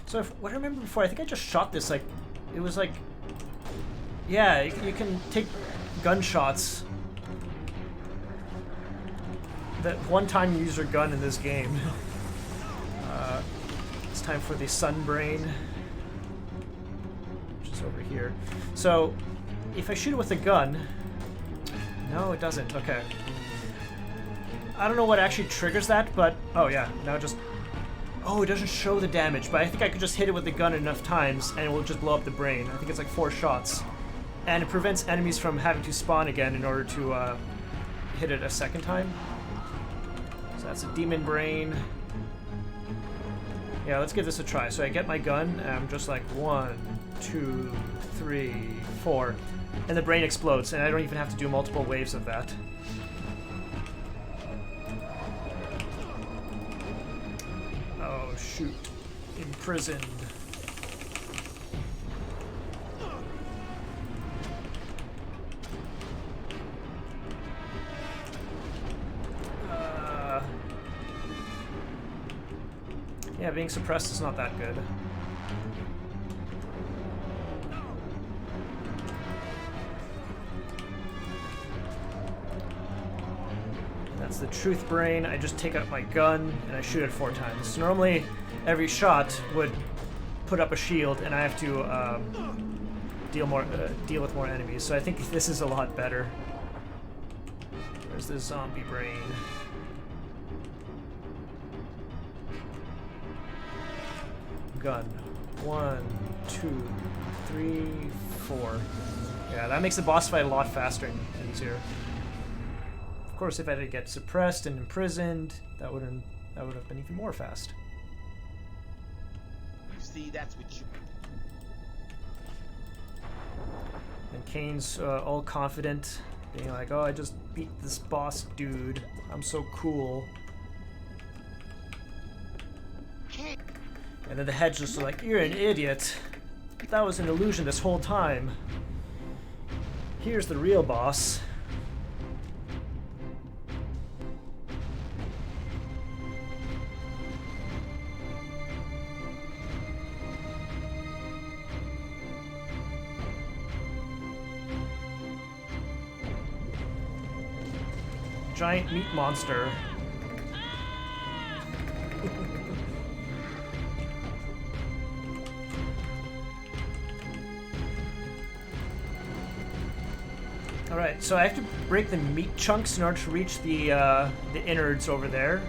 So what I remember before, I think I just shot this, like, it was like, yeah, you can take gunshots. That one time you use your gun in this game. It's time for the sun brain, which is over here. So if I shoot it with a gun, no, it doesn't. Okay. I don't know what actually triggers that, but oh yeah, now just. Oh, it doesn't show the damage, but I think I could just hit it with the gun enough times and it will just blow up the brain. I think it's like 4 shots. And it prevents enemies from having to spawn again in order to hit it a second time. So that's a demon brain. Yeah, let's give this a try. So I get my gun and I'm just like 1, 2, 3, 4. And the brain explodes and I don't even have to do multiple waves of that. Oh, shoot. Imprisoned. Yeah, being suppressed is not that good. That's the truth brain. I just take out my gun and I shoot it 4 times. So normally, every shot would put up a shield, and I have to deal with more enemies. So I think this is a lot better. Where's the zombie brain? Gun. 1, 2, 3, 4. Yeah, that makes the boss fight a lot faster and easier. Of course, if I had to get suppressed and imprisoned, that would have been even more fast. You see, that's what you. And Kane's all confident, being like, "Oh, I just beat this boss dude. I'm so cool." And then the head's just like, "You're an idiot. That was an illusion this whole time. Here's the real boss." Giant meat monster. Alright, so I have to break the meat chunks in order to reach the innards over there.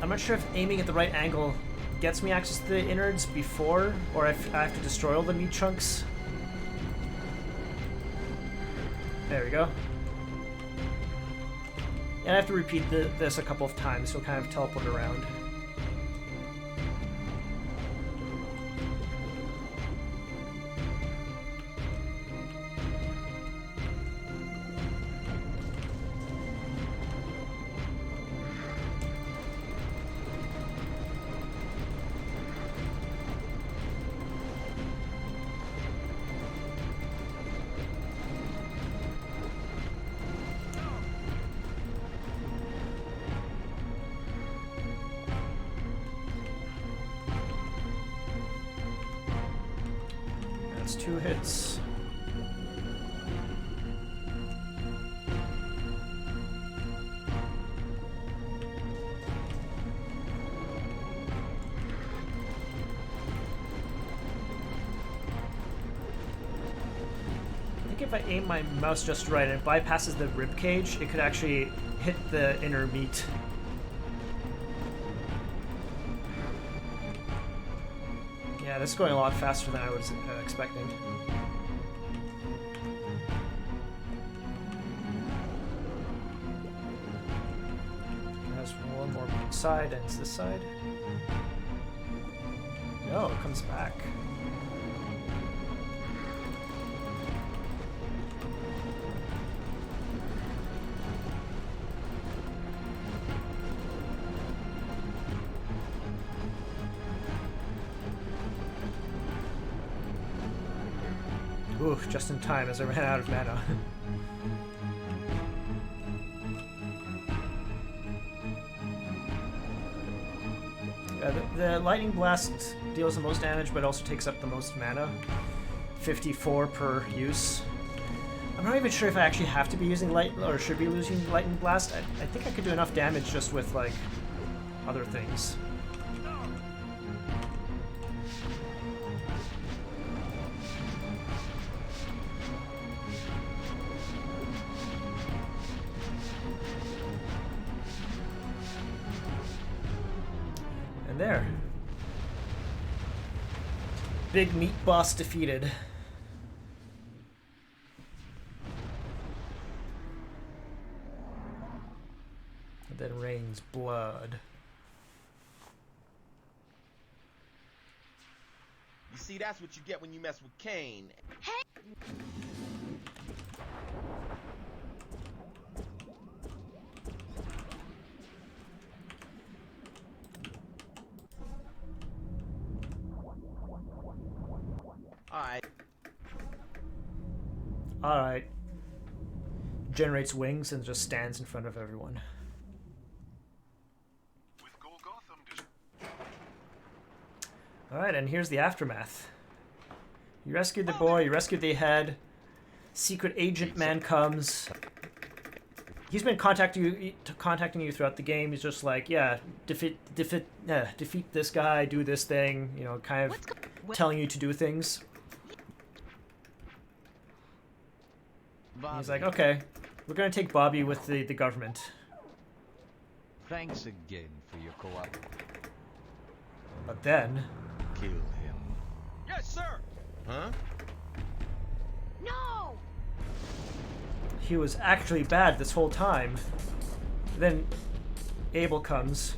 I'm not sure if aiming at the right angle gets me access to the innards before, or if I have to destroy all the meat chunks. There we go. And I have to repeat this a couple of times, so kind of teleport around. That's 2 hits. I think if I aim my mouse just right and it bypasses the rib cage, it could actually hit the inner meat. Yeah, this is going a lot faster than I was expecting. There's one more side, and it's this side. No, it comes back. Oof, just in time as I ran out of mana. The lightning blast deals the most damage, but also takes up the most mana. 54 per use. I'm not even sure if I actually have to be using or should be using lightning blast. I think I could do enough damage just with like other things. There. Big meat boss defeated. And then rains blood. You see, that's what you get when you mess with Kane. Hey! Alright. Generates wings and just stands in front of everyone. Alright, and here's the aftermath. You rescued the boy, you rescued the head. Secret agent man comes. He's been contacting you throughout the game. He's just like, yeah, defeat this guy, do this thing, you know, kind of telling you to do things. He's like, okay, we're gonna take Bobby with the government. Thanks again for your co-op. But then... Kill him. Yes, sir! Huh? No! He was actually bad this whole time. Then Abel comes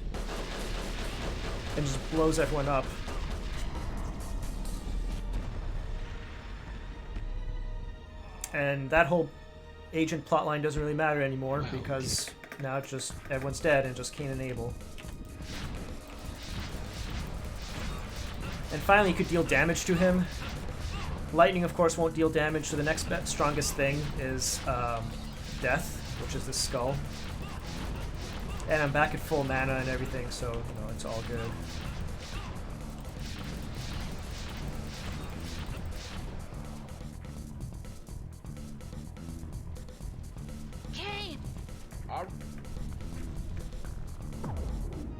and just blows everyone up. And that whole agent plotline doesn't really matter anymore because now it's just everyone's dead and just Cain and Abel. And finally you could deal damage to him. Lightning, of course, won't deal damage, so the next strongest thing is death, which is the skull. And I'm back at full mana and everything, so you know it's all good.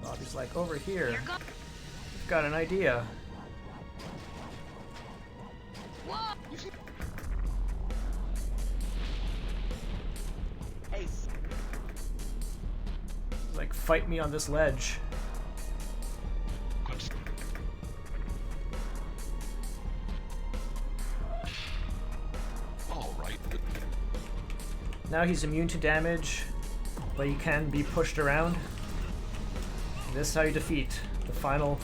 Bobby's like, over here. We've got an idea. Like, fight me on this ledge. All right. Now he's immune to damage, but he can be pushed around. And this is how you defeat the final,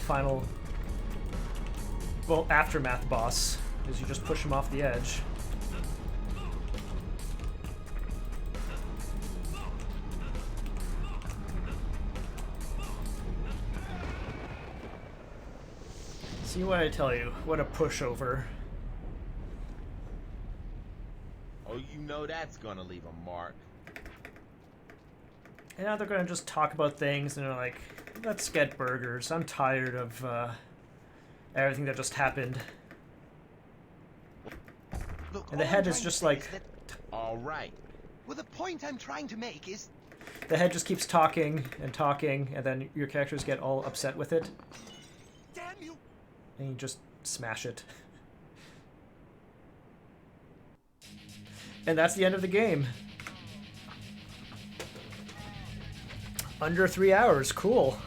well, aftermath boss, is you just push him off the edge. See what I tell you, what a pushover. Oh, you know that's gonna leave a mark. And now they're gonna just talk about things, and they're like, let's get burgers. I'm tired of everything that just happened. Look, And the all head I'm is trying just to say like... is that- All right. Well, the point I'm trying to make is... The head just keeps talking, and then your characters get all upset with it. Damn you! And you just smash it. And that's the end of the game. Under 3 hours, cool.